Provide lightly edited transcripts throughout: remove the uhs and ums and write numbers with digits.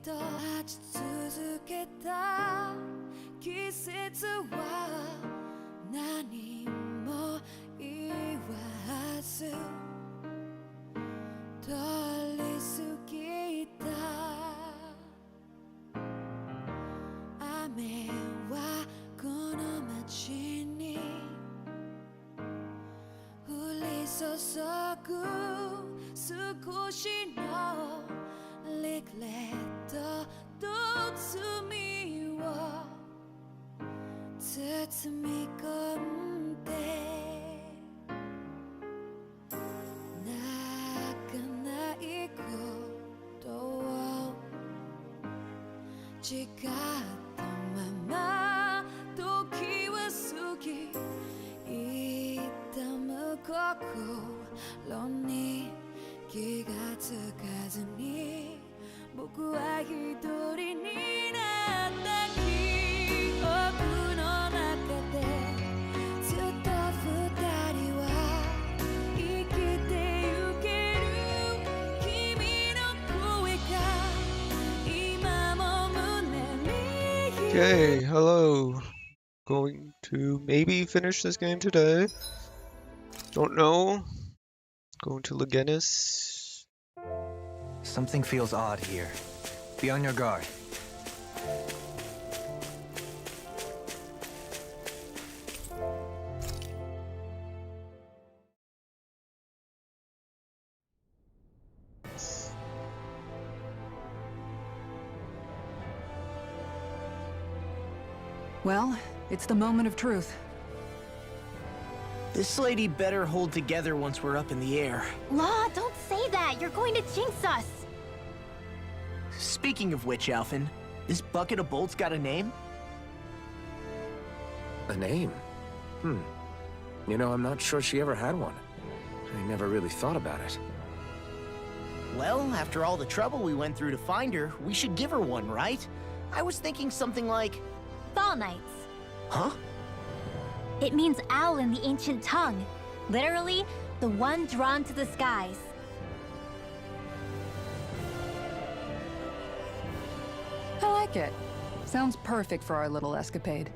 待ち続けた季節は何も言わず通り過ぎた雨はこの街に降り注ぐ少しのリグレットと罪を包み込んで泣かないことを誓ったまま時は過ぎ痛む心に気がつかずに僕は一人になった記憶の中でずっと二人は生きてゆける君の声が今も胸に Okay, hello. Going to maybe finish this game today. Don't know. Going to Legenis. Something feels odd here. Be on your guard. Well, it's the moment of truth. This lady better hold together once we're up in the air. Law, don't say that! You're going to jinx us! Speaking of which, Alphen, this bucket of bolts got a name? A name? You know, I'm not sure she ever had one. I never really thought about it. Well, after all the trouble we went through to find her, we should give her one, right? I was thinking something like... Fall Knights. Huh? It means owl in the ancient tongue. Literally, the one drawn to the skies. I like it. Sounds perfect for our little escapade.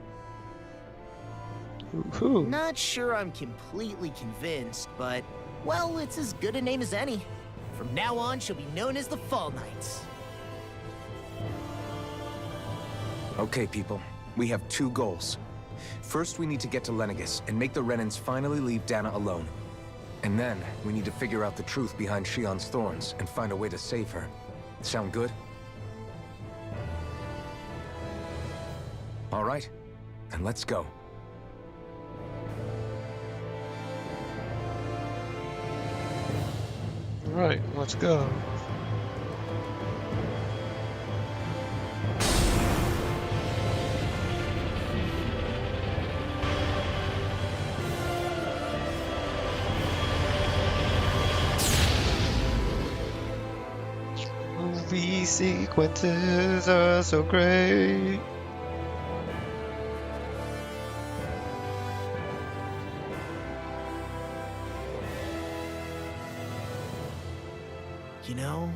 Woohoo. Not sure I'm completely convinced, but... Well, it's as good a name as any. From now on, she'll be known as the Fall Knights. Okay, people. We have two goals. First, we need to get to Lenegis and make the Renans finally leave Dana alone. And then, we need to figure out the truth behind Shion's thorns and find a way to save her. Sound good? All right, then let's go. Alright, let's go. Movie sequences are so great. You know,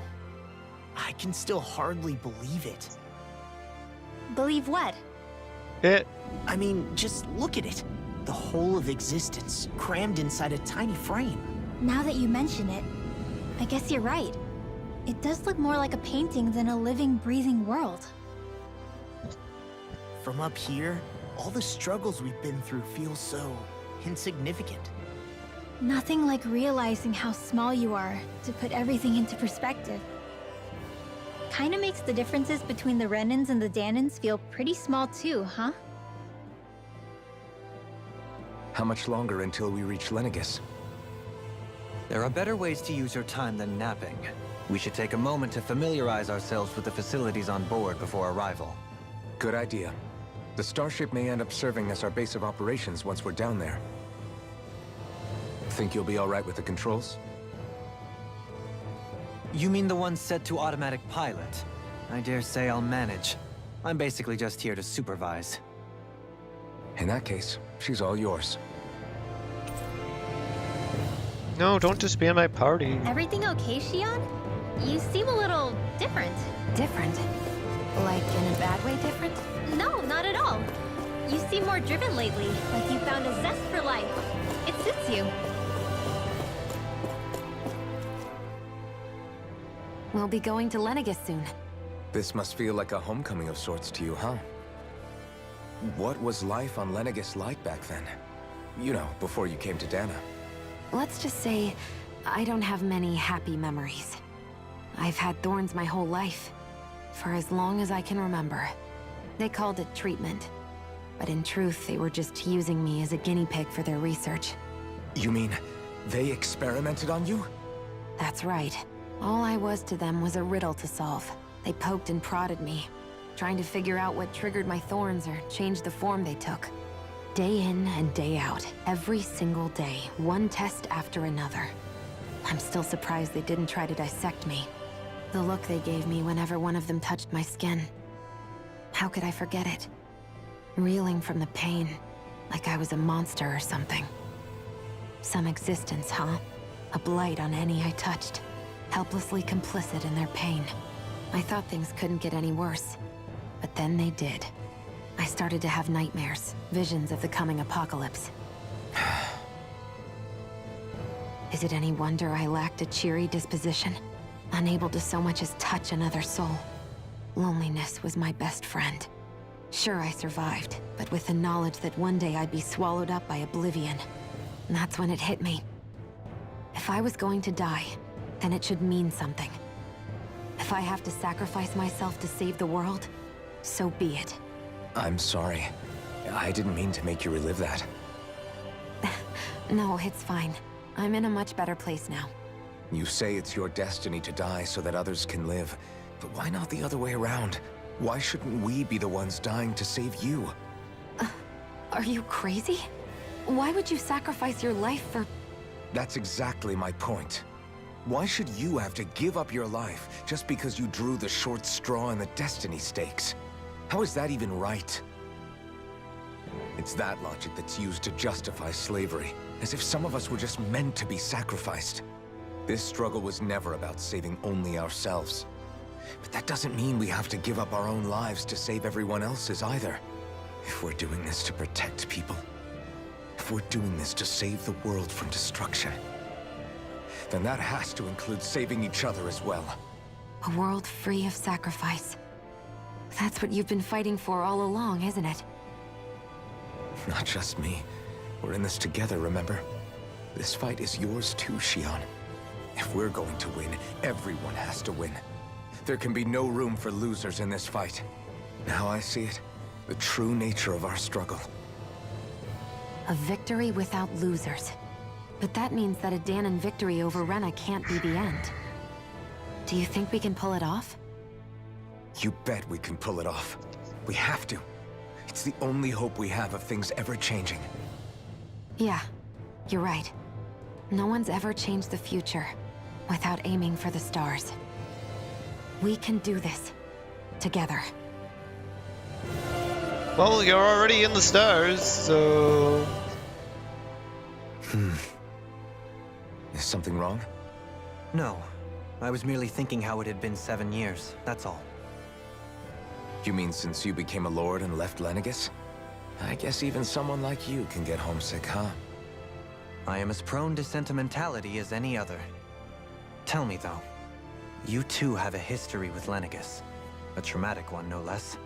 I can still hardly believe it. Believe what? It. I mean, just look at it. The whole of existence, crammed inside a tiny frame. Now that you mention it, I guess you're right. It does look more like a painting than a living, breathing world. From up here, all the struggles we've been through feel so insignificant. Nothing like realizing how small you are to put everything into perspective. Kinda makes the differences between the Renans and the Danans feel pretty small too, huh? How much longer until we reach Lenegis? There are better ways to use your time than napping. We should take a moment to familiarize ourselves with the facilities on board before arrival. Good idea. The starship may end up serving as our base of operations once we're down there. Think you'll be all right with the controls? You mean the one set to automatic pilot? I dare say I'll manage. I'm basically just here to supervise. In that case, she's all yours. No, don't disband my party. Everything okay, Shion? You seem a little different. Different? Like, in a bad way different? No, not at all. You seem more driven lately, like you found a zest for life. It suits you. We'll be going to Lenegis soon. This must feel like a homecoming of sorts to you, huh? What was life on Lenegis like back then? You know, before you came to Dana. Let's just say, I don't have many happy memories. I've had thorns my whole life, for as long as I can remember. They called it treatment, but in truth, they were just using me as a guinea pig for their research. You mean, they experimented on you? That's right. All I was to them was a riddle to solve. They poked and prodded me, trying to figure out what triggered my thorns or changed the form they took. Day in and day out, every single day, one test after another. I'm still surprised they didn't try to dissect me. The look they gave me whenever one of them touched my skin. How could I forget it? Reeling from the pain, like I was a monster or something. Some existence, huh? A blight on any I touched, helplessly complicit in their pain. I thought things couldn't get any worse, but then they did. I started to have nightmares, visions of the coming apocalypse. Is it any wonder I lacked a cheery disposition? Unable to so much as touch another soul. Loneliness was my best friend. Sure, I survived, but with the knowledge that one day I'd be swallowed up by oblivion. And that's when it hit me. If I was going to die, then it should mean something. If I have to sacrifice myself to save the world, so be it. I'm sorry. I didn't mean to make you relive that. No, it's fine. I'm in a much better place now. You say it's your destiny to die so that others can live, but why not the other way around? Why shouldn't we be the ones dying to save you? Are you crazy? Why would you sacrifice your life for... That's exactly my point. Why should you have to give up your life just because you drew the short straw in the destiny stakes? How is that even right? It's that logic that's used to justify slavery, as if some of us were just meant to be sacrificed. This struggle was never about saving only ourselves. But that doesn't mean we have to give up our own lives to save everyone else's either. If we're doing this to protect people, if we're doing this to save the world from destruction, then that has to include saving each other as well. A world free of sacrifice. That's what you've been fighting for all along, isn't it? Not just me. We're in this together, remember? This fight is yours too, Xion. If we're going to win, everyone has to win. There can be no room for losers in this fight. Now I see it. The true nature of our struggle. A victory without losers. But that means that a Danon victory over Rena can't be the end. Do you think we can pull it off? You bet we can pull it off. We have to. It's the only hope we have of things ever changing. Yeah, you're right. No one's ever changed the future without aiming for the stars. We can do this. Together. Well, you're already in the stars, so... Is something wrong? No. I was merely thinking how it had been 7 years, that's all. You mean since you became a lord and left Lenegis? I guess even someone like you can get homesick, huh? I am as prone to sentimentality as any other. Tell me, though. You too have a history with Lenegis. A traumatic one, no less.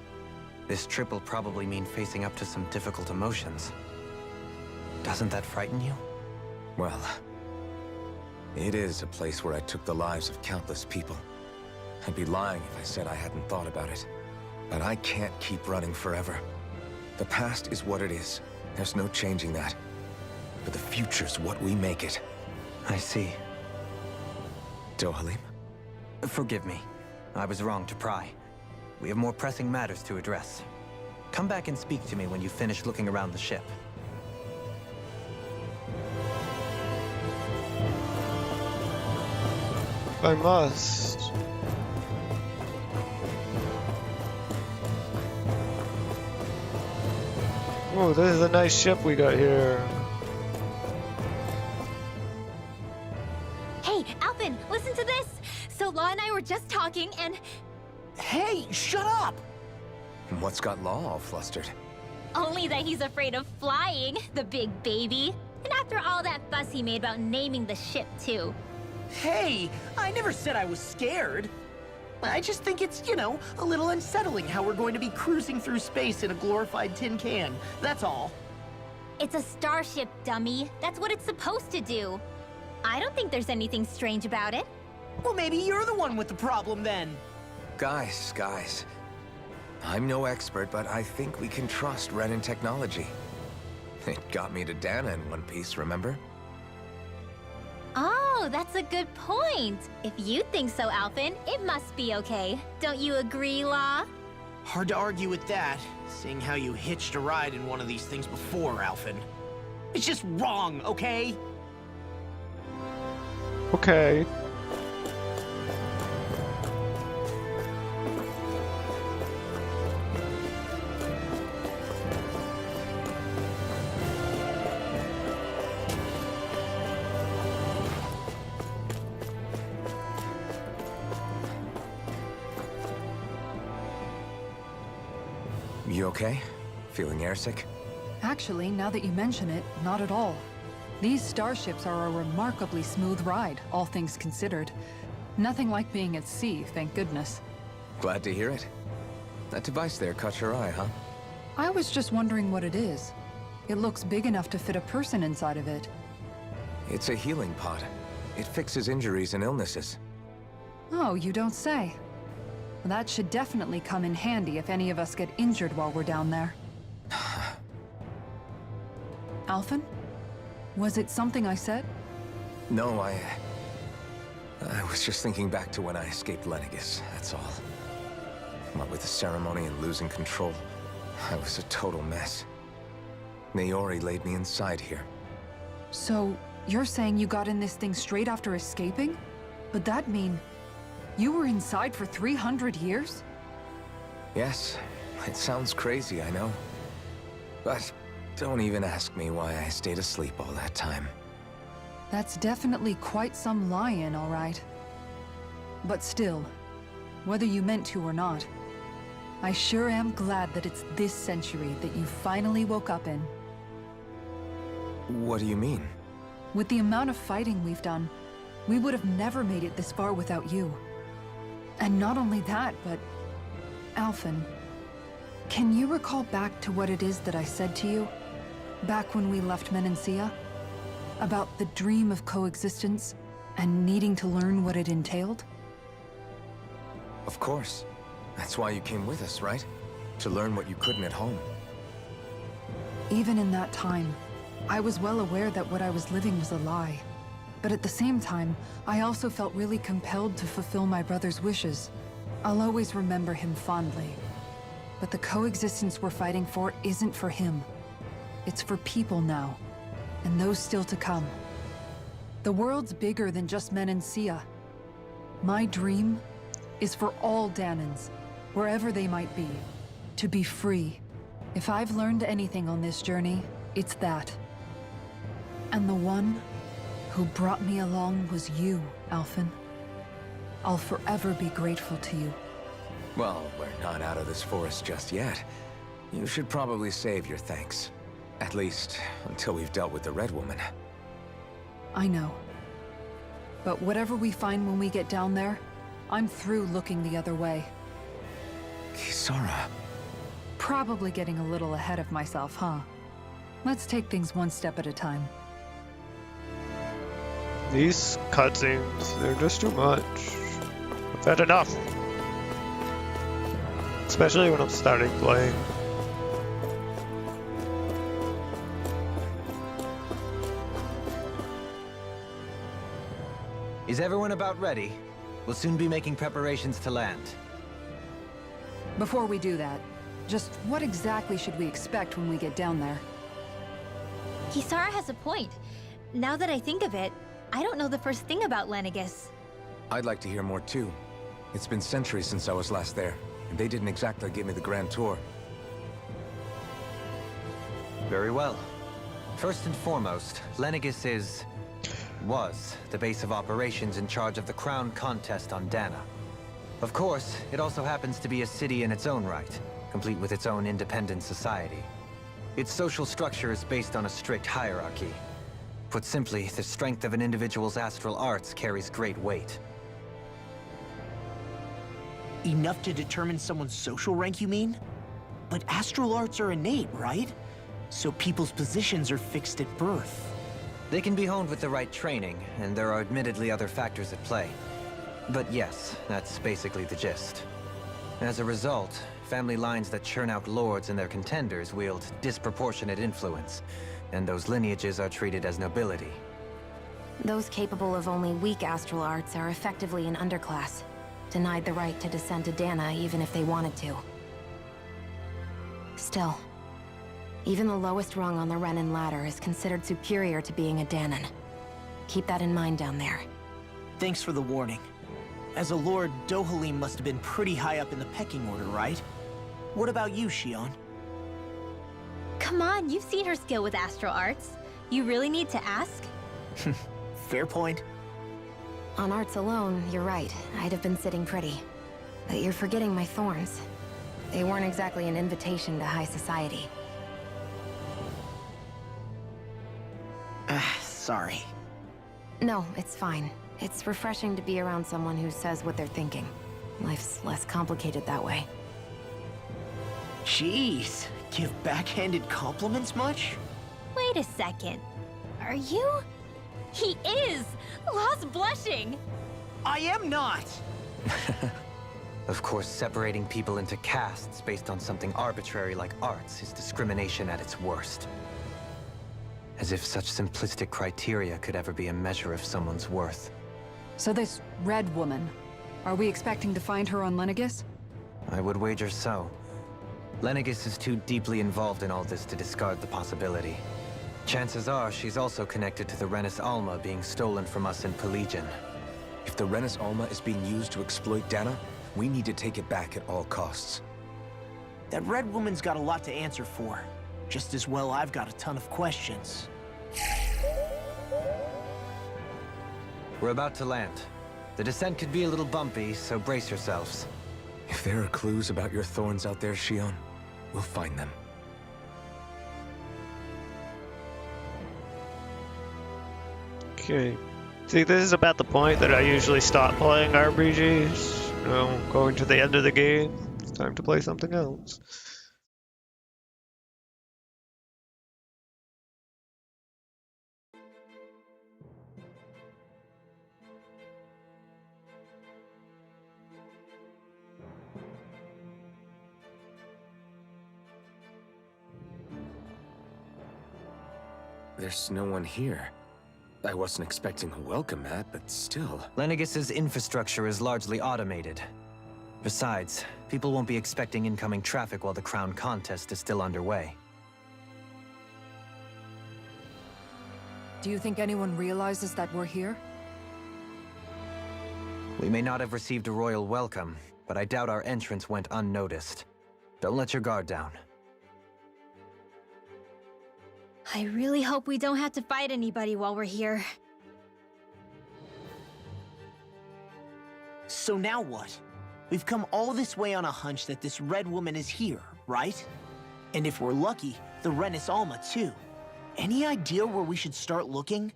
This trip will probably mean facing up to some difficult emotions. Doesn't that frighten you? Well, it is a place where I took the lives of countless people. I'd be lying if I said I hadn't thought about it. But I can't keep running forever. The past is what it is. There's no changing that. But the future's what we make it. I see. Dohalim? Forgive me. I was wrong to pry. We have more pressing matters to address. Come back and speak to me when you finish looking around the ship. I must. Oh, this is a nice ship we got here. Hey, Alphen, listen to this! So Law and I were just talking and... Hey, shut up! What's got Law all flustered? Only that he's afraid of flying, the big baby. And after all that fuss he made about naming the ship, too. Hey, I never said I was scared. I just think it's, a little unsettling how we're going to be cruising through space in a glorified tin can. That's all. It's a starship, dummy. That's what it's supposed to do. I don't think there's anything strange about it. Well, maybe you're the one with the problem then. Guys. I'm no expert, but I think we can trust Renan technology. It got me to Dana in one piece, remember? Oh, that's a good point. If you think so, Alphen, it must be okay. Don't you agree, Law? Hard to argue with that, seeing how you hitched a ride in one of these things before, Alphen. It's just wrong, okay? Okay. You okay? Feeling airsick? Actually, now that you mention it, not at all. These starships are a remarkably smooth ride, all things considered. Nothing like being at sea, thank goodness. Glad to hear it. That device there caught your eye, huh? I was just wondering what it is. It looks big enough to fit a person inside of it. It's a healing pod. It fixes injuries and illnesses. Oh, you don't say. That should definitely come in handy if any of us get injured while we're down there. Alphen? Was it something I said? No, I was just thinking back to when I escaped Lenegis, that's all. What with the ceremony and losing control, I was a total mess. Naori laid me inside here. So, you're saying you got in this thing straight after escaping? But that'd mean you were inside for 300 years? Yes, it sounds crazy, I know. But don't even ask me why I stayed asleep all that time. That's definitely quite some lie-in, all right. But still, whether you meant to or not, I sure am glad that it's this century that you finally woke up in. What do you mean? With the amount of fighting we've done, we would have never made it this far without you. And not only that, but... Alphen, can you recall back to what it is that I said to you? Back when we left Menancia? About the dream of coexistence, and needing to learn what it entailed? Of course. That's why you came with us, right? To learn what you couldn't at home. Even in that time, I was well aware that what I was living was a lie. But at the same time, I also felt really compelled to fulfill my brother's wishes. I'll always remember him fondly. But the coexistence we're fighting for isn't for him. It's for people now, and those still to come. The world's bigger than just Menancia. My dream is for all Danans, wherever they might be, to be free. If I've learned anything on this journey, it's that. And the one who brought me along was you, Alphen. I'll forever be grateful to you. Well, we're not out of this forest just yet. You should probably save your thanks. At least, until we've dealt with the Red Woman. I know. But whatever we find when we get down there, I'm through looking the other way. Kisara. Probably getting a little ahead of myself, huh? Let's take things one step at a time. These cutscenes, they're just too much. I've had enough. Especially when I'm starting playing. Is everyone about ready? We'll soon be making preparations to land. Before we do that, just what exactly should we expect when we get down there? Kisara has a point. Now that I think of it, I don't know the first thing about Lenegis. I'd like to hear more too. It's been centuries since I was last there, and they didn't exactly give me the grand tour. Very well. First and foremost, Lenegis was the base of operations in charge of the crown contest on Dana. Of course, it also happens to be a city in its own right, complete with its own independent society. Its social structure is based on a strict hierarchy. Put simply, the strength of an individual's astral arts carries great weight. Enough to determine someone's social rank, you mean? But astral arts are innate, right? So people's positions are fixed at birth. They can be honed with the right training, and there are admittedly other factors at play. But yes, that's basically the gist. As a result, family lines that churn out lords and their contenders wield disproportionate influence, and those lineages are treated as nobility. Those capable of only weak astral arts are effectively an underclass, denied the right to descend to Dana even if they wanted to. Still, even the lowest rung on the Renan ladder is considered superior to being a Danan. Keep that in mind down there. Thanks for the warning. As a lord, Dohalim must have been pretty high up in the pecking order, right? What about you, Shion? Come on, you've seen her skill with astral arts. You really need to ask? Fair point. On arts alone, you're right. I'd have been sitting pretty. But you're forgetting my thorns. They weren't exactly an invitation to high society. Sorry. No, it's fine. It's refreshing to be around someone who says what they're thinking. Life's less complicated that way. Jeez, give backhanded compliments much? Wait a second. Are you? He is! Lost blushing! I am not! Of course, separating people into castes based on something arbitrary like arts is discrimination at its worst. As if such simplistic criteria could ever be a measure of someone's worth. So this Red Woman, are we expecting to find her on Lenegis? I would wager so. Lenegis is too deeply involved in all this to discard the possibility. Chances are she's also connected to the Renis Alma being stolen from us in Pelegion. If the Renis Alma is being used to exploit Dana, we need to take it back at all costs. That Red Woman's got a lot to answer for. Just as well I've got a ton of questions. We're about to land. The descent could be a little bumpy, so brace yourselves. If there are clues about your thorns out there, Shion, we'll find them. Okay. See, this is about the point that I usually stop playing RPGs. You know, going to the end of the game. It's time to play something else. There's no one here. I wasn't expecting a welcome mat, but still. Lenegis's infrastructure is largely automated. Besides, people won't be expecting incoming traffic while the crown contest is still underway. Do you think anyone realizes that we're here? We may not have received a royal welcome, but I doubt our entrance went unnoticed. Don't let your guard down. I really hope we don't have to fight anybody while we're here. So now what? We've come all this way on a hunch that this Red Woman is here, right? And if we're lucky, the Renis Alma too. Any idea where we should start looking?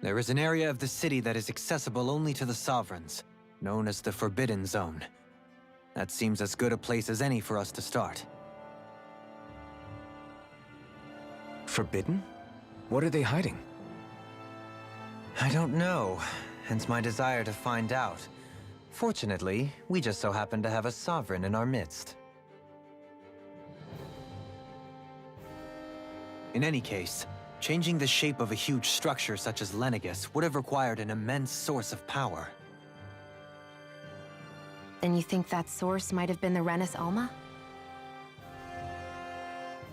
There is an area of the city that is accessible only to the Sovereigns, known as the Forbidden Zone. That seems as good a place as any for us to start. Forbidden? What are they hiding? I don't know, hence my desire to find out. Fortunately, we just so happen to have a Sovereign in our midst. In any case, changing the shape of a huge structure such as Lenegis would have required an immense source of power. Then you think that source might have been the Renis Alma?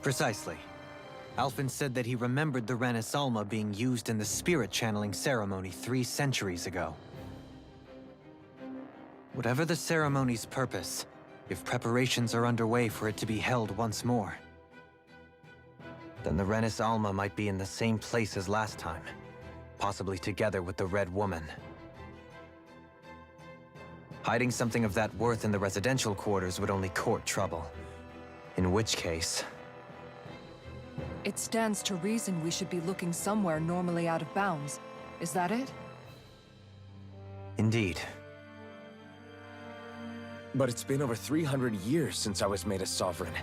Precisely. Alphen said that he remembered the Renis Alma being used in the spirit channeling ceremony 3 centuries ago. Whatever the ceremony's purpose, if preparations are underway for it to be held once more, then the Renis Alma might be in the same place as last time, possibly together with the Red Woman. Hiding something of that worth in the residential quarters would only court trouble. In which case... It stands to reason we should be looking somewhere normally out of bounds. Is that it? Indeed. But it's been over 300 years since I was made a sovereign.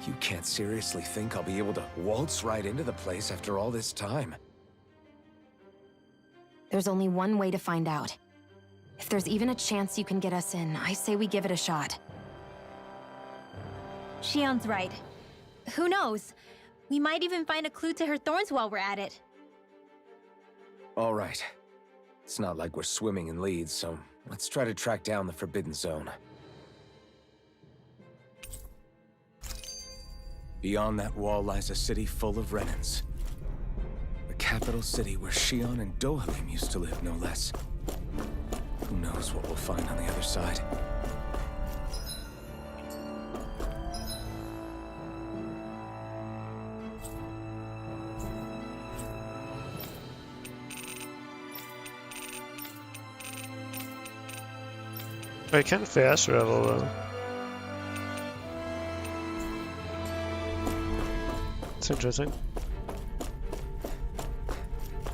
You can't seriously think I'll be able to waltz right into the place after all this time. There's only one way to find out. If there's even a chance you can get us in, I say we give it a shot. Shion's right. Who knows? We might even find a clue to her thorns while we're at it. All right. It's not like we're swimming in leads, so let's try to track down the Forbidden Zone. Beyond that wall lies a city full of Renans. The capital city where Shion and Dohalim used to live, no less. Who knows what we'll find on the other side? I can fast travel though. It's interesting.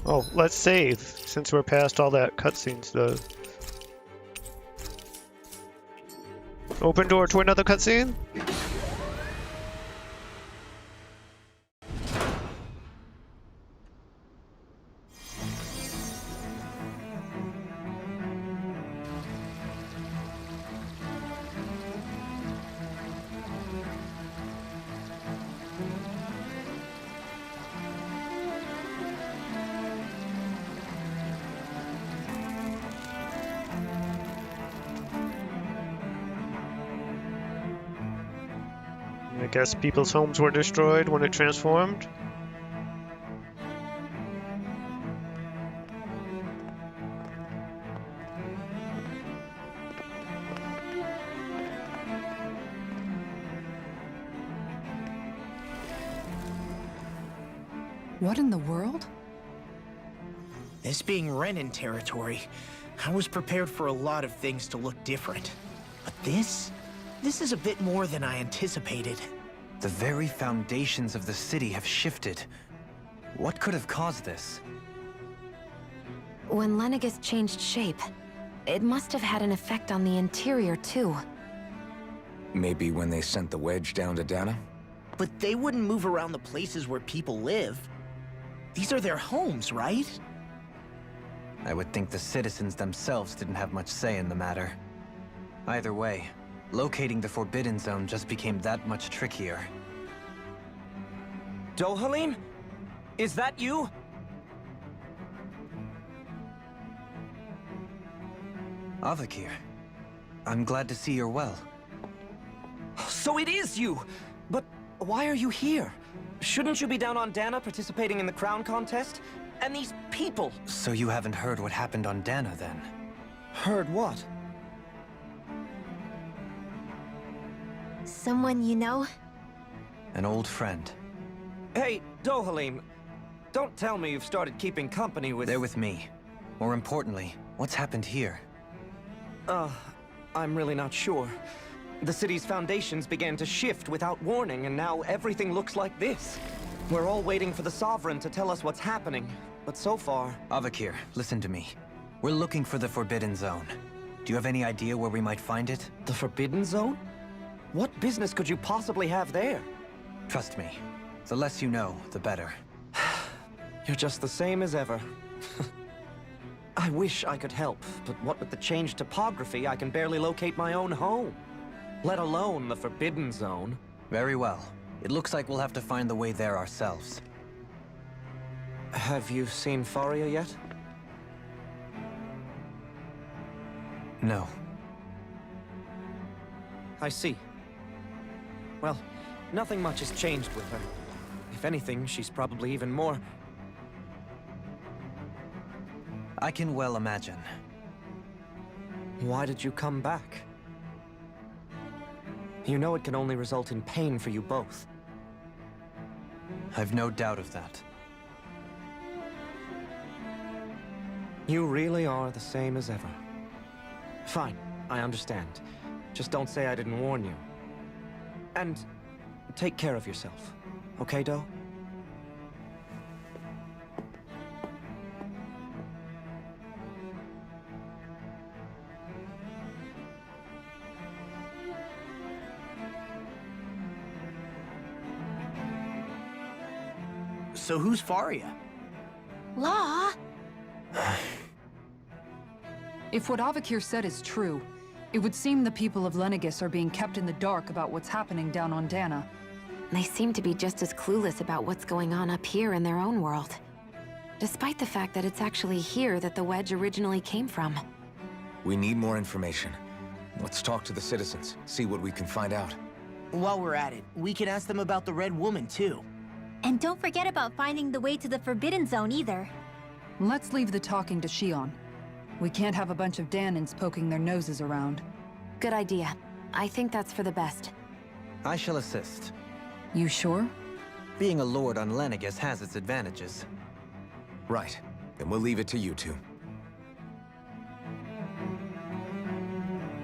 Oh, let's save, since we're past all that cutscene stuff. Open door to another cutscene? I guess people's homes were destroyed when it transformed. What in the world? This being Renan territory, I was prepared for a lot of things to look different. But this is a bit more than I anticipated. The very foundations of the city have shifted. What could have caused this? When Lenegis changed shape, it must have had an effect on the interior, too. Maybe when they sent the wedge down to Dana? But they wouldn't move around the places where people live. These are their homes, right? I would think the citizens themselves didn't have much say in the matter. Either way, locating the Forbidden Zone just became that much trickier. Dohalim? Is that you? Avakir, I'm glad to see you're well. So it is you! But why are you here? Shouldn't you be down on Dana participating in the crown contest? And these people! So you haven't heard what happened on Dana, then? Heard what? Someone you know? An old friend. Hey, Dohalim, don't tell me you've started keeping company with... They're with me. More importantly, what's happened here? I'm really not sure. The city's foundations began to shift without warning, and now everything looks like this. We're all waiting for the Sovereign to tell us what's happening, but so far... Avakir, listen to me. We're looking for the Forbidden Zone. Do you have any idea where we might find it? The Forbidden Zone? What business could you possibly have there? Trust me. The less you know, the better. You're just the same as ever. I wish I could help, but what with the changed topography, I can barely locate my own home. Let alone the Forbidden Zone. Very well. It looks like we'll have to find the way there ourselves. Have you seen Faria yet? No. I see. Well, nothing much has changed with her. If anything, she's probably even more... I can well imagine. Why did you come back? You know it can only result in pain for you both. I've no doubt of that. You really are the same as ever. Fine. I understand. Just don't say I didn't warn you. And take care of yourself. Okay, Do? So who's Faria? Law? If what Avakir said is true, it would seem the people of Lenegis are being kept in the dark about what's happening down on Dana. They seem to be just as clueless about what's going on up here in their own world. Despite the fact that it's actually here that the Wedge originally came from. We need more information. Let's talk to the citizens, see what we can find out. While we're at it, we can ask them about the Red Woman, too. And don't forget about finding the way to the Forbidden Zone either. Let's leave the talking to Shion. We can't have a bunch of Danans poking their noses around. Good idea. I think that's for the best. I shall assist. You sure? Being a lord on Lenegis has its advantages. Right. Then we'll leave it to you two.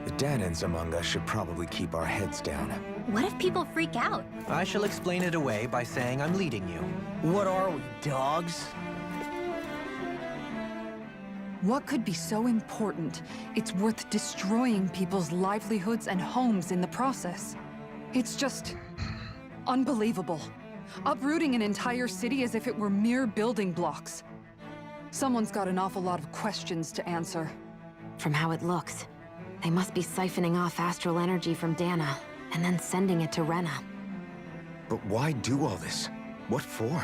The Danans among us should probably keep our heads down. What if people freak out? I shall explain it away by saying I'm leading you. What are we, dogs? What could be so important? It's worth destroying people's livelihoods and homes in the process. It's just unbelievable. Uprooting an entire city as if it were mere building blocks. Someone's got an awful lot of questions to answer. From how it looks, they must be siphoning off astral energy from Dana, and then sending it to Rena. But why do all this? What for?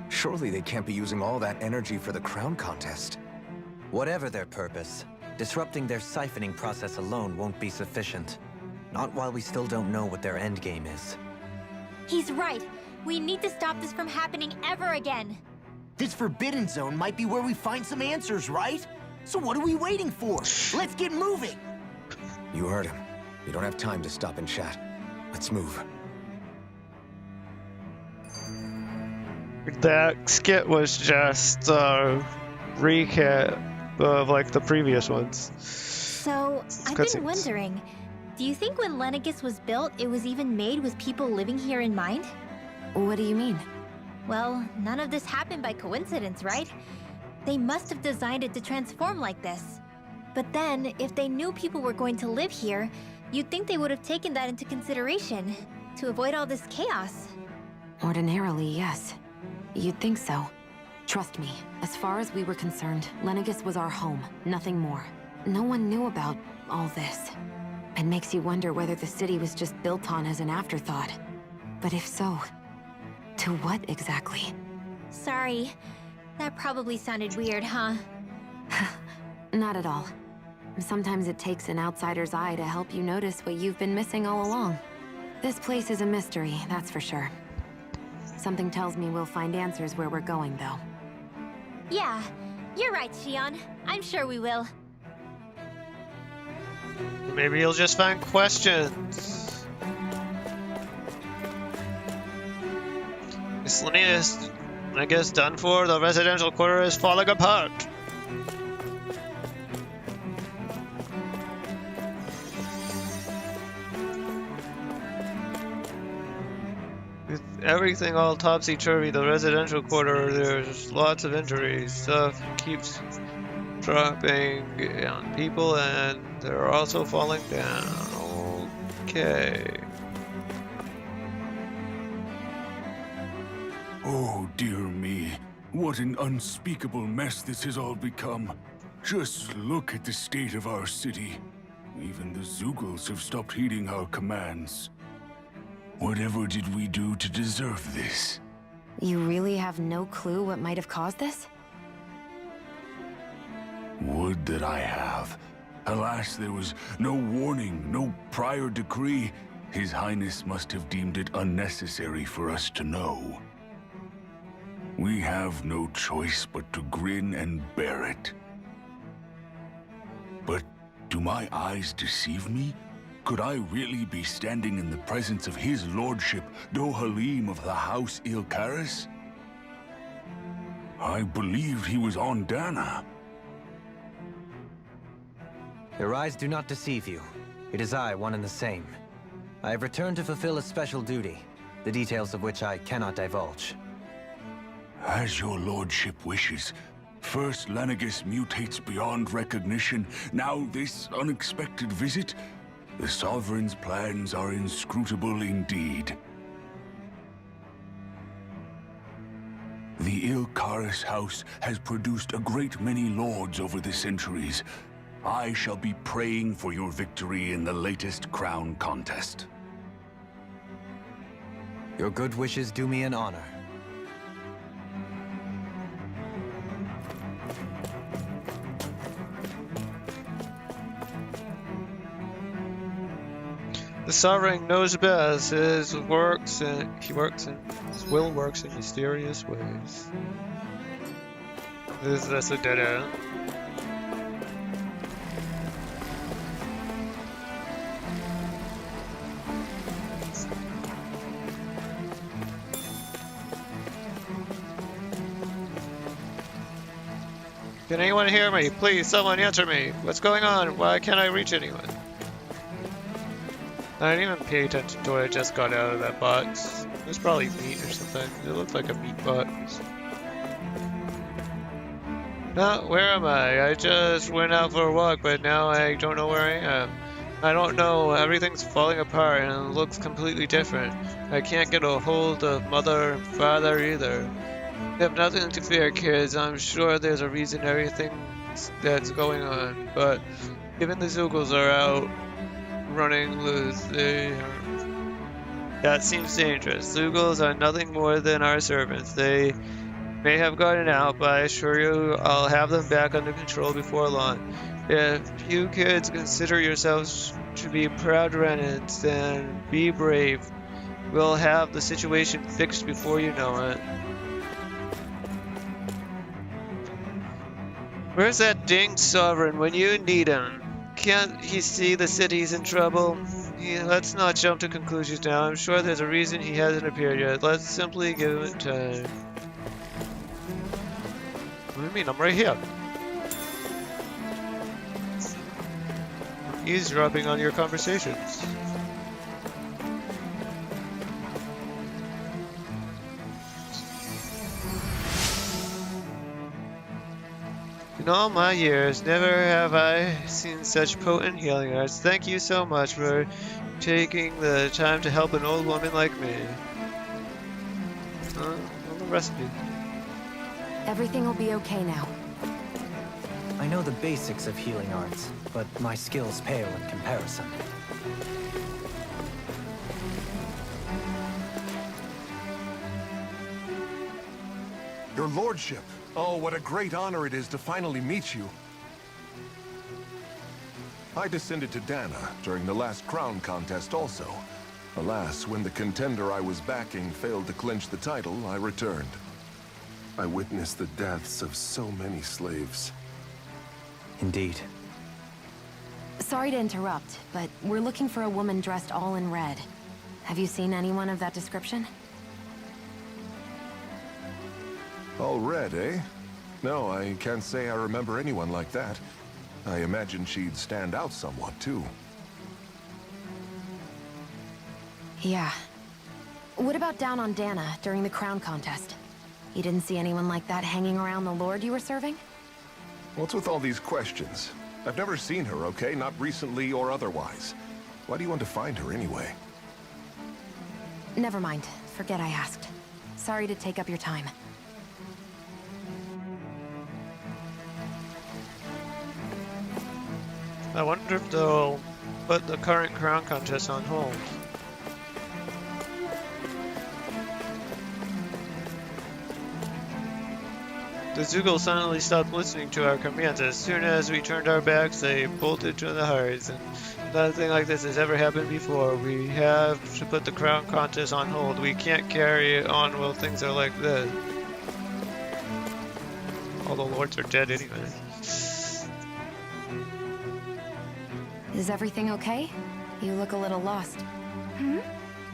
Surely they can't be using all that energy for the crown contest. Whatever their purpose, disrupting their siphoning process alone won't be sufficient. Not while we still don't know what their endgame is. He's right. We need to stop this from happening ever again. This Forbidden Zone might be where we find some answers, right? So what are we waiting for? Let's get moving! You heard him. You don't have time to stop and chat. Let's move. That skit was just a recap of like the previous ones. So, I've Cutscenes. been wondering, do you think when Lenegis was built, it was even made with people living here in mind? What do you mean? Well, none of this happened by coincidence, right? They must have designed it to transform like this. But then, if they knew people were going to live here, you'd think they would have taken that into consideration, to avoid all this chaos. Ordinarily, yes. You'd think so. Trust me, as far as we were concerned, Lenegis was our home, nothing more. No one knew about all this. It makes you wonder whether the city was just built on as an afterthought. But if so, to what exactly? Sorry. That probably sounded weird, huh? Not at all. Sometimes it takes an outsider's eye to help you notice what you've been missing all along. This place is a mystery, that's for sure. Something tells me we'll find answers where we're going, though. Yeah, you're right, Shion. I'm sure we will. Maybe you'll just find questions. Miscellaneous. I guess done for. The residential quarter is falling apart. With everything all topsy-turvy, the residential quarter, there's lots of injuries. Stuff keeps dropping on people, and they're also falling down. Okay. Oh, dear me. What an unspeakable mess this has all become. Just look at the state of our city. Even the Zeugles have stopped heeding our commands. Whatever did we do to deserve this? You really have no clue what might have caused this? Would that I have. Alas, there was no warning, no prior decree. His Highness must have deemed it unnecessary for us to know. We have no choice but to grin and bear it. But do my eyes deceive me? Could I really be standing in the presence of his lordship, Dohalim of the House Ilkaris? I believed he was on Dana. Your eyes do not deceive you. It is I, one and the same. I have returned to fulfill a special duty, the details of which I cannot divulge. As your lordship wishes. First, Lenegis mutates beyond recognition. Now, this unexpected visit. The Sovereign's plans are inscrutable indeed. The Ilkaris house has produced a great many lords over the centuries. I shall be praying for your victory in the latest crown contest. Your good wishes do me an honor. The Sovereign knows best. His will works in mysterious ways. That's a dead end. Can anyone hear me? Please, someone answer me. What's going on? Why can't I reach anyone? I didn't even pay attention to what I just got out of that box. It was probably meat or something. It looked like a meat box. Now, where am I? I just went out for a walk, but now I don't know where I am. I don't know. Everything's falling apart and it looks completely different. I can't get a hold of Mother and Father either. You have nothing to fear, kids. I'm sure there's a reason everything that's going on, but given the Zeugles are out running loose, that seems dangerous. Zeugles are nothing more than our servants. They may have gotten out, but I assure you I'll have them back under control before long. If you kids consider yourselves to be proud Renans, then be brave. We'll have the situation fixed before you know it. Where's that dinged Sovereign when you need him? Can't he see the city's in trouble? Let's not jump to conclusions now. I'm sure there's a reason he hasn't appeared yet. Let's simply give him time. What do you mean? I'm right here. I'm eavesdropping on your conversations. In all my years, never have I seen such potent healing arts. Thank you so much for taking the time to help an old woman like me. Well, the recipe. Everything will be okay now. I know the basics of healing arts, but my skills pale in comparison. Your lordship. Oh, what a great honor it is to finally meet you. I descended to Dana during the last crown contest also. Alas, when the contender I was backing failed to clinch the title, I returned. I witnessed the deaths of so many slaves. Indeed. Sorry to interrupt, but we're looking for a woman dressed all in red. Have you seen anyone of that description? All red, eh? No, I can't say I remember anyone like that. I imagine she'd stand out somewhat, too. Yeah. What about down on Dana during the crown contest? You didn't see anyone like that hanging around the lord you were serving? What's with all these questions? I've never seen her, okay? Not recently or otherwise. Why do you want to find her anyway? Never mind. Forget I asked. Sorry to take up your time. I wonder if they'll put the current crown contest on hold. The Zeugles suddenly stopped listening to our commands. As soon as we turned our backs, they bolted to the hearts, and nothing like this has ever happened before. We have to put the crown contest on hold. We can't carry it on while things are like this. All the lords are dead anyway. Is everything okay? You look a little lost.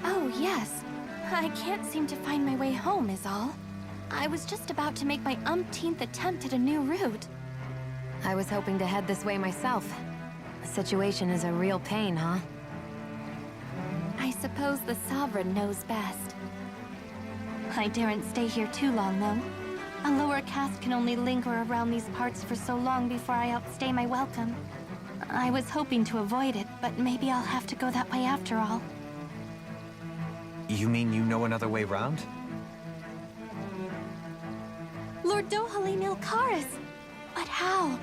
Oh, yes. I can't seem to find my way home, is all. I was just about to make my umpteenth attempt at a new route. I was hoping to head this way myself. The situation is a real pain, huh? I suppose the Sovereign knows best. I daren't stay here too long, though. A lower caste can only linger around these parts for so long before I outstay my welcome. I was hoping to avoid it, but maybe I'll have to go that way after all. You mean you know another way round? Lord Dohalim Ilkaris! But how?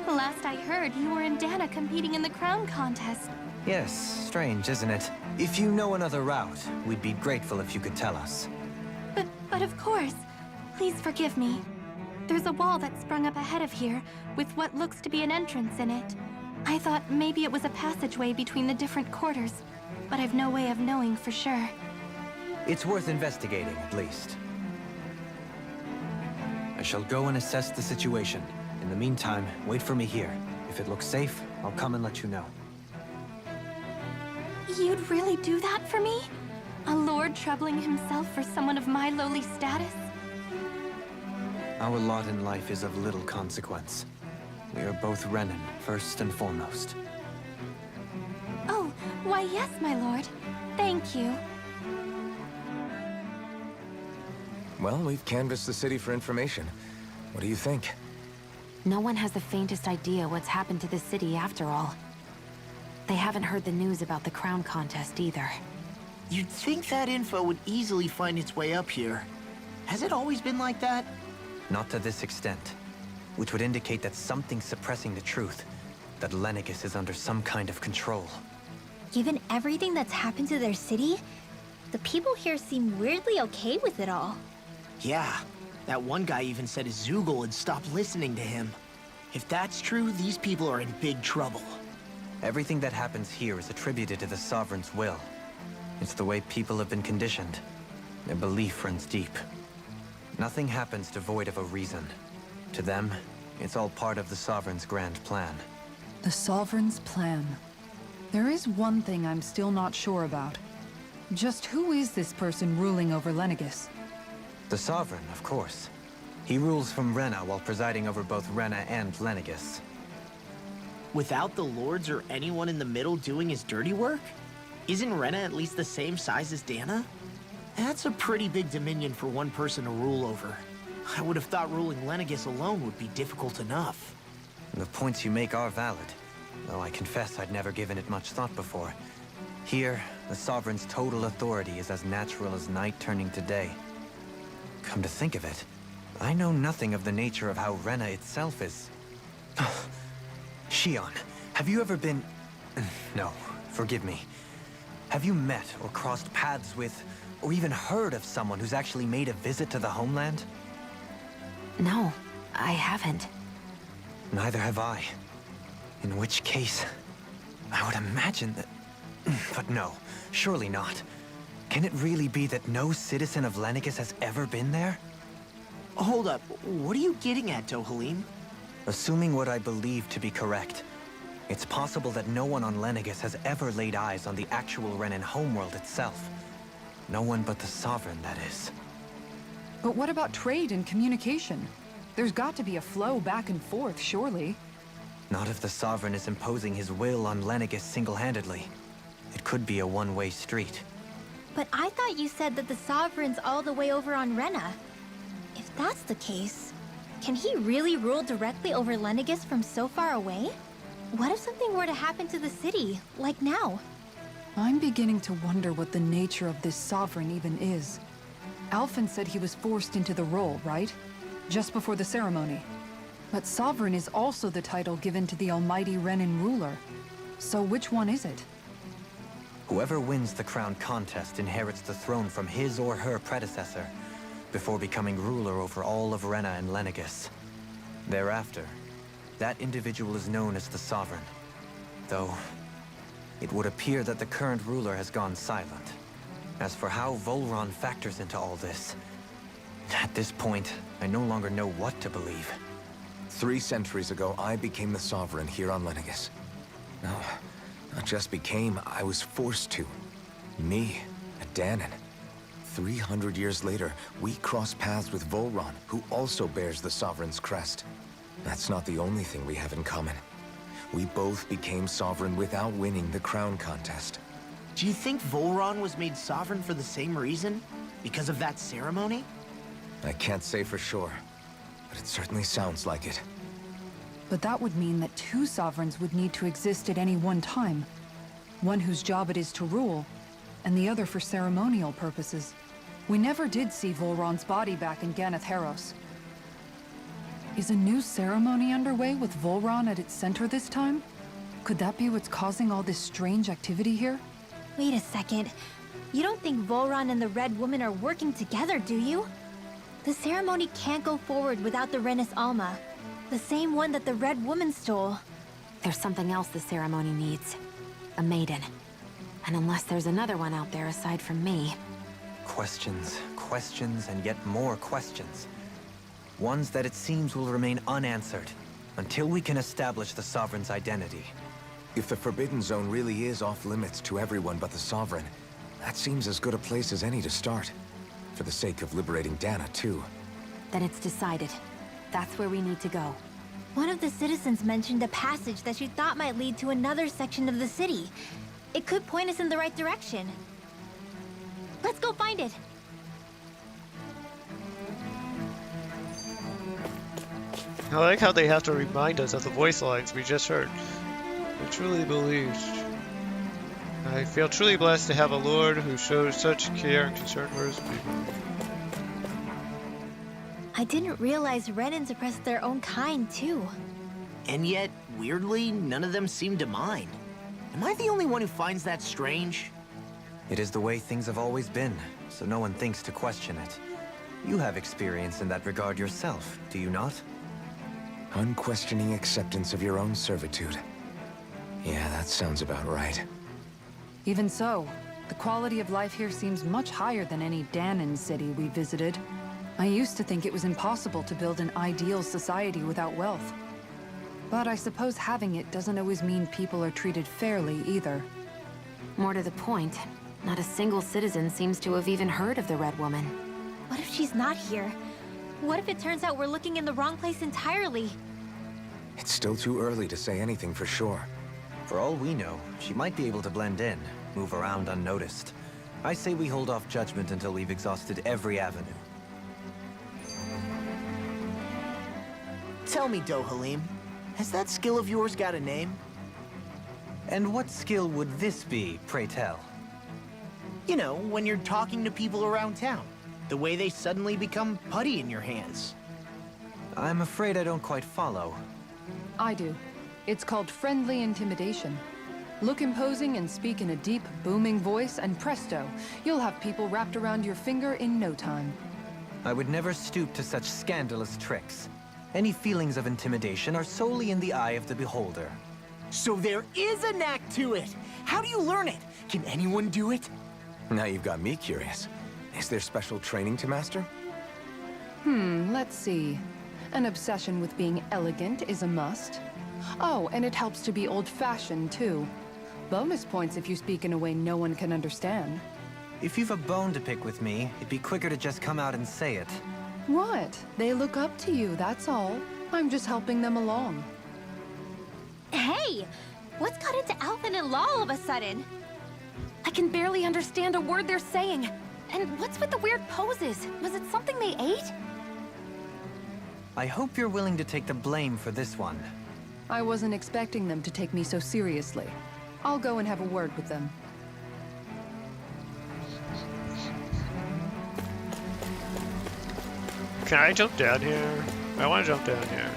Last I heard, you were in Dana competing in the crown contest. Yes, strange, isn't it? If you know another route, we'd be grateful if you could tell us. But of course. Please forgive me. There's a wall that sprung up ahead of here, with what looks to be an entrance in it. I thought maybe it was a passageway between the different quarters, but I've no way of knowing for sure. It's worth investigating, at least. I shall go and assess the situation. In the meantime, wait for me here. If it looks safe, I'll come and let you know. You'd really do that for me? A lord troubling himself for someone of my lowly status? Our lot in life is of little consequence. We are both Renan, first and foremost. Oh, why yes, my lord. Thank you. Well, we've canvassed the city for information. What do you think? No one has the faintest idea what's happened to the city after all. They haven't heard the news about the crown contest either. You'd think that info would easily find its way up here. Has it always been like that? Not to this extent. Which would indicate that something's suppressing the truth. That Lenegis is under some kind of control. Given everything that's happened to their city, the people here seem weirdly okay with it all. Yeah, that one guy even said his Zoogle had stopped listening to him. If that's true, these people are in big trouble. Everything that happens here is attributed to the Sovereign's will. It's the way people have been conditioned. Their belief runs deep. Nothing happens devoid of a reason. To them, it's all part of the Sovereign's grand plan. The Sovereign's plan. There is one thing I'm still not sure about. Just who is this person ruling over Lenegis? The Sovereign, of course. He rules from Rena while presiding over both Rena and Lenegis. Without the lords or anyone in the middle doing his dirty work? Isn't Rena at least the same size as Dana? That's a pretty big dominion for one person to rule over. I would have thought ruling Lenegis alone would be difficult enough. The points you make are valid, though I confess I'd never given it much thought before. Here, the Sovereign's total authority is as natural as night turning to day. Come to think of it, I know nothing of the nature of how Rena itself is. Shion, have you ever been... No, forgive me. Have you met or crossed paths with, or even heard of someone who's actually made a visit to the homeland? No, I haven't. Neither have I. In which case, I would imagine that... But no, surely not. Can it really be that no citizen of Lenegis has ever been there? Hold up, what are you getting at, Dohalim? Assuming what I believe to be correct, it's possible that no one on Lenegis has ever laid eyes on the actual Renan homeworld itself. No one but the Sovereign, that is. But what about trade and communication? There's got to be a flow back and forth, surely. Not if the Sovereign is imposing his will on Lenegis single-handedly. It could be a one-way street. But I thought you said that the Sovereign's all the way over on Rena. If that's the case, can he really rule directly over Lenegis from so far away? What if something were to happen to the city, like now? I'm beginning to wonder what the nature of this Sovereign even is. Alphen said he was forced into the role, right? Just before the ceremony. But Sovereign is also the title given to the almighty Renan ruler. So which one is it? Whoever wins the crown contest inherits the throne from his or her predecessor, before becoming ruler over all of Rena and Lenegis. Thereafter, that individual is known as the Sovereign. Though, it would appear that the current ruler has gone silent. As for how Volron factors into all this, at this point, I no longer know what to believe. 3 centuries ago, I became the Sovereign here on Lenegis. No, not just became, I was forced to. Me, a Danan. 300 years later, we cross paths with Volron, who also bears the Sovereign's crest. That's not the only thing we have in common. We both became sovereign without winning the crown contest. Do you think Volron was made sovereign for the same reason? Because of that ceremony? I can't say for sure, but it certainly sounds like it. But that would mean that two sovereigns would need to exist at any one time. One whose job it is to rule, and the other for ceremonial purposes. We never did see Volron's body back in Ganath Haros. Is a new ceremony underway with Volron at its center this time? Could that be what's causing all this strange activity here? Wait a second. You don't think Volron and the Red Woman are working together, do you? The ceremony can't go forward without the Renis Alma. The same one that the Red Woman stole. There's something else the ceremony needs. A maiden. And unless there's another one out there aside from me... Questions, questions, and yet more questions. Ones that it seems will remain unanswered until we can establish the Sovereign's identity. If the Forbidden Zone really is off-limits to everyone but the Sovereign, that seems as good a place as any to start. For the sake of liberating Dana, too. Then it's decided. That's where we need to go. One of the citizens mentioned a passage that she thought might lead to another section of the city. It could point us in the right direction. Let's go find it! I like how they have to remind us of the voice lines we just heard. I truly believe. I feel truly blessed to have a lord who shows such care and concern for his people. I didn't realize Renans oppressed their own kind, too. And yet, weirdly, none of them seem to mind. Am I the only one who finds that strange? It is the way things have always been, so no one thinks to question it. You have experience in that regard yourself, do you not? Unquestioning acceptance of your own servitude. Yeah, that sounds about right. Even so, the quality of life here seems much higher than any Danan city we visited. I used to think it was impossible to build an ideal society without wealth. But I suppose having it doesn't always mean people are treated fairly either. More to the point, not a single citizen seems to have even heard of the Red Woman. What if she's not here? What if it turns out we're looking in the wrong place entirely? It's still too early to say anything for sure. For all we know, she might be able to blend in, move around unnoticed. I say we hold off judgment until we've exhausted every avenue. Tell me, Dohalim, has that skill of yours got a name? And what skill would this be, pray tell? You know, when you're talking to people around town. The way they suddenly become putty in your hands. I'm afraid I don't quite follow. I do. It's called friendly intimidation. Look imposing and speak in a deep, booming voice, and presto, you'll have people wrapped around your finger in no time. I would never stoop to such scandalous tricks. Any feelings of intimidation are solely in the eye of the beholder. So there is a knack to it! How do you learn it? Can anyone do it? Now you've got me curious. Is there special training to master? Let's see. An obsession with being elegant is a must. Oh, and it helps to be old-fashioned, too. Bonus points if you speak in a way no one can understand. If you've a bone to pick with me, it'd be quicker to just come out and say it. What? They look up to you, that's all. I'm just helping them along. Hey! What's got into Alphen and Law all of a sudden? I can barely understand a word they're saying. And what's with the weird poses? Was it something they ate? I hope you're willing to take the blame for this one. I wasn't expecting them to take me so seriously. I'll go and have a word with them. Can I jump down here? I want to jump down here.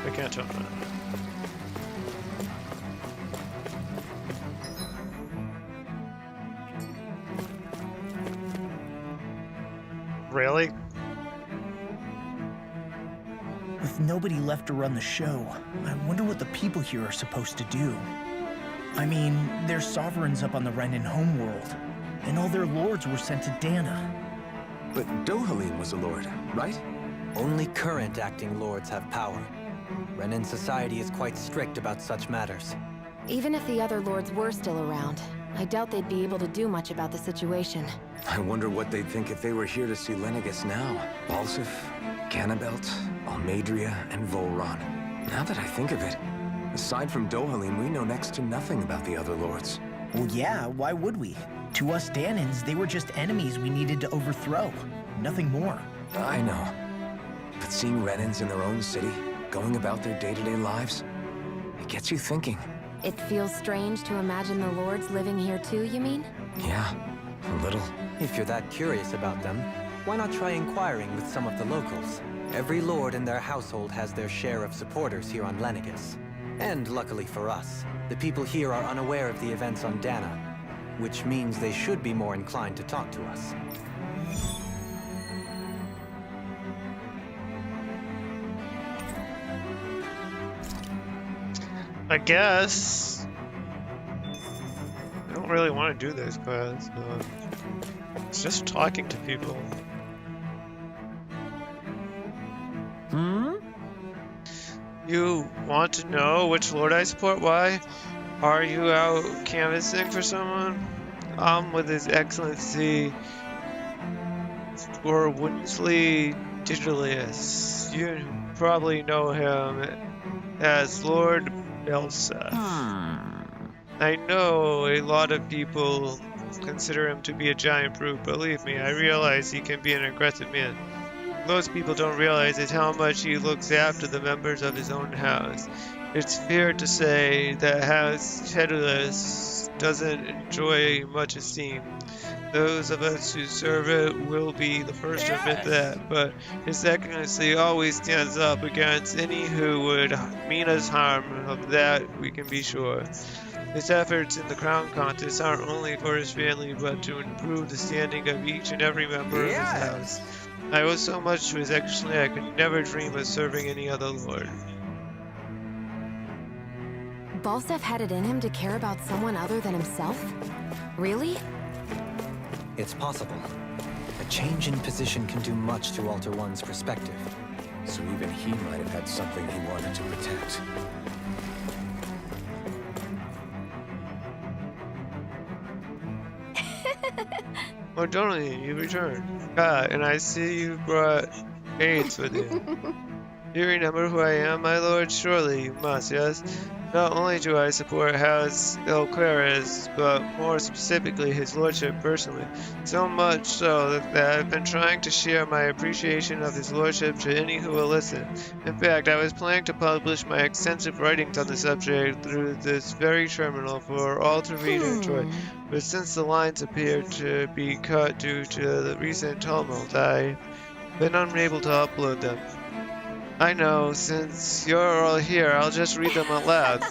I can't jump down. Really? With nobody left to run the show, I wonder what the people here are supposed to do. I mean, there's sovereigns up on the Renan homeworld, and all their lords were sent to Dana. But Dohalim was a lord, right? Only current acting lords have power. Renan society is quite strict about such matters. Even if the other lords were still around, I doubt they'd be able to do much about the situation. I wonder what they'd think if they were here to see Lenegis now. Balsif, Ganabelt, Almadria, and Volron. Now that I think of it, Aside from Dohalim, we know next to nothing about the other lords. Well, yeah, why would we? To us Danans, they were just enemies we needed to overthrow. Nothing more. I know. But seeing Renans in their own city, going about their day-to-day lives, it gets you thinking. It feels strange to imagine the lords living here too, you mean? Yeah, a little. If you're that curious about them, why not try inquiring with some of the locals? Every lord in their household has their share of supporters here on Lenegis. And luckily for us, the people here are unaware of the events on Dana, which means they should be more inclined to talk to us. I guess. I don't really want to do this quest. It's just talking to people. You want to know which lord I support? Why? Are you out canvassing for someone? I'm with His Excellency or Winsley Digilius. You probably know him as Lord Elsa. I know a lot of people consider him to be a giant brute. Believe me, I realize he can be an aggressive man. Most people don't realize is how much he looks after the members of his own house. It's fair to say that House Tedulus doesn't enjoy much esteem. Those of us who serve it will be the first to admit that, but His Excellency always stands up against any who would mean us harm, of that we can be sure. His efforts in the crown contest aren't only for his family, but to improve the standing of each and every member of his house. I owe so much to His Excellency I could never dream of serving any other lord. Balsteph had it in him to care about someone other than himself? Really? It's possible. A change in position can do much to alter one's perspective. So even he might have had something he wanted to protect. Oh, Donnie, you returned. Ah, and I see you brought aids with you. You remember who I am, my lord? Surely you must, yes? Not only do I support House Elqueris, but more specifically his lordship personally. So much so that I've been trying to share my appreciation of his lordship to any who will listen. In fact, I was planning to publish my extensive writings on the subject through this very terminal for all to read and enjoy. But since the lines appear to be cut due to the recent tumult, I've been unable to upload them. I know, since you're all here, I'll just read them aloud.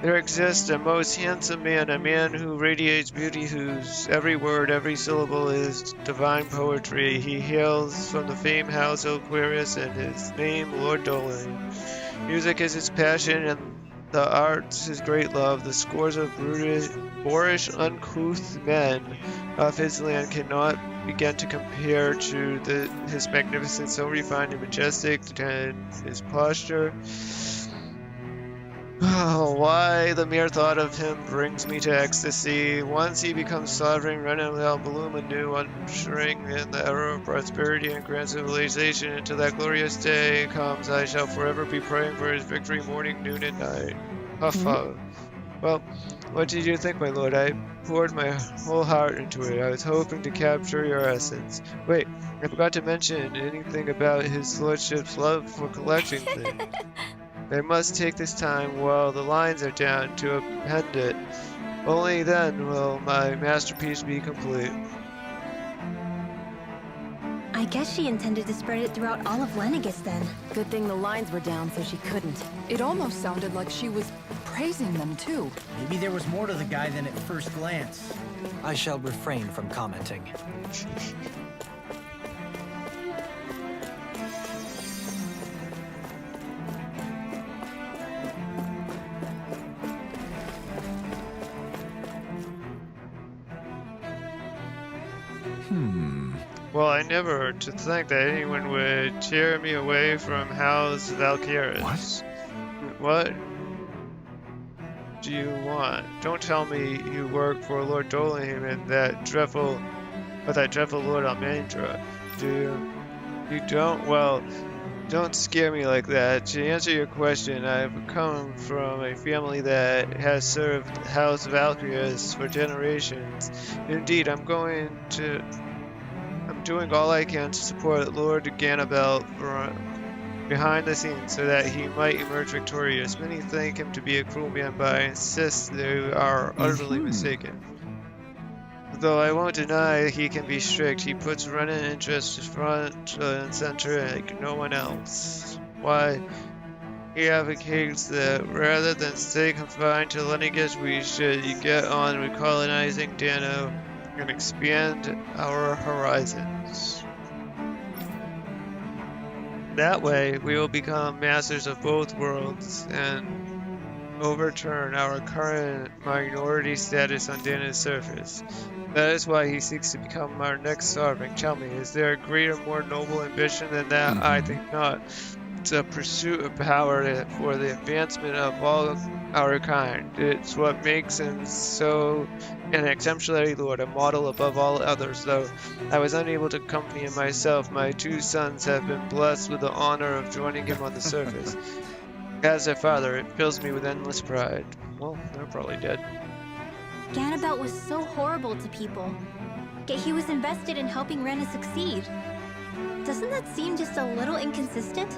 There exists a most handsome man, a man who radiates beauty, whose every word, every syllable is divine poetry. He hails from the famed House Elqueris, and his name, Lord Dolan. Music is his passion, and the arts his great love. The scores of boorish, uncouth men of his land cannot begin to compare to his magnificence, so refined and majestic, and his posture. Oh, why the mere thought of him brings me to ecstasy. Once he becomes sovereign, Renan will bloom anew, ushering in the era of prosperity and grand civilization. Until that glorious day comes, I shall forever be praying for his victory morning, noon, and night. Well, what did you think, my lord? I poured my whole heart into it. I was hoping to capture your essence. Wait, I forgot to mention anything about his lordship's love for collecting things. I must take this time while the lines are down to append it. Only then will my masterpiece be complete. I guess she intended to spread it throughout all of Lenegis then. Good thing the lines were down so she couldn't. It almost sounded like she was praising them too. Maybe there was more to the guy than at first glance. I shall refrain from commenting. Well, I never heard to think that anyone would tear me away from House Valkyris. What do you want? Don't tell me you work for Lord Dolan and that dreadful Lord Almandra, do you? You don't? Well, Don't scare me like that. To answer your question, I've come from a family that has served House Valkyrius for generations. Indeed, I'm doing all I can to support Lord Ganabel behind the scenes so that he might emerge victorious. Many think him to be a cruel man, but I insist they are utterly mistaken. Though I won't deny he can be strict, he puts Renan interests front and center like no one else. Why, he advocates that rather than stay confined to Lennigus, we should get on recolonizing Dano and expand our horizons. That way, we will become masters of both worlds and overturn our current minority status on Dana's surface. That is why he seeks to become our next sovereign. Tell me, is there a greater, more noble ambition than that? I think not. It's a pursuit of power for the advancement of all our kind. It's what makes him so an exemplary lord, a model above all others. Though I was unable to accompany him myself, my two sons have been blessed with the honor of joining him on the surface. As their father, it fills me with endless pride. Well, they're probably dead. Ganabelt was so horrible to people, yet he was invested in helping Rena succeed. Doesn't that seem just a little inconsistent?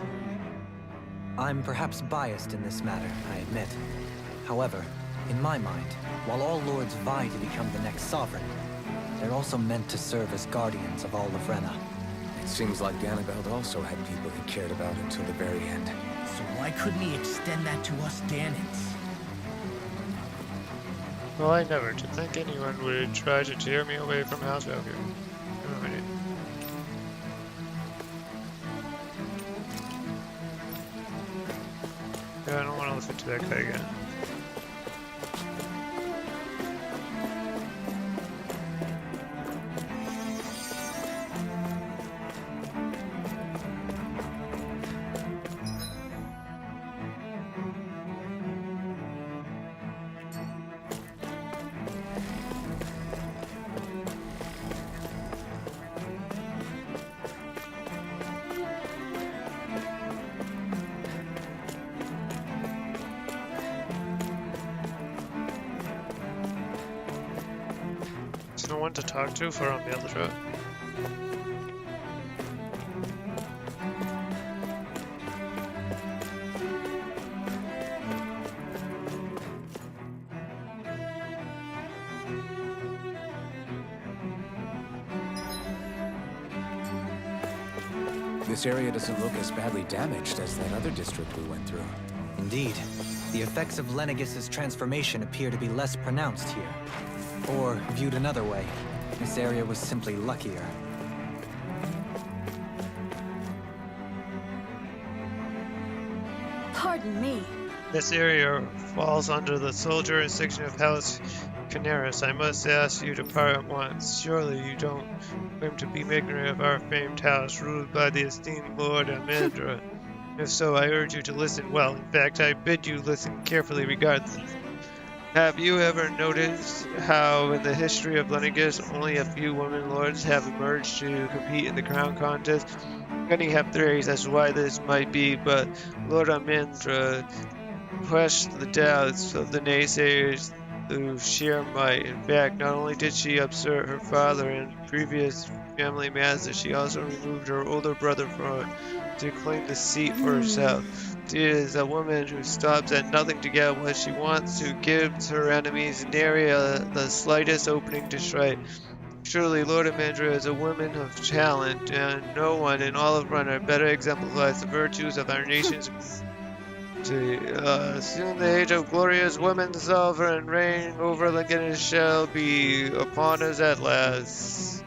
I'm perhaps biased in this matter, I admit. However, in my mind, while all lords vie to become the next sovereign, they're also meant to serve as guardians of all of Rena. It seems like Ganabelt also had people he cared about until the very end. So why couldn't he extend that to us Danans? Well, I never did think anyone would try to tear me away from House Valkyrie. Yeah, I don't want to listen to that guy again. There's no one to talk to for on the other road. This area doesn't look as badly damaged as that other district we went through. Indeed, the effects of Lennigus' transformation appear to be less pronounced here. Or, viewed another way, this area was simply luckier. Pardon me. This area falls under the sole jurisdiction of House Canaris. I must ask you to depart at once. Surely you don't claim to be ignorant of our famed house, ruled by the esteemed Lord Amandra. If so, I urge you to listen well. In fact, I bid you listen carefully regardless. Have you ever noticed how in the history of Lennigus only a few women lords have emerged to compete in the crown contest? Many have theories as to why this might be, but Lord Amandra quashed the doubts of the naysayers through sheer might. In fact, not only did she upset her father and previous family master, she also removed her older brother from it to claim the seat for herself. She is a woman who stops at nothing to get what she wants, who gives her enemies nary the slightest opening to strike. Surely Lord Amandra is a woman of talent, and no one in all of Rena better exemplifies the virtues of our nation's soon the age of glorious women's sovereign reign over Lincoln shall be upon us at last.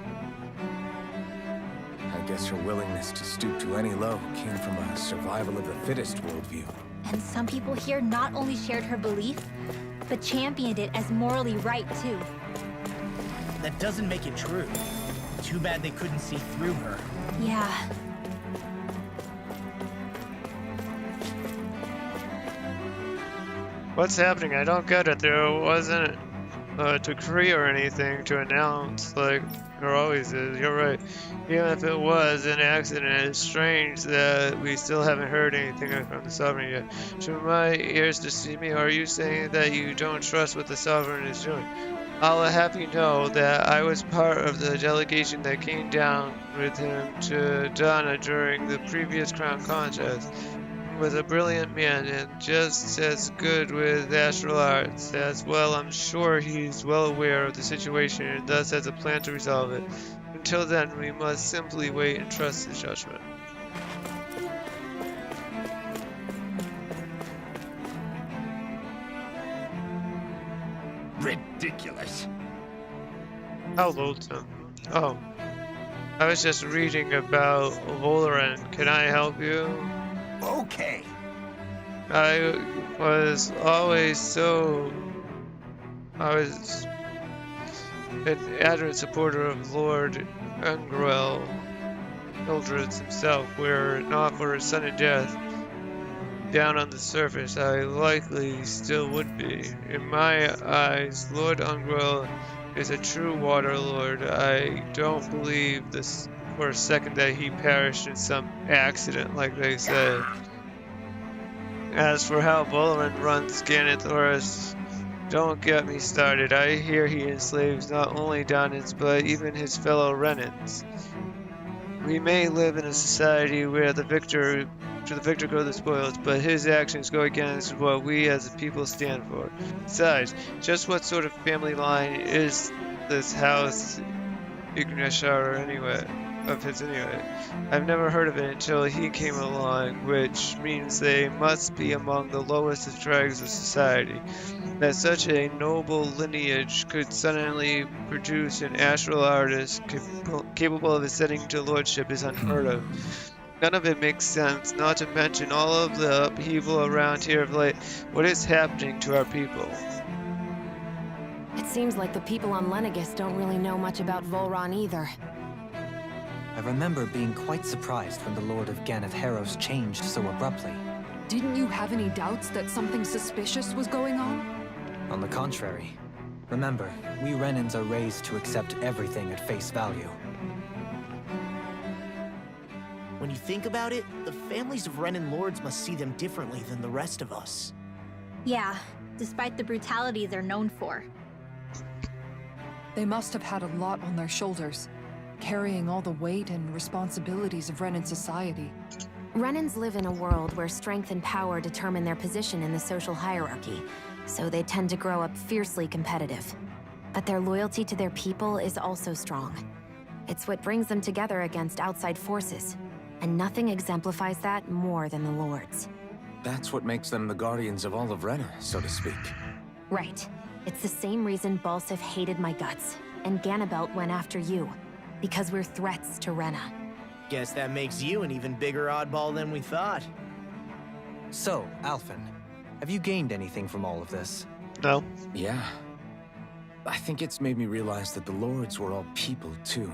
I guess her willingness to stoop to any low came from a survival of the fittest worldview. And some people here not only shared her belief, but championed it as morally right too. That doesn't make it true. Too bad they couldn't see through her. Yeah. What's happening? I don't get it. There wasn't decree or anything to announce, like there always is. You're right. Even if it was an accident, it's strange that we still haven't heard anything from the Sovereign yet. Should my ears deceive me, or are you saying that you don't trust what the Sovereign is doing? I'll have you know that I was part of the delegation that came down with him to Dana during the previous crown contest. He was a brilliant man and just as good with astral arts as well. I'm sure he's well aware of the situation and thus has a plan to resolve it. Until then, we must simply wait and trust his judgment. Ridiculous. How loathsome. Oh, I was just reading about Valoran. Can I help you? Okay. I was an adamant supporter of Lord Ungrel Hildreth himself, were it not for his sudden death. Down on the surface, I likely still would be. In my eyes, Lord Ungrel is a true water lord. I don't believe this for a second that he perished in some accident like they say. As for how Valoran runs Ganondorf, don't get me started. I hear he enslaves not only Donans, but even his fellow Renans. We may live in a society where the victor go the spoils, but his actions go against what we as a people stand for. Besides, just what sort of family line is this house Ignatiar anyway? I've never heard of it until he came along, which means they must be among the lowest dregs of society. That such a noble lineage could suddenly produce an astral artist capable of ascending to lordship is unheard of. None of it makes sense, not to mention all of the upheaval around here of late. What is happening to our people? It seems like the people on Lenegis don't really know much about Volron either. I remember being quite surprised when the Lord of Ganath Harrows changed so abruptly. Didn't you have any doubts that something suspicious was going on? On the contrary. Remember, we Renans are raised to accept everything at face value. When you think about it, the families of Renan lords must see them differently than the rest of us. Yeah, despite the brutality they're known for. They must have had a lot on their shoulders, carrying all the weight and responsibilities of Renan society. Renans live in a world where strength and power determine their position in the social hierarchy, so they tend to grow up fiercely competitive. But their loyalty to their people is also strong. It's what brings them together against outside forces, and nothing exemplifies that more than the Lords. That's what makes them the guardians of all of Rena, so to speak. Right. It's the same reason Balsif hated my guts, and Ganabelt went after you. Because we're threats to Rena. Guess that makes you an even bigger oddball than we thought. So, Alphen, have you gained anything from all of this? No. Yeah. I think it's made me realize that the Lords were all people, too.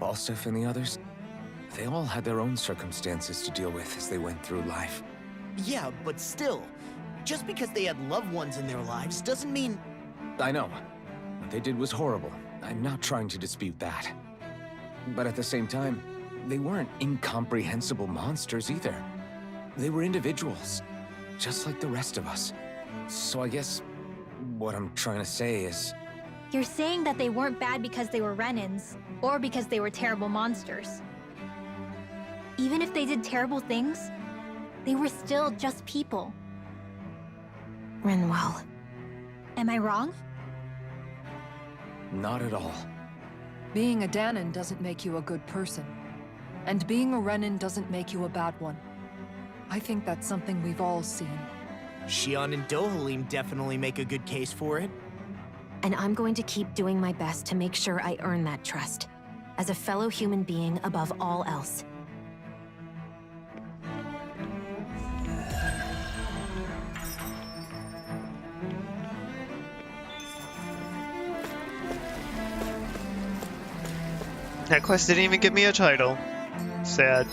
Balsif and the others, they all had their own circumstances to deal with as they went through life. Yeah, but still, just because they had loved ones in their lives doesn't mean... I know. What they did was horrible. I'm not trying to dispute that. But at the same time, they weren't incomprehensible monsters either. They were individuals, just like the rest of us. So I guess what I'm trying to say is... You're saying that they weren't bad because they were Renans, or because they were terrible monsters. Even if they did terrible things, they were still just people. Rinwell. Am I wrong? Not at all. Being a Danan doesn't make you a good person. And being a Renan doesn't make you a bad one. I think that's something we've all seen. Shion and Dohalim definitely make a good case for it. And I'm going to keep doing my best to make sure I earn that trust. As a fellow human being above all else. That quest didn't even give me a title. Sad.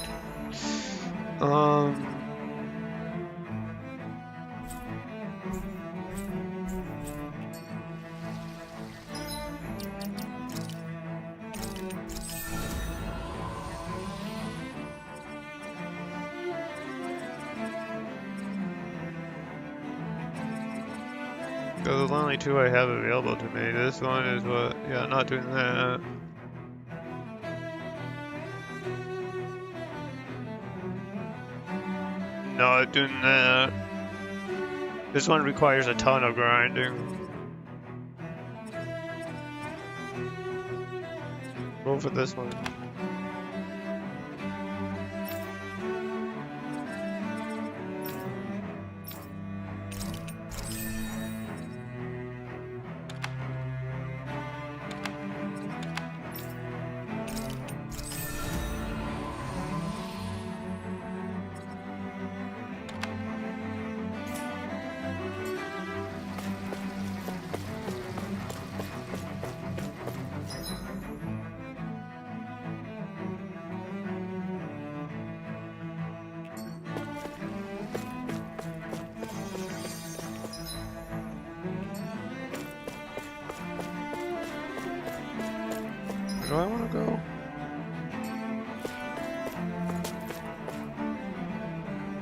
So the only two I have available to me. This one is what? Yeah, not doing that. Not doing that. This one requires a ton of grinding. Go for this one. Where do I want to go?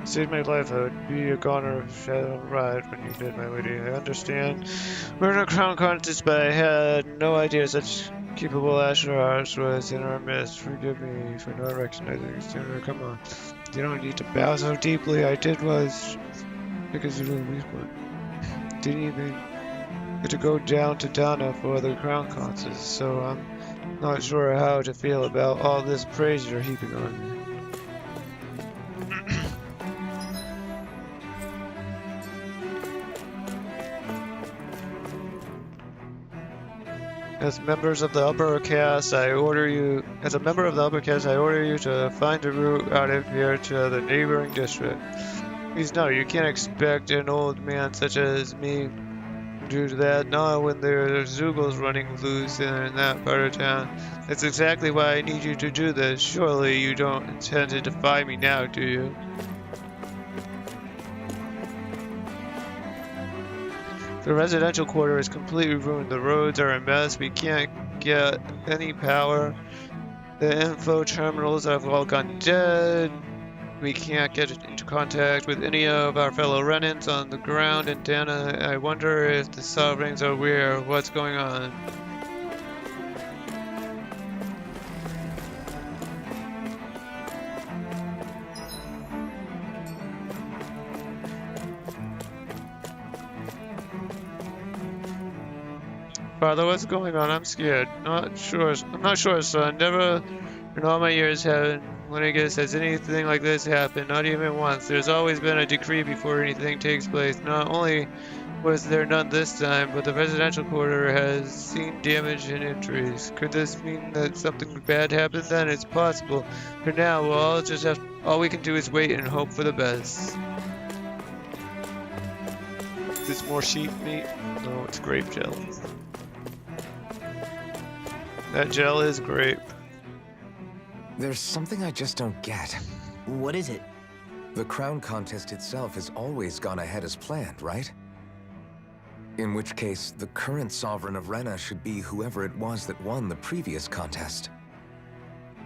Saved my life. I would be a goner of Shadow Ride when you did, my lady. I understand. We're in a crown contest, but I had no idea such capable Asherars was in our midst. Forgive me for not recognizing it sooner. Come on. You don't need to bow so deeply. I did was because you were a weak one. Didn't even get to go down to Dana for the crown contest, so I'm not sure how to feel about all this praise you're heaping on me. As members of the upper caste, I order you to find a route out of here to the neighboring district. Please know, you can't expect an old man such as me to do that, not when there's Zoogles running loose in that part of town. That's exactly why I need you to do this. Surely you don't intend to defy me now, do you? The residential quarter is completely ruined. The roads are a mess. We can't get any power. The info terminals have all gone dead. We can't get into contact with any of our fellow Renans on the ground in Dana. I wonder if the Sovereigns are aware of what's going on. Father, what's going on? I'm scared. I'm not sure, son. Never in all my years has anything like this happened. Not even once. There's always been a decree before anything takes place. Not only was there none this time, but the residential quarter has seen damage and injuries. Could this mean that something bad happened then? It's possible. For now, all we can do is wait and hope for the best. Is this more sheep meat? No, it's grape gel. That gel is grape. There's something I just don't get. What is it? The crown contest itself has always gone ahead as planned, right? In which case, the current sovereign of Rena should be whoever it was that won the previous contest.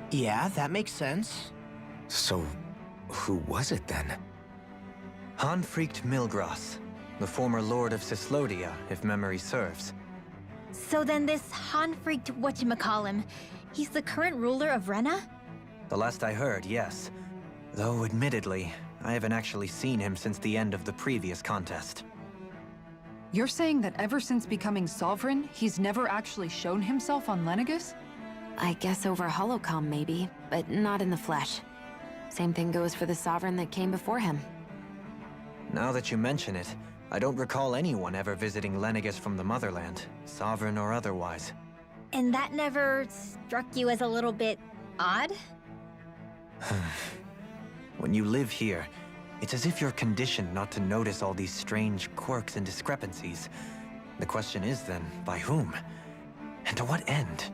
Yeah, that makes sense. So, who was it then? Hanfried Milgras, the former Lord of Cyslodia, if memory serves. So then this Hanfried whatchamacallem, he's the current ruler of Rena? The last I heard, yes. Though, admittedly, I haven't actually seen him since the end of the previous contest. You're saying that ever since becoming sovereign, he's never actually shown himself on Lenegis? I guess over holocom maybe, but not in the flesh. Same thing goes for the sovereign that came before him. Now that you mention it, I don't recall anyone ever visiting Lenegis from the motherland, sovereign or otherwise. And that never struck you as a little bit odd? When you live here, it's as if you're conditioned not to notice all these strange quirks and discrepancies. The question is then, by whom? And to what end?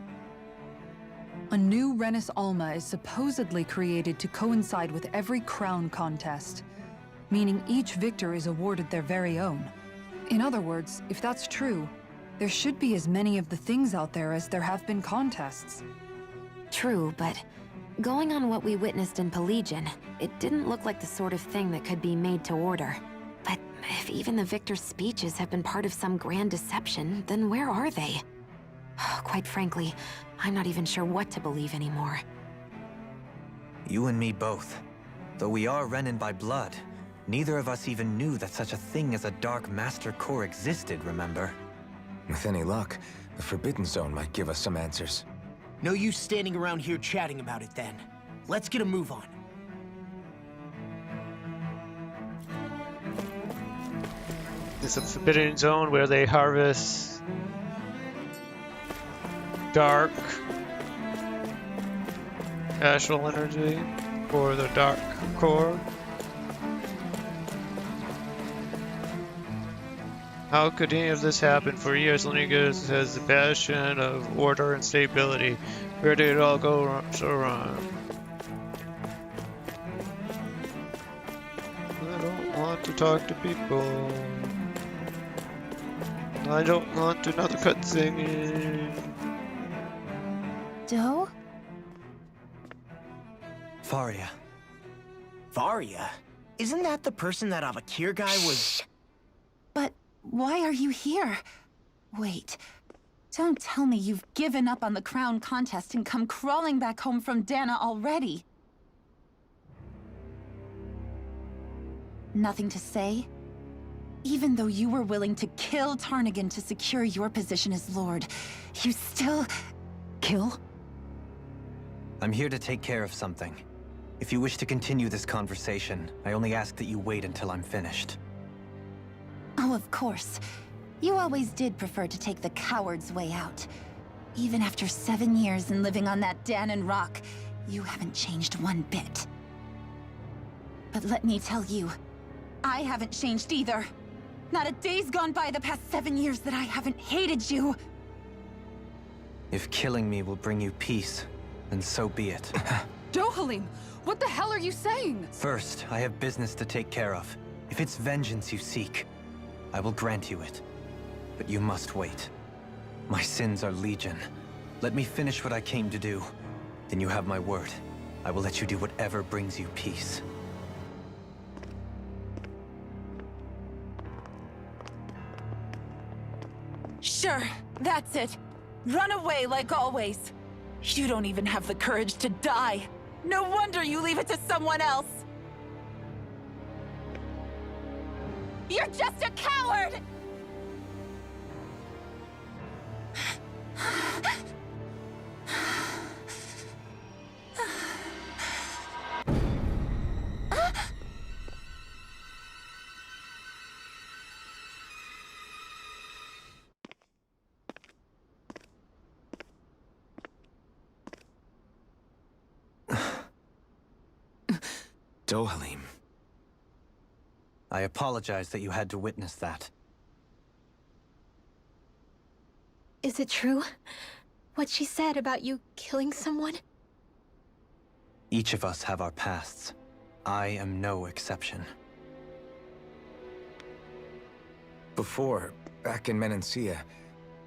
A new Renis Alma is supposedly created to coincide with every crown contest, meaning each victor is awarded their very own. In other words, if that's true, there should be as many of the things out there as there have been contests. True, but going on what we witnessed in Pelagian, it didn't look like the sort of thing that could be made to order. But If even the victor's speeches have been part of some grand deception, then where are they? Quite frankly, I'm not even sure what to believe anymore. You and me both. Though we are Renan by blood, neither of us even knew that such a thing as a Dark Master Core existed, remember? With any luck, the Forbidden Zone might give us some answers. No use standing around here chatting about it then. Let's get a move on. It's a forbidden zone where they harvest dark astral energy for the dark core. How could any of this happen? For years, Lenegis has the passion of order and stability. Where did it all go so wrong? I don't want to talk to people. I don't want another cutscene. Doe? Faria. Varia? Isn't that the person that Avakir guy was... But why are you here? Wait. Don't tell me you've given up on the crown contest and come crawling back home from Dana already. Nothing to say? Even though you were willing to kill Tarnigan to secure your position as Lord, you still... kill? I'm here to take care of something. If you wish to continue this conversation, I only ask that you wait until I'm finished. Oh, of course. You always did prefer to take the coward's way out. Even after 7 years and living on that Danon rock, you haven't changed one bit. But let me tell you, I haven't changed either. Not a day's gone by the past 7 years that I haven't hated you. If killing me will bring you peace, then so be it. Dohalim, what the hell are you saying? First, I have business to take care of. If it's vengeance you seek, I will grant you it. But you must wait. My sins are legion. Let me finish what I came to do. Then you have my word. I will let you do whatever brings you peace. Sure, that's it. Run away like always. You don't even have the courage to die. No wonder you leave it to someone else. You're just a coward! Dohalim. I apologize that you had to witness that. Is it true? What she said about you killing someone? Each of us have our pasts. I am no exception. Before, back in Menancia,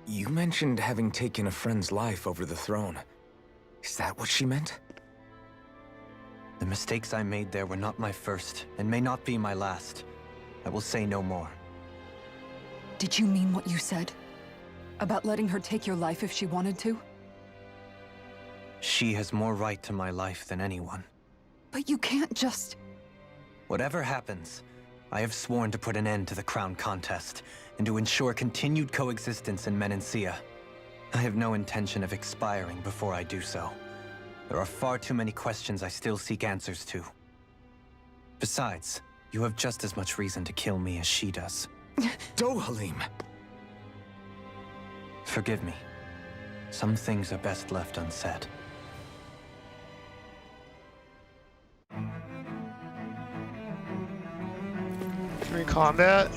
you mentioned having taken a friend's life over the throne. Is that what she meant? The mistakes I made there were not my first, and may not be my last. I will say no more. Did you mean what you said? About letting her take your life if she wanted to? She has more right to my life than anyone. But you can't just... Whatever happens, I have sworn to put an end to the crown contest, and to ensure continued coexistence in Menancia. I have no intention of expiring before I do so. There are far too many questions I still seek answers to. Besides, you have just as much reason to kill me as she does. Dohalim! Forgive me. Some things are best left unsaid. Can we combat?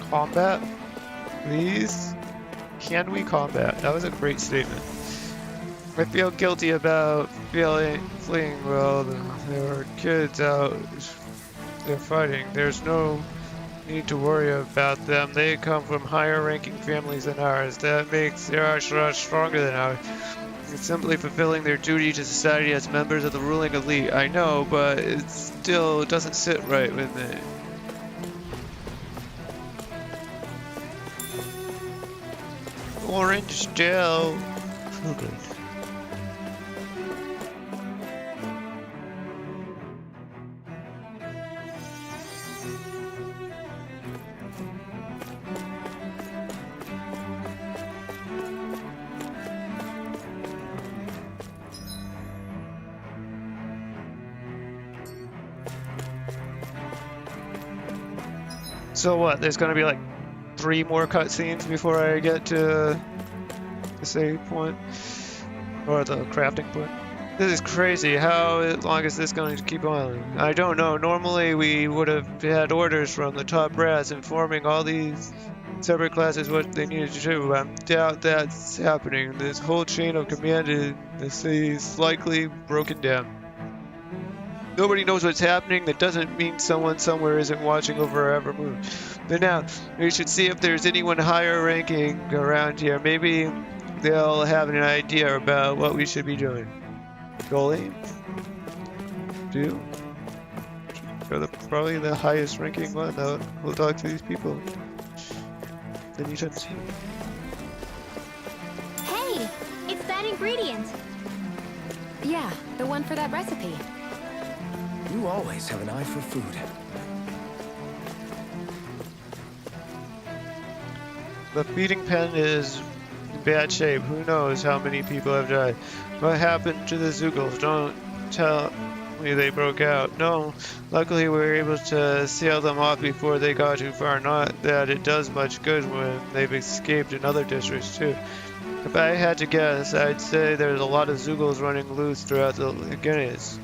Combat? Please? Can we combat? That was a great statement. I feel guilty about fleeing while there are kids out there fighting. There's no need to worry about them. They come from higher ranking families than ours. That makes their Ashura stronger than ours. It's simply fulfilling their duty to society as members of the ruling elite. I know, but it still doesn't sit right with me. Orange gel. So good. So what? There's gonna be like 3 more cutscenes before I get to the save point or the crafting point. This is crazy. How long is this going to keep on? I don't know. Normally we would have had orders from the top brass informing all these separate classes what they needed to do. I doubt that's happening. This whole chain of command in the city is likely broken down. Nobody knows what's happening. That doesn't mean someone somewhere isn't watching over every move. But now, we should see if there's anyone higher ranking around here. Maybe they'll have an idea about what we should be doing. Goalie? You're probably the highest ranking one. We'll talk to these people anytime soon. Hey! It's that ingredient! Yeah, the one for that recipe. You always have an eye for food. The feeding pen is in bad shape. Who knows how many people have died. What happened to the Zeugles? Don't tell me they broke out. No, luckily we were able to seal them off before they got too far. Not that it does much good when they've escaped in other districts too. If I had to guess, I'd say there's a lot of Zeugles running loose throughout the Guineas.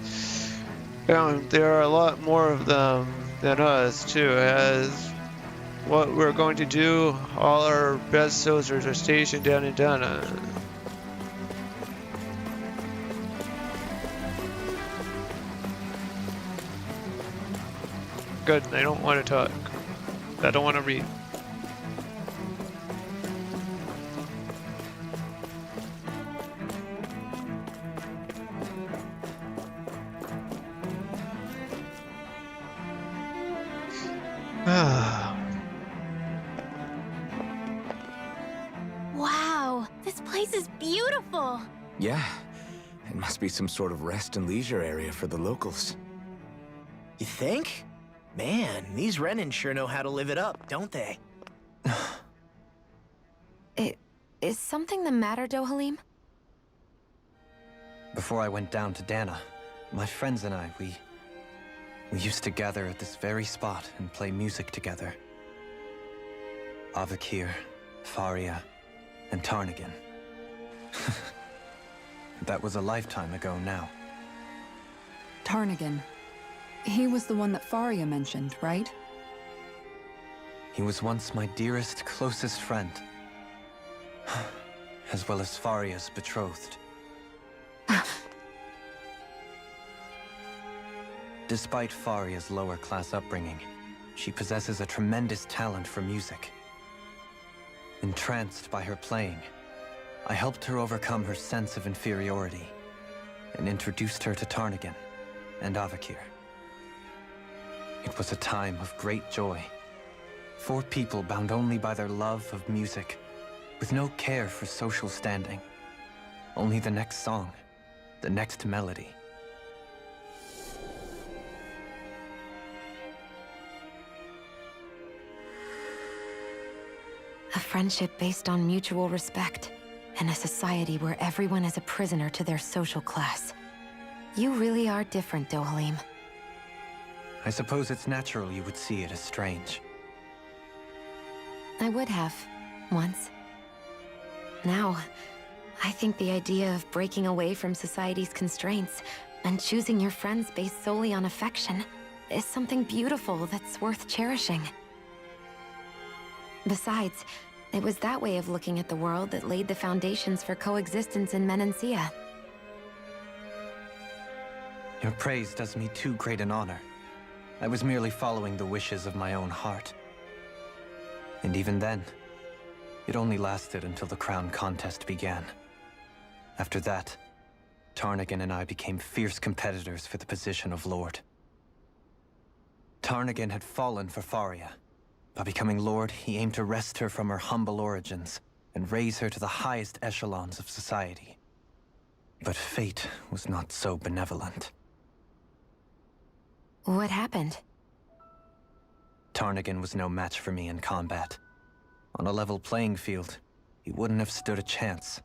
There are a lot more of them than us too. As what we're going to do, all our best soldiers are stationed down in Dana. Good, I don't want to talk. I don't want to read. Wow, this place is beautiful! Yeah, it must be some sort of rest and leisure area for the locals. You think? Man, these Renan sure know how to live it up, don't they? Is something the matter, Dohalim? Before I went down to Dana, my friends and I, we used to gather at this very spot and play music together. Avakir, Faria, and Tarnagin. That was a lifetime ago now. Tarnagin. He was the one that Faria mentioned, right? He was once my dearest, closest friend. As well as Faria's betrothed. Despite Faria's lower-class upbringing, she possesses a tremendous talent for music. Entranced by her playing, I helped her overcome her sense of inferiority and introduced her to Tarnagin and Avakir. It was a time of great joy. 4 people bound only by their love of music, with no care for social standing. Only the next song, the next melody. A friendship based on mutual respect, and a society where everyone is a prisoner to their social class. You really are different, Dohalim. I suppose it's natural you would see it as strange. I would have, once. Now, I think the idea of breaking away from society's constraints and choosing your friends based solely on affection is something beautiful that's worth cherishing. Besides, it was that way of looking at the world that laid the foundations for coexistence in Menancia. Your praise does me too great an honor. I was merely following the wishes of my own heart. And even then, it only lasted until the crown contest began. After that, Tarnagin and I became fierce competitors for the position of Lord. Tarnagin had fallen for Faria. By becoming Lord, he aimed to wrest her from her humble origins and raise her to the highest echelons of society. But fate was not so benevolent. What happened? Tarnagin was no match for me in combat. On a level playing field, he wouldn't have stood a chance.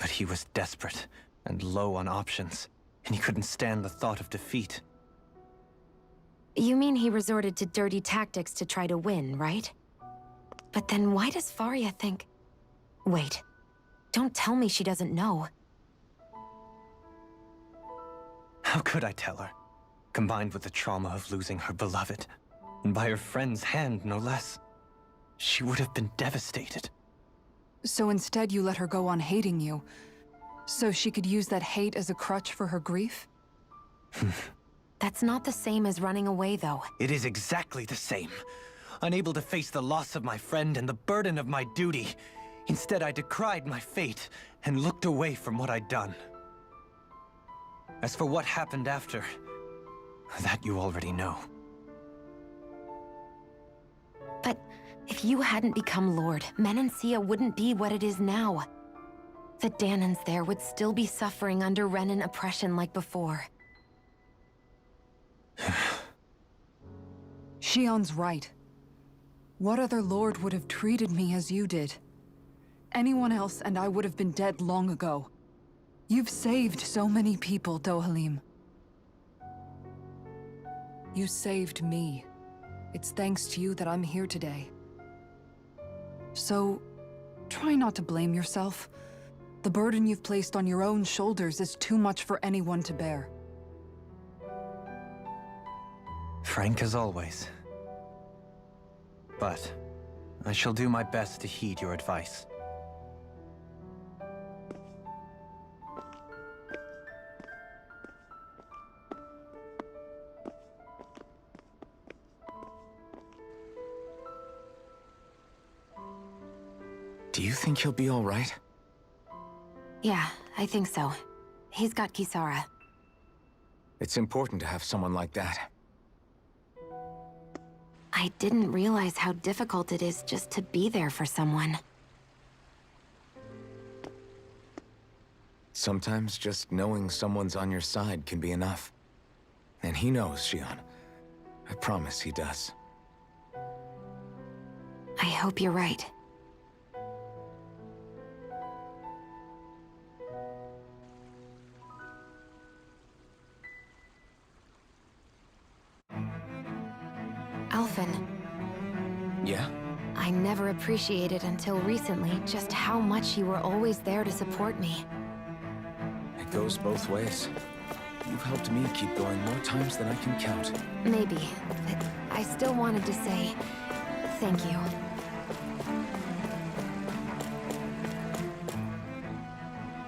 But he was desperate and low on options, and he couldn't stand the thought of defeat. You mean he resorted to dirty tactics to try to win, right? But then why does Faria think... Wait. Don't tell me she doesn't know. How could I tell her? Combined with the trauma of losing her beloved, and by her friend's hand, no less. She would have been devastated. So instead you let her go on hating you, so she could use that hate as a crutch for her grief? That's not the same as running away, though. It is exactly the same. Unable to face the loss of my friend and the burden of my duty. Instead, I decried my fate and looked away from what I'd done. As for what happened after, that you already know. But if you hadn't become Lord, Menancia wouldn't be what it is now. The Dahnans there would still be suffering under Renan oppression like before. Shion's right. What other lord would have treated me as you did? Anyone else and I would have been dead long ago. You've saved so many people, Dohalim. You saved me. It's thanks to you that I'm here today. So, try not to blame yourself. The burden you've placed on your own shoulders is too much for anyone to bear. Frank as always. But I shall do my best to heed your advice. Do you think he'll be all right? Yeah, I think so. He's got Kisara. It's important to have someone like that. I didn't realize how difficult it is just to be there for someone. Sometimes just knowing someone's on your side can be enough. And he knows, Shion. I promise he does. I hope you're right. Alphen. Yeah? I never appreciated until recently just how much you were always there to support me. It goes both ways. You've helped me keep going more times than I can count. Maybe, but I still wanted to say thank you.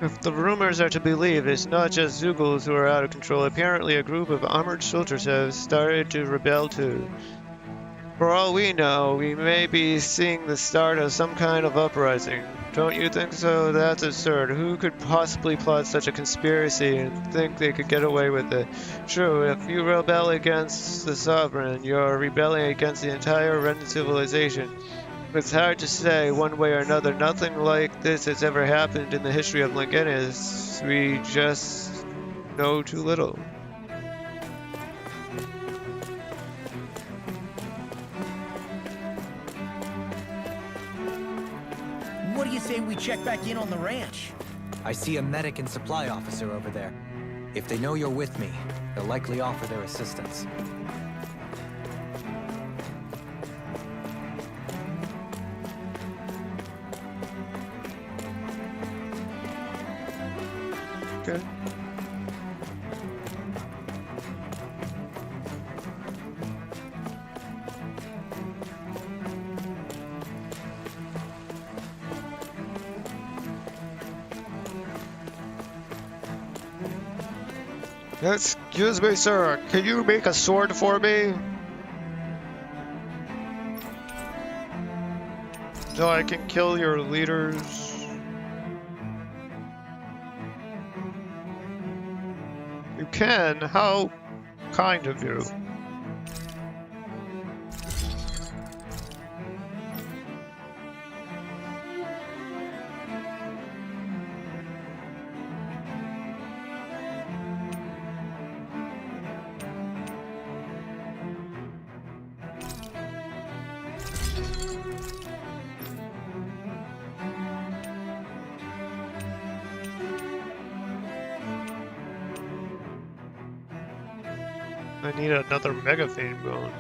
If the rumors are to be believed, it's not just Zugals who are out of control. Apparently a group of armored soldiers have started to rebel too. For all we know, we may be seeing the start of some kind of uprising. Don't you think so? That's absurd. Who could possibly plot such a conspiracy and think they could get away with it? True, if you rebel against the Sovereign, you're rebelling against the entire Renan civilization. It's hard to say one way or another. Nothing like this has ever happened in the history of Lingenis. We just know too little. What do you say we check back in on the ranch? I see a medic and supply officer over there. If they know you're with me, they'll likely offer their assistance. Okay. Excuse me, sir. Can you make a sword for me? No, I can kill your leaders. You can? How kind of you. I need another Megaphane bone.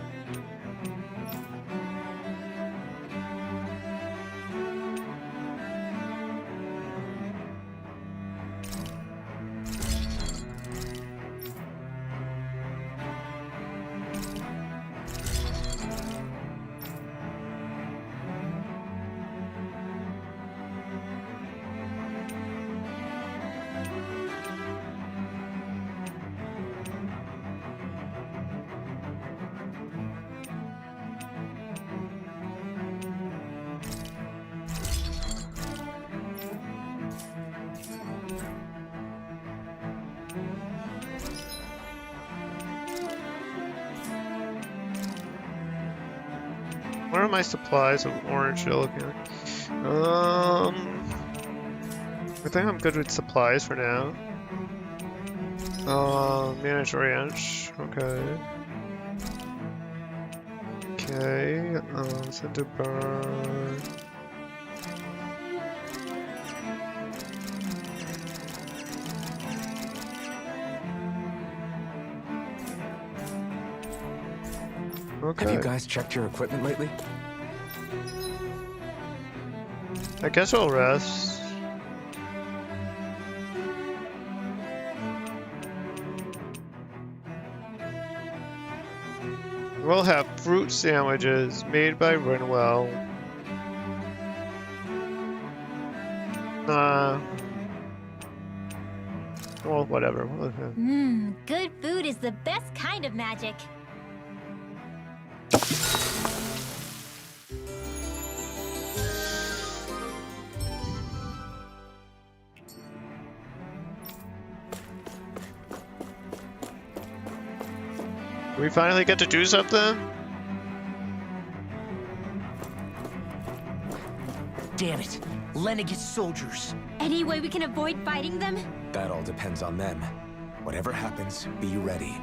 Where are my supplies of orange yellow candy? I think I'm good with supplies for now. Manage ranch. Okay. Okay. Send to burn. Okay. Have you guys checked your equipment lately? I guess we'll rest. We'll have fruit sandwiches made by Rinwell. Well, whatever. Good food is the best kind of magic. We finally get to do something? Damn it. Lenegis soldiers. Any way we can avoid fighting them? That all depends on them. Whatever happens, be ready.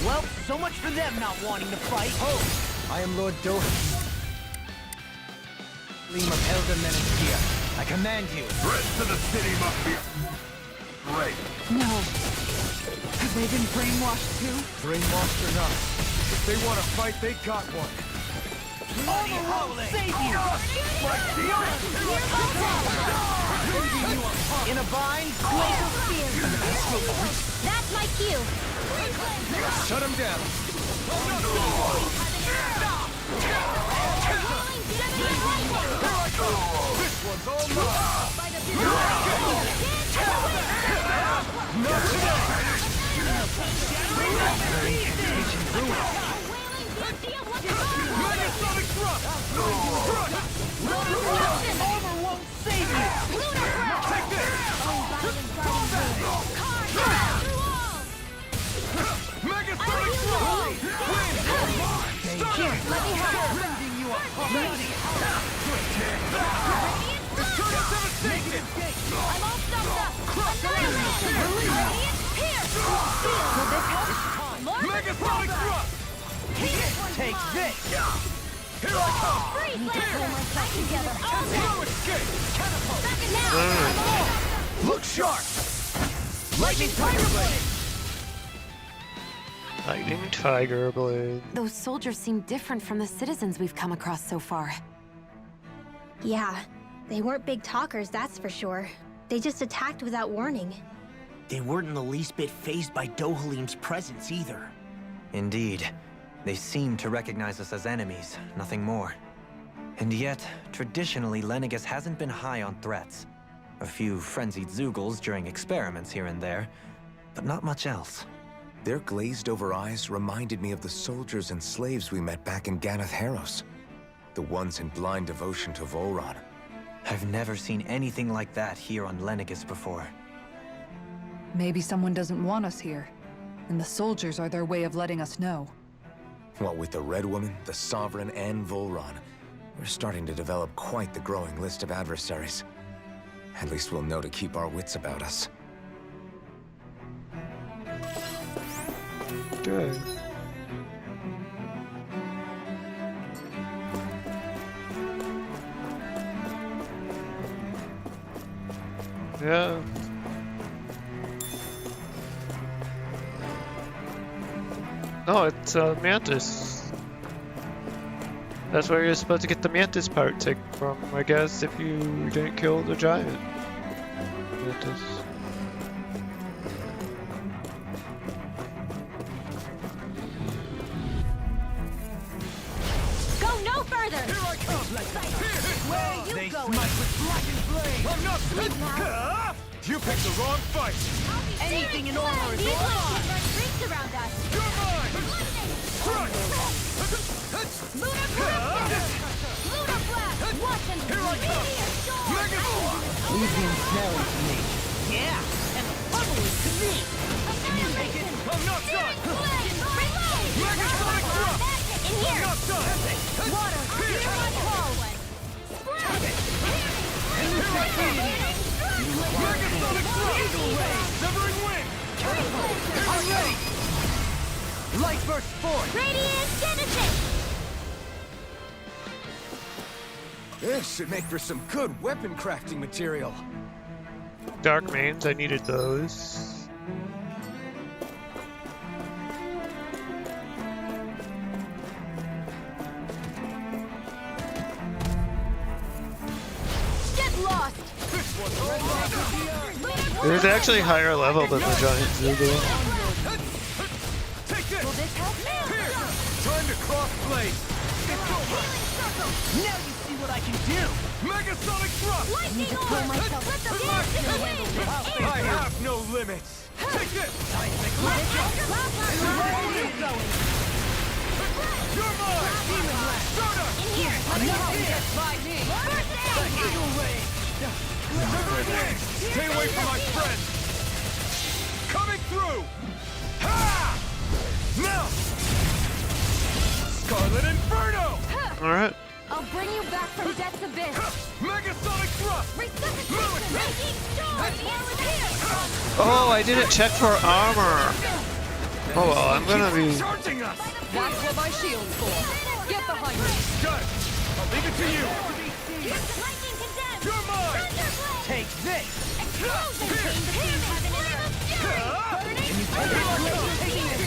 Well, so much for them not wanting to fight. Oh! I am Lord Dohan. Gleam of Elder Menaskia. I command you. Threat to the city must be great. No. Have they been brainwashed too? Brainwashed or not. If they want to fight, they got one. Bloody holy! Save you! In a bind? Glacial spear. That's my cue. Shut him down. This one's all mine. Not today. Megasonic thrust! Armor won't save you! Take this! Megasonic thrust! Win! Here, let me help. Rending you apart! It's turn devastation! I'm all stuffed up. Annihilation. Radiant pierce. Will this help? More Megasonic thrust! Take this! Here I come! Freeze laser. I can gather all No that. escape! Second now. I'm all. Look sharp! Lightning Tiger Blade! Lightning Tiger Blade. Those soldiers seem different from the citizens we've come across so far. Yeah, they weren't big talkers, that's for sure. They just attacked without warning. They weren't in the least bit fazed by Dohalim's presence either. Indeed. They seem to recognize us as enemies, nothing more. And yet, traditionally, Lenegis hasn't been high on threats. A few frenzied Zeugles during experiments here and there, but not much else. Their glazed-over eyes reminded me of the soldiers and slaves we met back in Ganath Haros. the ones in blind devotion to Volron. I've never seen anything like that here on Lenegis before. Maybe someone doesn't want us here, and the soldiers are their way of letting us know. What with the Red Woman, the Sovereign, and Volron, we're starting to develop quite the growing list of adversaries. At least we'll know to keep our wits about us. Good. Yeah. No, it's Mantis. That's where you're supposed to get the Mantis part taken from, I guess, if you didn't kill the giant Mantis. Go no further! Here I come! Where are you They going? smite with dragon blade! I'm not Leave now. You picked the wrong fight! Anything in order is You're yours! mine! Run rings around us! You're mine! Lunar Blast! Lunar Blast! Watch and Here I come! Mega Legion smelly to me. Yeah, and ugly to me. Can you take it? I'm not done! Mega Sonic Thrust! In here! I'm not done! Water! Here! Here I call! Here I come! Mega Sonic Thrust! Severing Wing! I'm ready! Light burst forth. Radiant Genesis! This should make for some good weapon crafting material. Dark Mains, I needed those. Get lost! This one's all mine! It was actually higher level than the giant Zoogle. Take this! Will this help? Here! Time to cross blades! It's over! Now you see what I can do. Mega Sonic Thrust! Lightning orb! Let the blast in the wind! I have no limits! Take this! Where are you going? You're mine! Soda! In here! Let me help you! By me. Eagle Ray. Severing Wing! Stay away from my friend! Coming through! Ha! Now! Scarlet Inferno! Alright. I'll bring you back from death's abyss! Mega Sonic Thrust! Resuscitation! Raging storm! Here! Oh, I didn't check for armor. Oh well, I'm gonna be... Charging us! That's what my shield's for. Get behind me. Got it! I'll leave it to you! Lightning condemned! You're mine! Thunderblade! Take this. Explosion! Heaven of fury!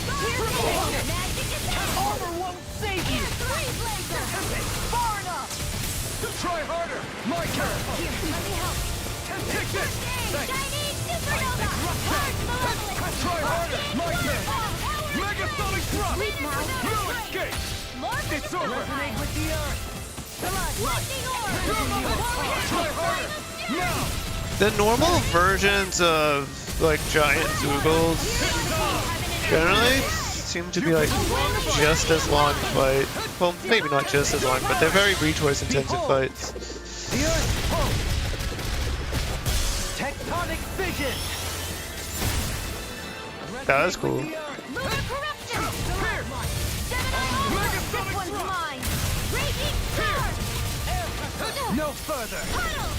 Burning Magic attack! Armor won't save you. Three blazer! Far enough. Try harder! My turn! Here, let me help. Take this! Thanks! Shining supernova! Hard malevolent! Try harder! My turn! Mega Sonic Thrust! Sleep now. No escape! More It's over! Resonate with the earth. Lightning orb! Try harder! Now! The normal versions of, like, giant Zoogles generally seem to be, like, just as long fight. Well, maybe not just as long, but they're very resource-intensive fights. The earth pulse. Tectonic fission. That was cool. Lunar corruption! Seven of This one's mine! Raging storm! No further. Puddle!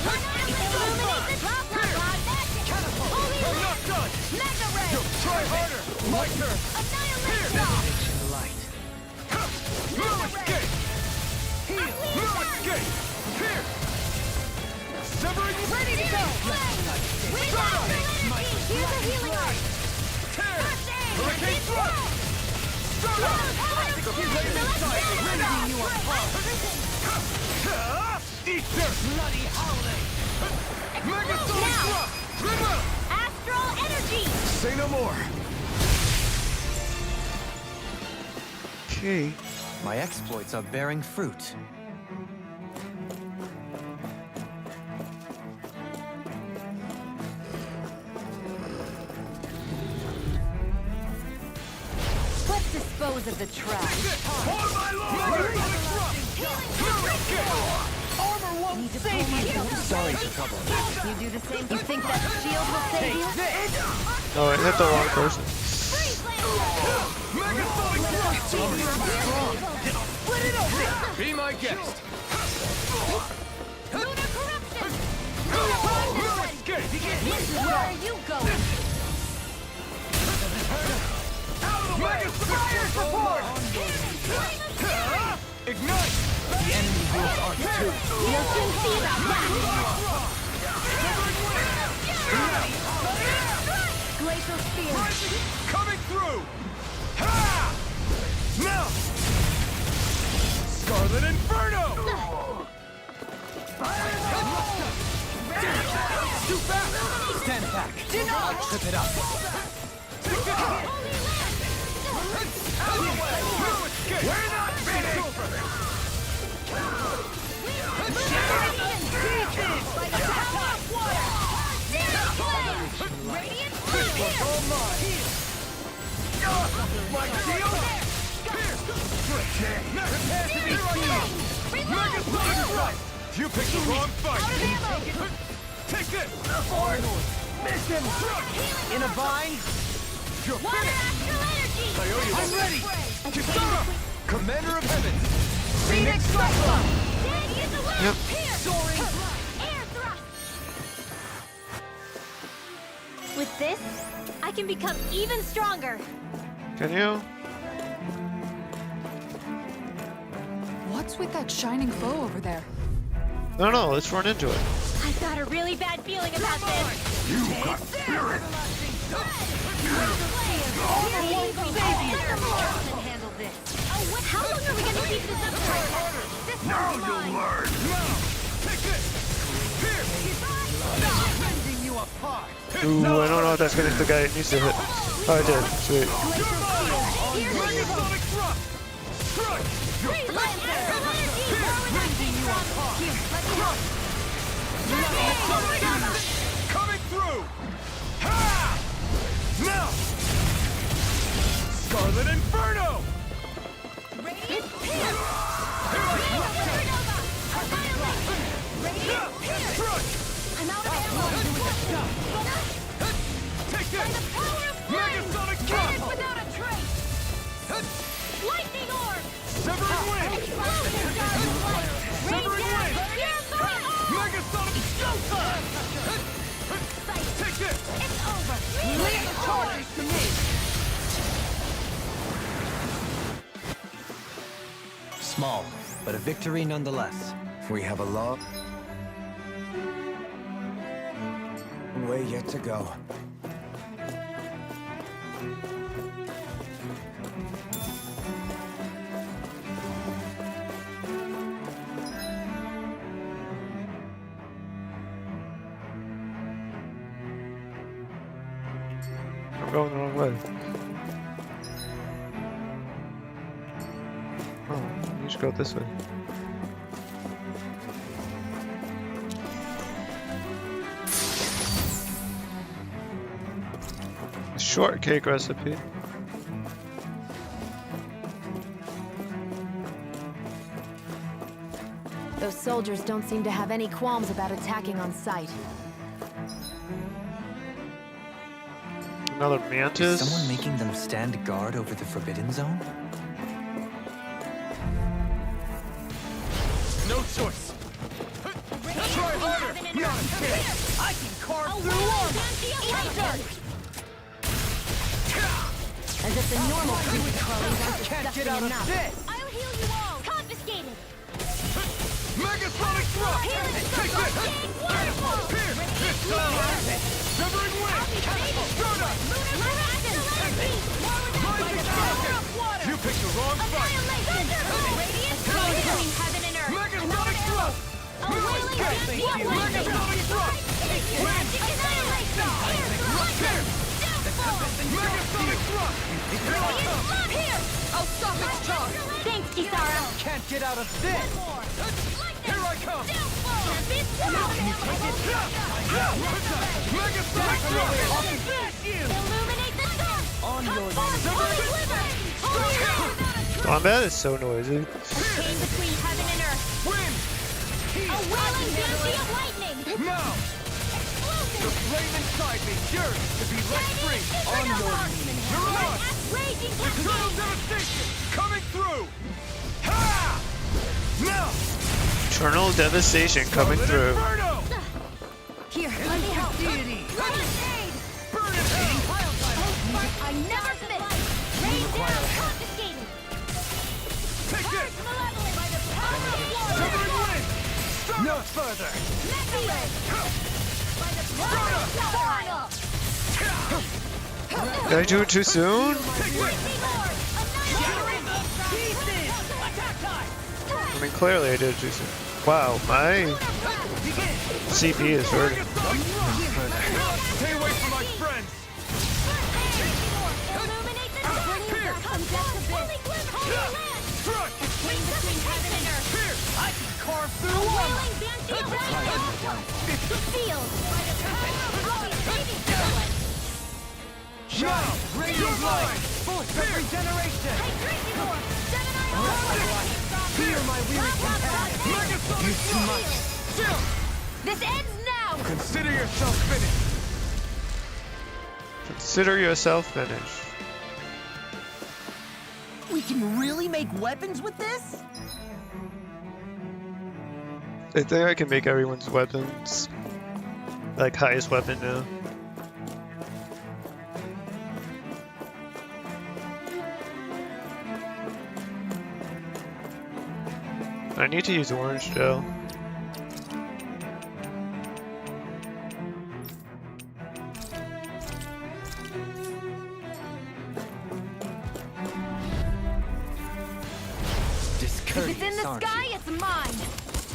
Illuminate the top rod magic! Holy I'm light! not done! Mega ray! Try harder! My turn! Annihilate shock! Light. No escape! No escape! Here! Severing Ready to go! Wind out the energy! Here's a healing art! Tear! First aid! Hurricane It's Thrust! Stop! Riveting you apart! Eat dirt! Bloody howling. Mega Sonic Thrust! Trigger! Astral energy! Say no more! Okay. My exploits are bearing fruit. Let's dispose of the trash. On my lord! Sonic Thrust! Armor won't save you! Sorry for troubling you. You do the same. You think that shield will save you? Oh, I hit the wrong person. Split it open! Be my guest! Lunar corruption! Where are you going? Mega fire support! Ignite! The enemy wields Arc 2. You'll soon see about that! Glacial spear! Coming through! Ha! Now! Scarlet Inferno! Too fast! Stand back. I'll trip it up. We're not finished! My shield! Prepare to be seen! Mega Strike! You picked the wrong fight! Take this! Arnold! Miss him! In a bind. You're finished! I'm ready! Kisara! Commander of Heaven! Phoenix Cyclone! Yep. Soaring! With this, I can become even stronger. Can you? What's with that shining foe over there? No, let's run into it. I've got a really bad feeling about this. You got spirit! Handle this. Oh, how long are we gonna keep this up for? Now you'll learn! Take this! Here! Rending you apart! Ooh, I don't know if that's gonna hit the guy it needs to hit. Oh, I did. Sweet. Megasonic thrust! Strike! Coming through! Ha! Now! Scarlet Inferno! Radiant I'm out of ammo! Take this! By the power of flame! Megasonic Vanish thrust! without a trace! Lightning orb! Severing wind! Explosion guard of light! Rain Severing down! wind! Fear fire! Megasonic Joker! Take this! It's over! Lead the charges to me! Small, but a victory nonetheless. We have a long way yet to go. I'm going the wrong way. Oh, you should go this way. A shortcake recipe. Those soldiers don't seem to have any qualms about attacking on sight. Another mantis? Is someone making them stand guard over the Forbidden Zone? No choice! Try harder! Not a chance! I can carve through armor! As if the normal creature crawlers aren't Can't get disgusting out of enough. this! I'll heal you all! Confiscated! Megasonic thrust! Take this! Waterfall! Here! This time! Severing wind! Soda! You picked the wrong fight! Between heaven and earth! Megasonic thrust! A wailing against what Megasonic thrust! Magic annihilation! Here! Megasonic thrust! Here I come! Here! I'll stop its charge! Thanks, Kisara. Can't get out of this! Here I come! Megasonic thrust! Illuminate the sun! On your Holy liberty! Holy Combat is so noisy. Chain between heaven and earth. Wind! A whirling banshee of lightning. Now! The flame inside me yearns to be let free. On your knees. You're on! Raging Eternal devastation coming through! Ha! Now! Eternal devastation coming Scarlet through. Inferno! Here, let me help. Deity! Let us aid. Burn in hell! I never miss. Rain down, confiscated. Take it! Malevolent by the power of Florida. Severing wind! No further! Meteor. By the power of Starlight. Did I do it too soon? I mean, clearly I did it too soon. Wow, my CP is hurting. Stay away from my friends! Illuminate the dark from death to bliss. Holy land. Struck! Between heaven and earth. Here! I can carve through A one! wailing banshee of lightning. Sealed by the power of our saving silhouette. Now! Radiant light! Force of regeneration! Hydration orb. Gemini Fear my weary companion! Megasonic Use too much. Still! This ends now. Consider yourself finished! Consider yourself finished. We can really make weapons with this? I think I can make everyone's weapons like highest weapon now. I need to use orange gel. If it's in the sky, it's mine.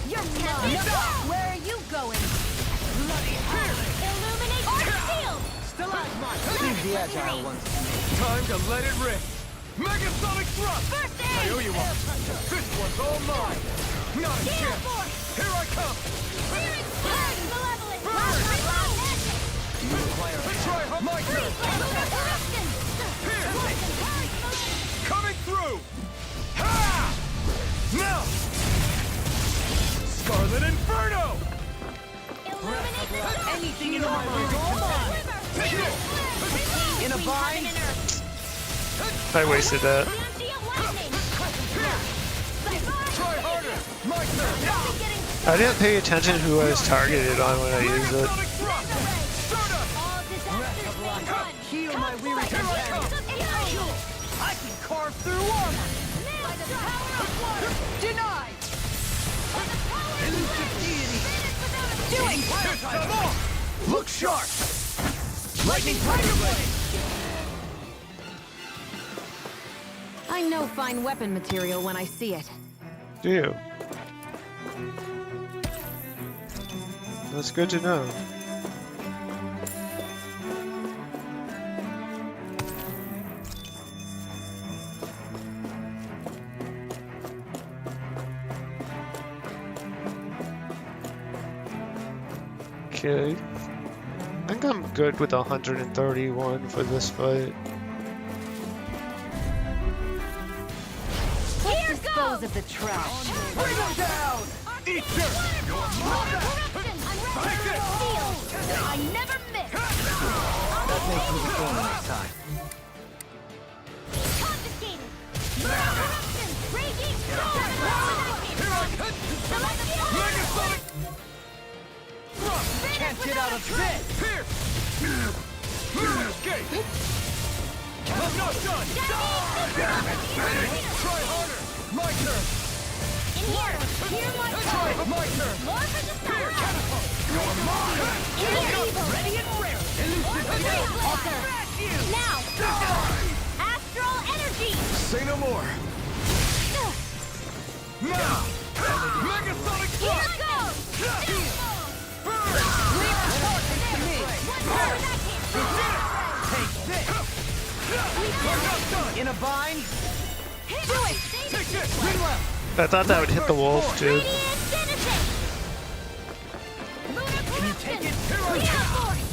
You're mine. Where are you going? Bloody hell! Illuminate your shield. Stalagmite! Leave the agile ones. Time to let it rip! Megasonic thrust! First I aid. owe you one! This one's all mine! Not a Gale chance! force. Here I come! Spirit burn. Malevolent. Burn. Reload. Magic. You require Try my turn! Lunar corruption. Here! Poison. Coming through! Ha! Now! Scarlet Inferno! Illuminate the Anything in my reach. Take it! In a bind? I wasted that. Banshee of lightning. Try harder! My turn! I didn't pay attention who I was targeted on when I used it. Megasonic thrust! Start up! All disasters may run. Heal my weary Here I come. companion. I can carve through armor. By the power of water. Denied. By the power of Elusive wind. deity. Doing. This time off! Look sharp! Lightning Tiger Blade. I know fine weapon material when I see it. Do you? That's good to know. Okay. I think I'm good with 131 for this fight. Here Dispose goes. of the trash. Bring them down! Eat dirt! Corruption. Take it! Sealed. I never miss. That makes me the thorn next time. Confiscated. Corruption. Raging storm. Here I come! Megasonic thrust! Can't get out of this. Here! Escape! I'm not done! Try harder! My turn! In here. Hear my Try call. my turn! More for the Here, summer. catapult! You're mine! In here. Ready and rare. Now. Astral energy. Say no more! Now! Megasonic Here thrust! goes. Burn! One more that Take this. I'm not done! In a bind. Do it. Take this! Rinwell. I thought that would hit the wolf too. Radiant Genesis. Lunar corruption. Here I Gale come! force.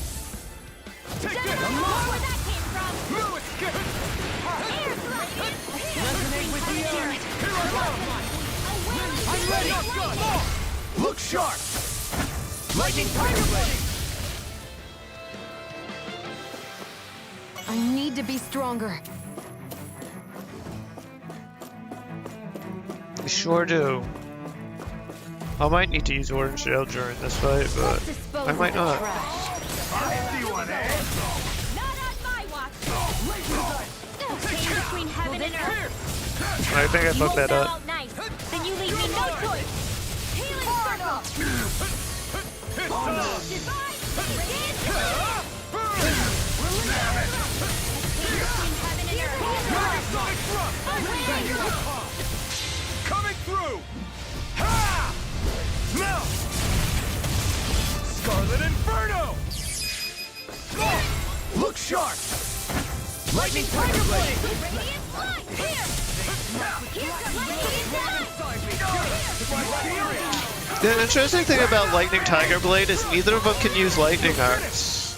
Take Gemini this! know where that came from. No escape! Air thrust. Resonate with the ready! Look sharp! Lightning Tiger Blade! I need to be stronger. We sure do. I might need to use Orange Shell during this fight, but I might not. Between heaven and earth. I think I fucked that up. Out nice. Then you leave me no choice. Healing circle. Coming through! Ha! Now! Scarlet Inferno! Look sharp! Lightning Tiger Blade! Radiant fly! Here! Here's the lightning! The interesting thing about Lightning Tiger Blade is neither of them can use lightning arts.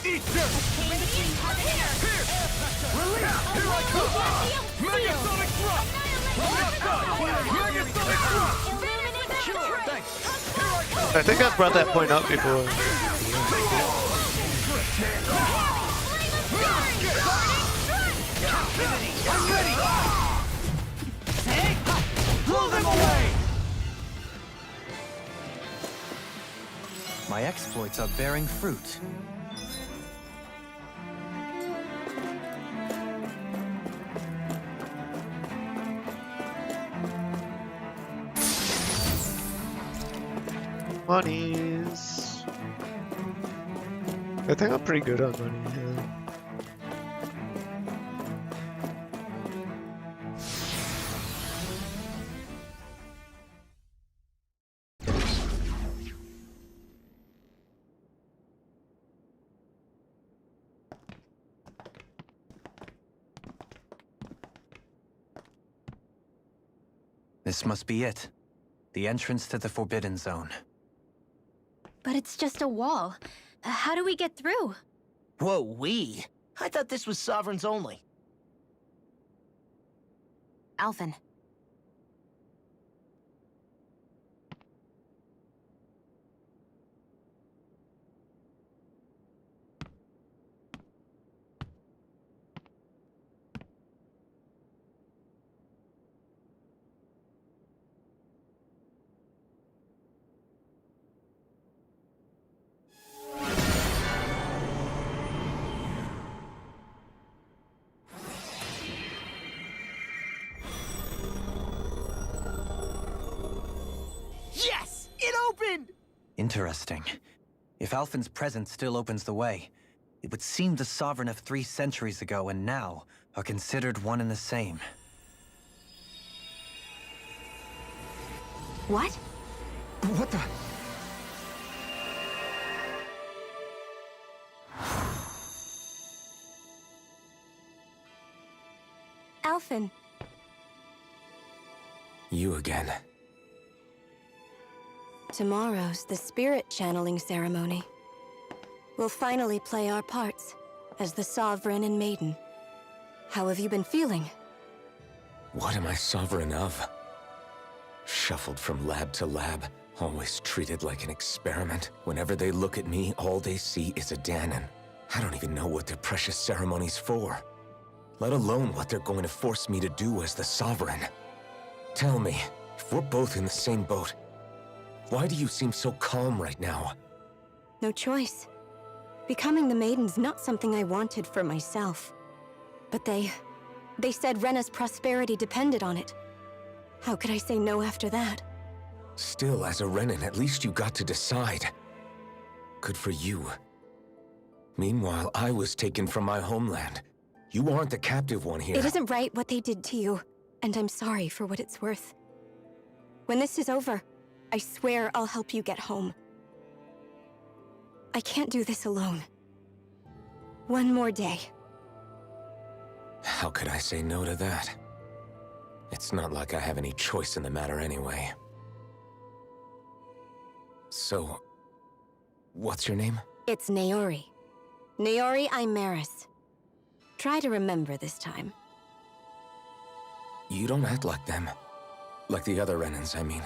I think I've brought that point up before. I'm ready! Blow them away! My exploits are bearing fruit. Monies. I think I'm pretty good on money. Yeah. This must be it. The entrance to the Forbidden Zone. But it's just a wall. How do we get through? Whoa, we? I thought this was Sovereigns only. Alphen. Yes! It opened! Interesting. If Alphen's presence still opens the way, it would seem the Sovereign of 3 centuries ago and now are considered one and the same. What? What the? Alphen. You again. Tomorrow's the spirit channeling ceremony. We'll finally play our parts as the Sovereign and Maiden. How have you been feeling? What am I sovereign of? Shuffled from lab to lab, always treated like an experiment. Whenever they look at me, all they see is a Dahnan. I don't even know what their precious ceremony's for, let alone what they're going to force me to do as the Sovereign. Tell me, if we're both in the same boat, why do you seem so calm right now? No choice. Becoming the Maiden's not something I wanted for myself. But they said Rena's prosperity depended on it. How could I say no after that? Still, as a Renan, at least you got to decide. Good for you. Meanwhile, I was taken from my homeland. You aren't the captive one here. It isn't right what they did to you, and I'm sorry for what it's worth. When this is over, I swear I'll help you get home. I can't do this alone. One more day. How could I say no to that? It's not like I have any choice in the matter anyway. So, what's your name? It's Naori. Naori Imeris. Try to remember this time. You don't act like them. Like the other Renans, I mean.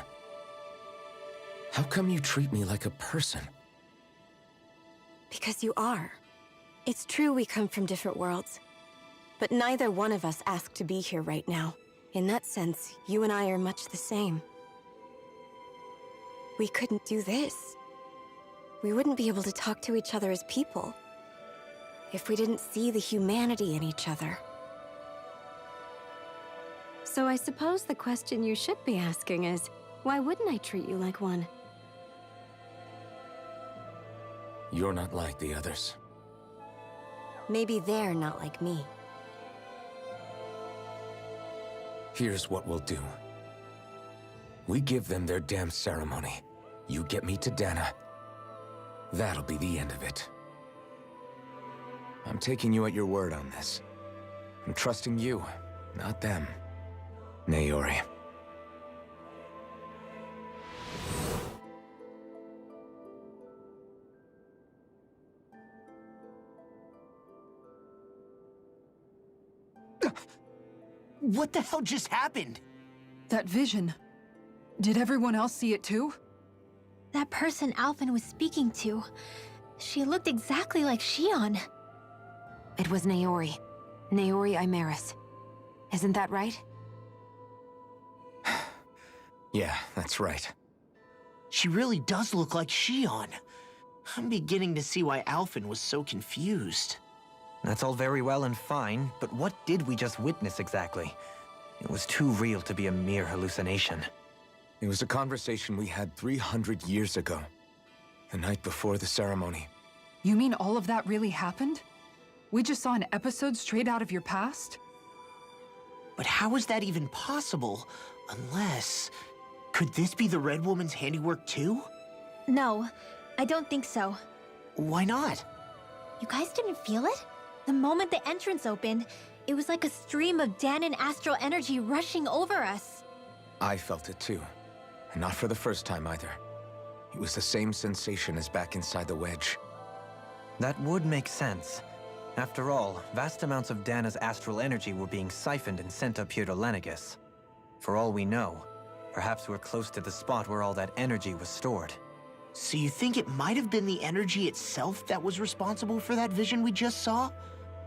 How come you treat me like a person? Because you are. It's true we come from different worlds. But neither one of us asked to be here right now. In that sense, you and I are much the same. We couldn't do this. We wouldn't be able to talk to each other as people if we didn't see the humanity in each other. So I suppose the question you should be asking is, why wouldn't I treat you like one? You're not like the others. Maybe they're not like me. Here's what we'll do. We give them their damn ceremony. You get me to Dana. That'll be the end of it. I'm taking you at your word on this. I'm trusting you, not them. Naori. What the hell just happened? That vision. Did everyone else see it too? That person Alphen was speaking to, she looked exactly like Shion. It was Naori. Naori Imeris. Isn't that right? Yeah, that's right. She really does look like Shion. I'm beginning to see why Alphen was so confused. That's all very well and fine, but what did we just witness exactly? It was too real to be a mere hallucination. It was a conversation we had 300 years ago. The night before the ceremony. You mean all of that really happened? We just saw an episode straight out of your past? But how is that even possible? Unless... Could this be the Red Woman's handiwork too? No, I don't think so. Why not? You guys didn't feel it? The moment the entrance opened, it was like a stream of Danon astral energy rushing over us. I felt it too. And not for the first time either. It was the same sensation as back inside the wedge. That would make sense. After all, vast amounts of Dana's astral energy were being siphoned and sent up here to Lenegis. For all we know, perhaps we're close to the spot where all that energy was stored. So you think it might have been the energy itself that was responsible for that vision we just saw?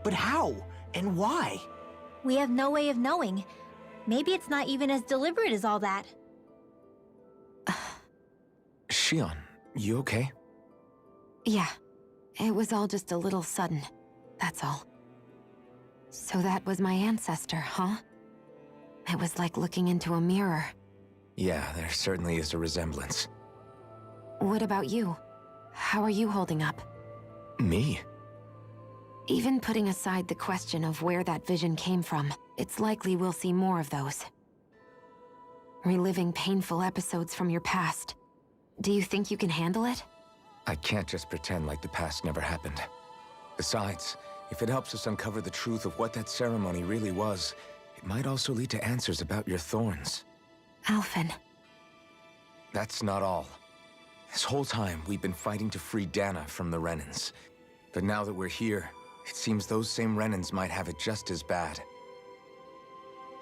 But how? And why? We have no way of knowing. Maybe it's not even as deliberate as all that. Shion, you okay? Yeah. It was all just a little sudden. That's all. So that was my ancestor, huh? It was like looking into a mirror. Yeah, there certainly is a resemblance. What about you? How are you holding up? Me? Even putting aside the question of where that vision came from, it's likely we'll see more of those. Reliving painful episodes from your past. Do you think you can handle it? I can't just pretend like the past never happened. Besides, if it helps us uncover the truth of what that ceremony really was, it might also lead to answers about your thorns. Alphen. That's not all. This whole time, we've been fighting to free Dana from the Renans. But now that we're here, it seems those same Renans might have it just as bad.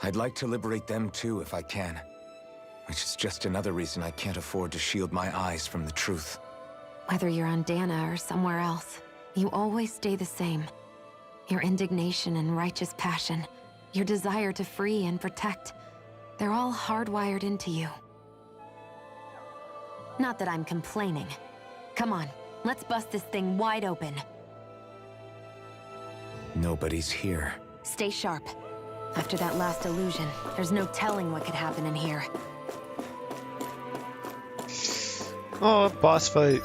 I'd like to liberate them too if I can. Which is just another reason I can't afford to shield my eyes from the truth. Whether you're on Dana or somewhere else, you always stay the same. Your indignation and righteous passion, your desire to free and protect, they're all hardwired into you. Not that I'm complaining. Come on, let's bust this thing wide open. Nobody's here. Stay sharp. After that last illusion, there's no telling what could happen in here. Oh, boss fight.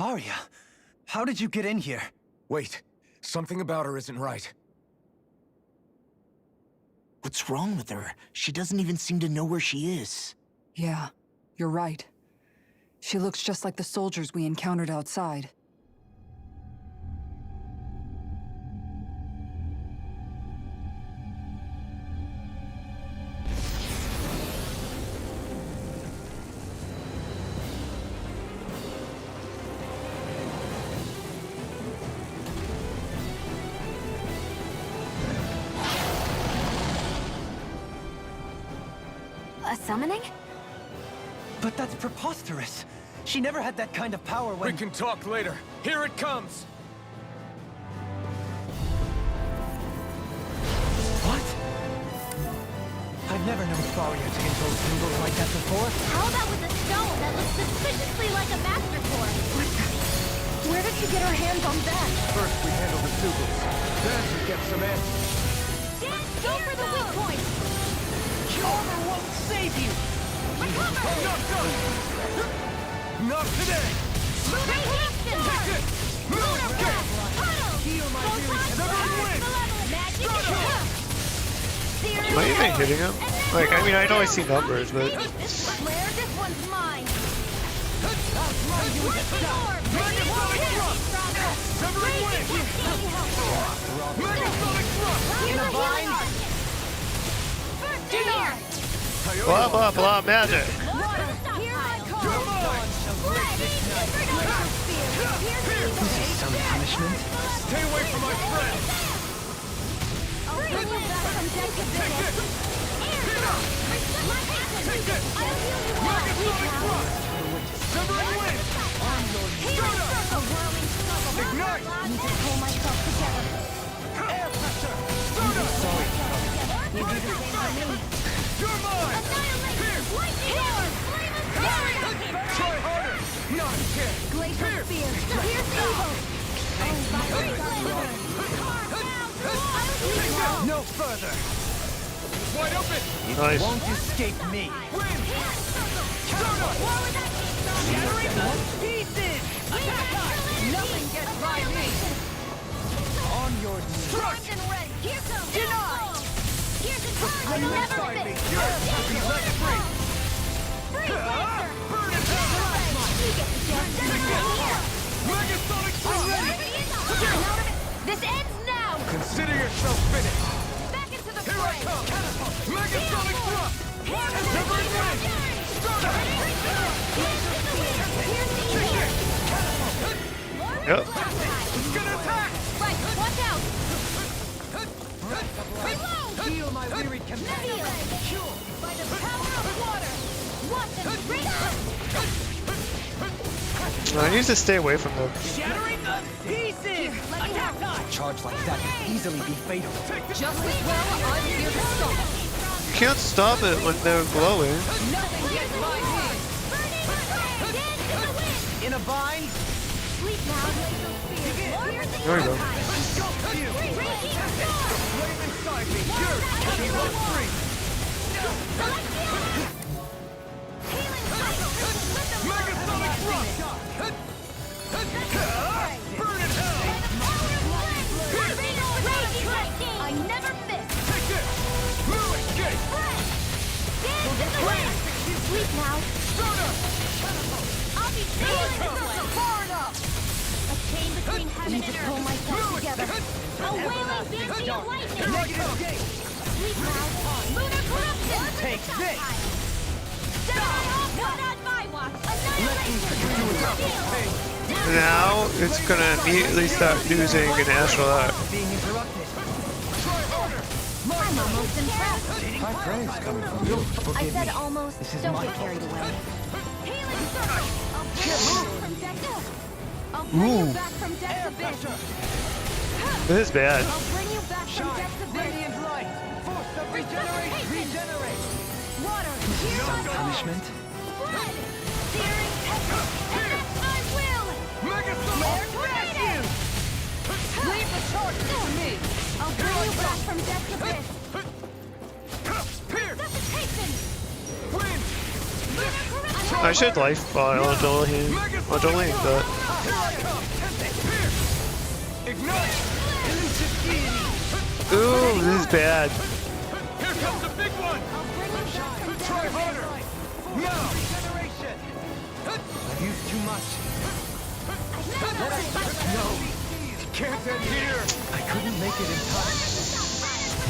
Faria, how did you get in here? Wait, something about her isn't right. What's wrong with her? She doesn't even seem to know where she is. Yeah, you're right. She looks just like the soldiers we encountered outside. A summoning? But that's preposterous. She never had that kind of power when... We can talk later. Here it comes! What? I've never known Faria to control symbols like that before. How about with a stone that looks suspiciously like a master sword? Where did she get her hands on that? First we handle the Sugals. Then we get some answers. Go for the weak point! Armor won't save you! I'm not done! Not today! Take it! Heal my Am I even hitting him? Like, I mean, I know I see numbers, but... Blair, this one's mine! Blah, blah, blah, magic! Some punishment? Stay away from my friend! Take it! Megasonic thrust! Severing wind! Ignite! Need to pull myself together. Air pressure! Sorry. You're You're mine! Try harder! Not again! Glacial Spear! Here's evil! No further! Wide open! Nice. Won't escape me! Wind! Shattering the pieces! Nothing gets by me! On your Primed and ready! Here comes Denied! Here's a time I'll never miss! Be let free! Free Blaster! Burn it down! You get the chance to here! Megasonic thrust! This ends now! Consider yourself finished! Back into the Here I fray! come! Megasonic thrust! Severing wind! Yep. It's gonna attack! Right, watch out! Reload! Heal my wearied companion! Heal! By the power of water! Watch them break! I need to stay away from them. Shattering the pieces! Attack! Charge like that can easily be fatal. Just as well I'm here to stop! You can't stop it when they're glowing. Nothing gets by me! Burning ray! Dance to the wind! In a bind? Sleep now, Glacial Spear! There we go. Flame inside me! Here! Be let free! Megasonic thrust! Burn in hell! I never miss! Take it! New escape! Dance in the wind! Sleep now! I'll be sailing far enough! A chain between heaven and earth. Pull myself together. A wailing banshee of lightning! Sleep now! Lunar corruption! Take this! Not on my watch! Annihilation! Now it's gonna immediately start using an astral arc. Being interrupted. I'm almost impressed. High praise coming from you. I Forgive said me. almost. This is Don't my get carried fault. away. Healing circle. I'll bring you back from death abyss. This is bad. I'll bring you back from death abyss. Radiant light! Force of regenerate! Regenerate! Water, here's my Punishment? Blood! Searing tempest! And I will! Megasonic! Tornado! Leave the charge to me! I'll bring you back from death abyss! Pierce! Suffocation! Wind! Lunar corruption! I should life file him. Megasonic much only, but Ignite! Elusive deity! ooh, this is bad. Here comes the big one! Try harder! Now! I've used too much. No! It can't end here! I couldn't make it in time.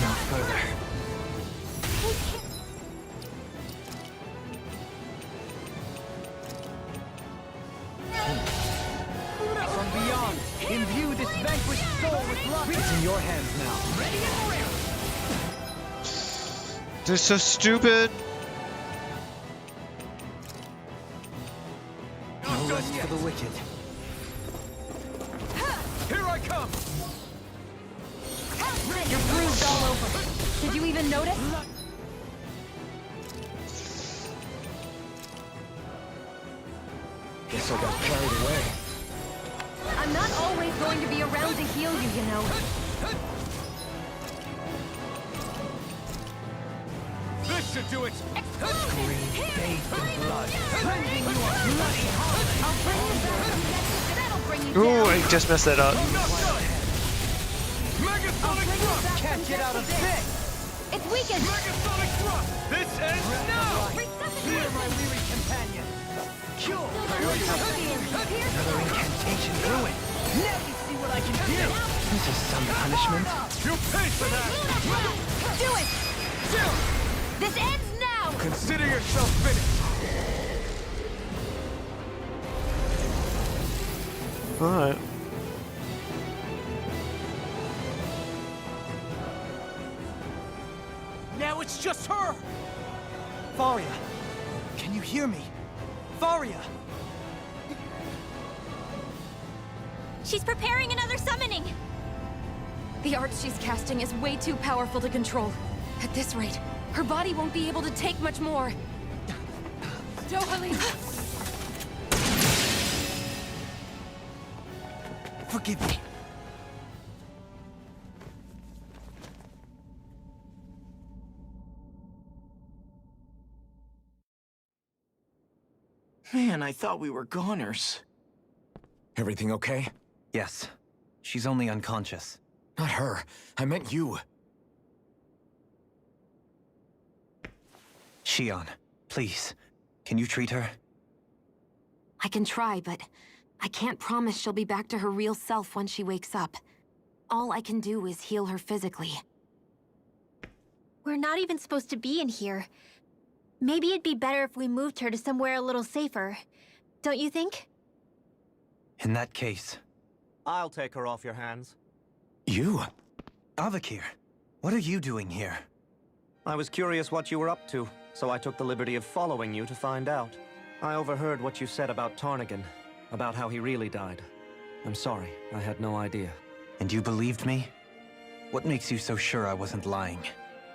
No further. From beyond, imbue this vanquished soul with love! It's in your hands now. Ready and real! They're so stupid. No rest for the wicked. Here I come! You're bruised all over. Did you even notice? Guess I got carried away. I'm not always going to be around to heal you, you know. This should do it! Green bathed in blood, cleansing you of bloody holiday! I'll bring you back. That'll bring you Ooh, down. I just messed that up. I'm not done! Megasonic thrust! Can't get out of this! It's weakened. Megasonic thrust! This ends now! Clear my weary companion. Cure! Another incantation ruined. Now you see what I can do! This is some punishment. You paid for that! Do it. This ends now. Consider yourself finished! Alright. Now it's just her! Faria, can you hear me? Faria! She's preparing another summoning! The art she's casting is way too powerful to control. At this rate, her body won't be able to take much more. Dohalim! Forgive me. Man, I thought we were goners. Everything okay? Yes. She's only unconscious. Not her. I meant you. Shion, please. Can you treat her? I can try, but I can't promise she'll be back to her real self when she wakes up. All I can do is heal her physically. We're not even supposed to be in here. Maybe it'd be better if we moved her to somewhere a little safer. Don't you think? In that case... I'll take her off your hands. You? Avakir, what are you doing here? I was curious what you were up to, so I took the liberty of following you to find out. I overheard what you said about Tarnigan, about how he really died. I'm sorry, I had no idea. And you believed me? What makes you so sure I wasn't lying?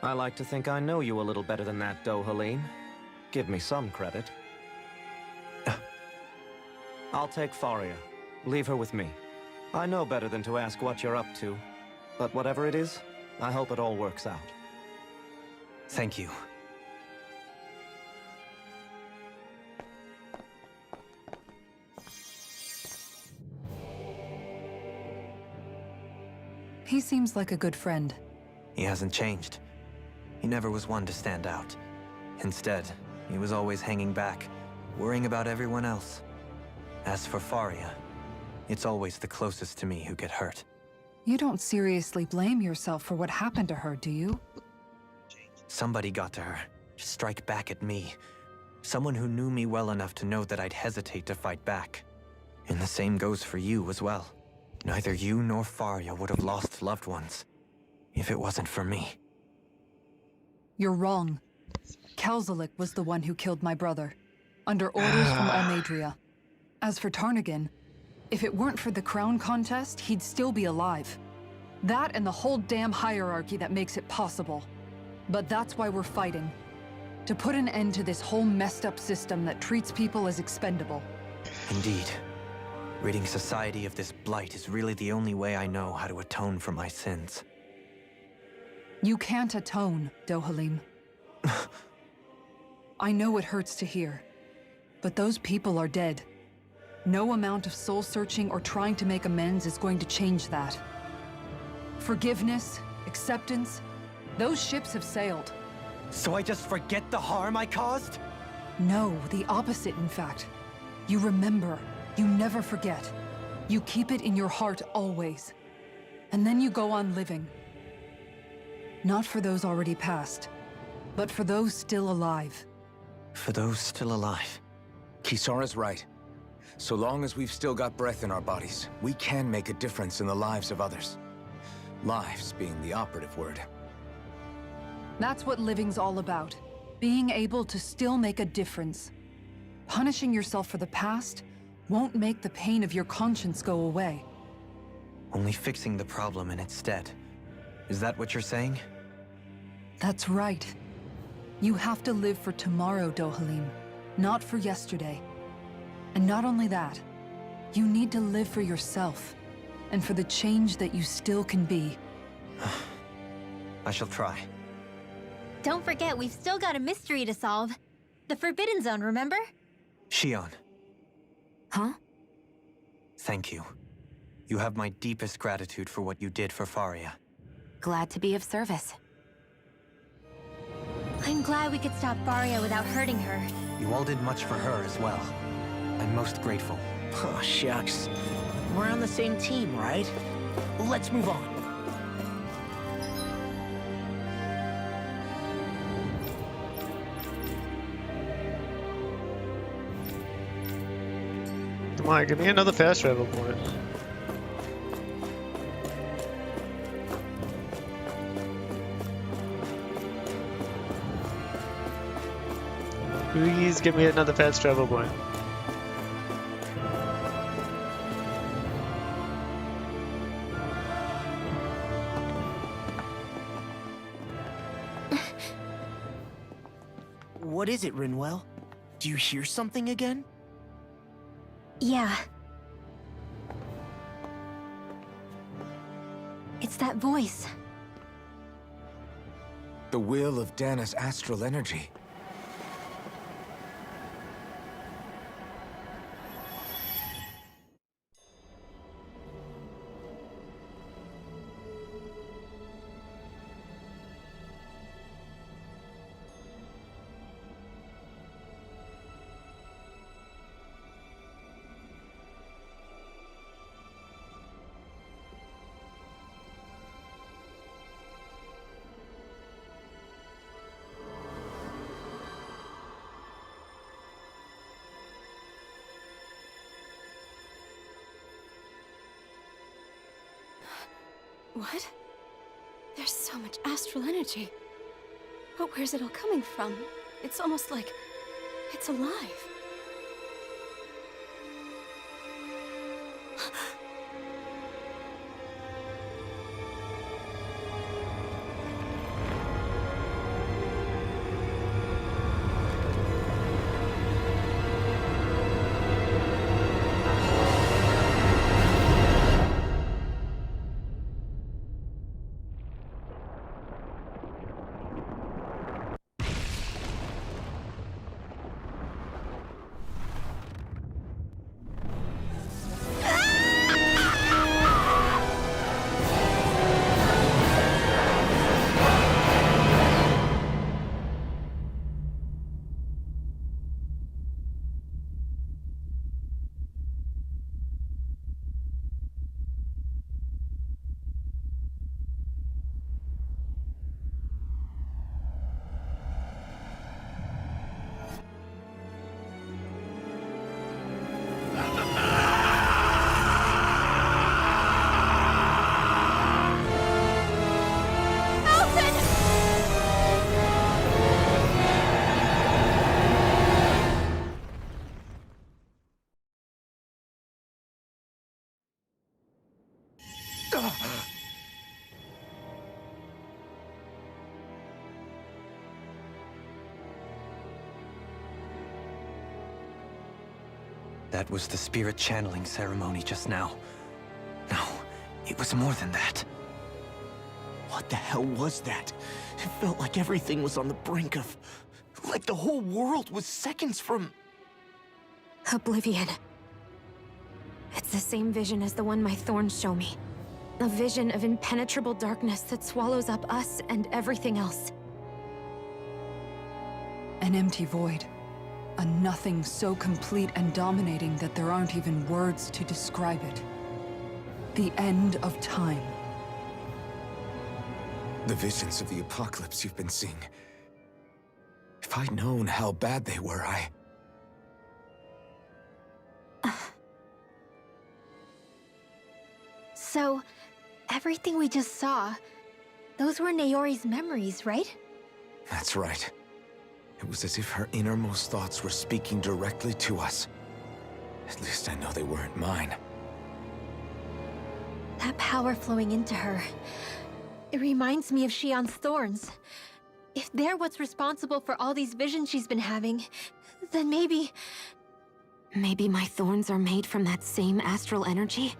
I like to think I know you a little better than that, Dohalim. Give me some credit. I'll take Faria. Leave her with me. I know better than to ask what you're up to. But whatever it is, I hope it all works out. Thank you. He seems like a good friend. He hasn't changed. He never was one to stand out. Instead, he was always hanging back, worrying about everyone else. As for Faria, it's always the closest to me who get hurt. You don't seriously blame yourself for what happened to her, do you? Somebody got to her, to strike back at me. Someone who knew me well enough to know that I'd hesitate to fight back. And the same goes for you as well. Neither you nor Faria would have lost loved ones, if it wasn't for me. You're wrong. Kelzalik was the one who killed my brother, under orders from Almeidrea. As for Tarnigan, if it weren't for the crown contest, he'd still be alive. That and the whole damn hierarchy that makes it possible. But that's why we're fighting. To put an end to this whole messed up system that treats people as expendable. Indeed. Ridding society of this blight is really the only way I know how to atone for my sins. You can't atone, Dohalim. I know it hurts to hear, but those people are dead. No amount of soul-searching or trying to make amends is going to change that. Forgiveness, acceptance, those ships have sailed. So I just forget the harm I caused? No, the opposite, in fact. You remember. You never forget. You keep it in your heart always. And then you go on living. Not for those already past, but for those still alive. For those still alive. Kisara's right. So long as we've still got breath in our bodies, we can make a difference in the lives of others. Lives being the operative word. That's what living's all about. Being able to still make a difference. Punishing yourself for the past won't make the pain of your conscience go away. Only fixing the problem in its stead. Is that what you're saying? That's right. You have to live for tomorrow, Dohalim, not for yesterday. And not only that, you need to live for yourself, and for the change that you still can be. I shall try. Don't forget, we've still got a mystery to solve. The Forbidden Zone, remember? Shion, Huh? thank you. You have my deepest gratitude for what you did for Faria. Glad to be of service. I'm glad we could stop Faria without hurting her. You all did much for her as well. I'm most grateful. Oh, shucks. We're on the same team, right? Let's move on. Come on, give me another fast travel point. Please give me another fast travel point. What is it, Rinwell? Do you hear something again? Yeah. It's that voice. The will of Dana's astral energy. What? There's so much astral energy. But where's it all coming from? It's almost like it's alive. That was the spirit channeling ceremony just now. No, it was more than that. What the hell was that? It felt like everything was on the brink of... like the whole world was seconds from... Oblivion. It's the same vision as the one my thorns show me. A vision of impenetrable darkness that swallows up us and everything else. An empty void. A nothing so complete and dominating that there aren't even words to describe it. The end of time. The visions of the apocalypse you've been seeing. If I'd known how bad they were, So, everything we just saw, those were Naori's memories, right? That's right. It was as if her innermost thoughts were speaking directly to us. At least I know they weren't mine. That power flowing into her. It reminds me of Shion's thorns. If they're what's responsible for all these visions she's been having, then maybe... Maybe my thorns are made from that same astral energy?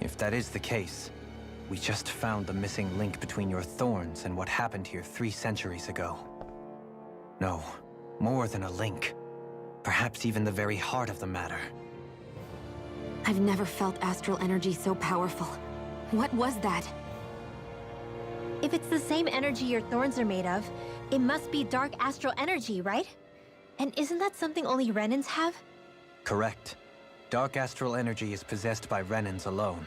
If that is the case, we just found the missing link between your thorns and what happened here 3 centuries ago. No, more than a link. Perhaps even the very heart of the matter. I've never felt astral energy so powerful. What was that? If it's the same energy your thorns are made of, it must be dark astral energy, right? And isn't that something only Renans have? Correct. Dark astral energy is possessed by Renans alone.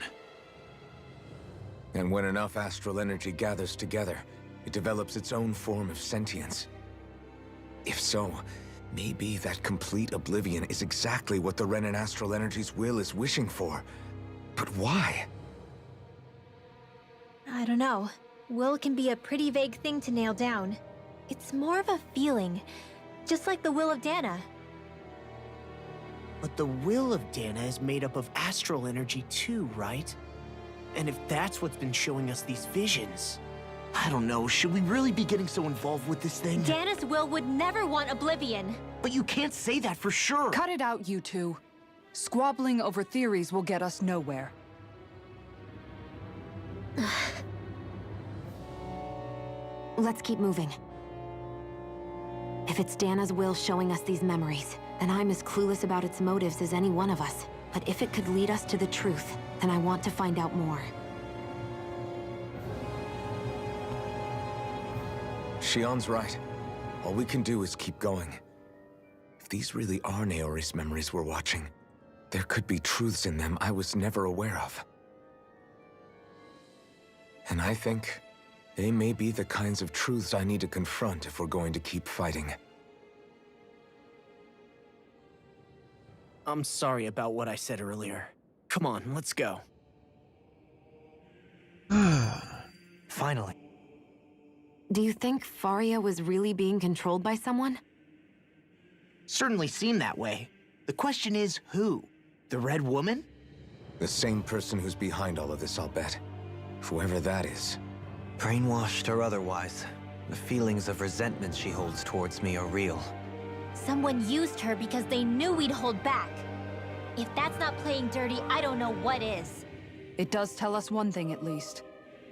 And when enough astral energy gathers together, it develops its own form of sentience. If so, maybe that complete oblivion is exactly what the Renan astral energy's will is wishing for. But why? I don't know. Will can be a pretty vague thing to nail down. It's more of a feeling, just like the will of Dana. But the will of Dana is made up of astral energy too, right? And if that's what's been showing us these visions... I don't know, should we really be getting so involved with this thing? Dana's will would never want oblivion. But you can't say that for sure! Cut it out, you two. Squabbling over theories will get us nowhere. Let's keep moving. If it's Dana's will showing us these memories, then I'm as clueless about its motives as any one of us. But if it could lead us to the truth, then I want to find out more. Shion's right. All we can do is keep going. If these really are Naori's memories we're watching, there could be truths in them I was never aware of. And I think they may be the kinds of truths I need to confront if we're going to keep fighting. I'm sorry about what I said earlier. Come on, let's go. Finally. Do you think Faria was really being controlled by someone? Certainly seemed that way. The question is, who? The Red Woman? The same person who's behind all of this, I'll bet. Whoever that is. Brainwashed or otherwise, the feelings of resentment she holds towards me are real. Someone used her because they knew we'd hold back. If that's not playing dirty, I don't know what is. It does tell us one thing at least.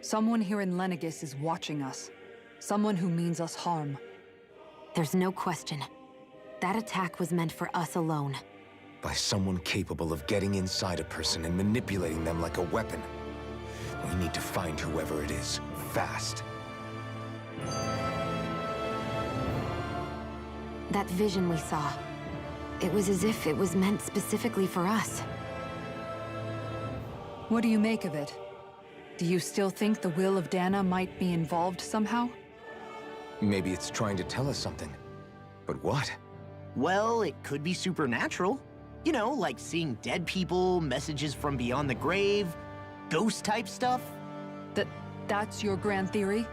Someone here in Lenegis is watching us. Someone who means us harm. There's no question. That attack was meant for us alone. By someone capable of getting inside a person and manipulating them like a weapon. We need to find whoever it is, fast. That vision we saw. It was as if it was meant specifically for us. What do you make of it? Do you still think the will of Dana might be involved somehow? Maybe it's trying to tell us something. But what? Well, it could be supernatural. You know, like seeing dead people, messages from beyond the grave, ghost-type stuff. That's your grand theory?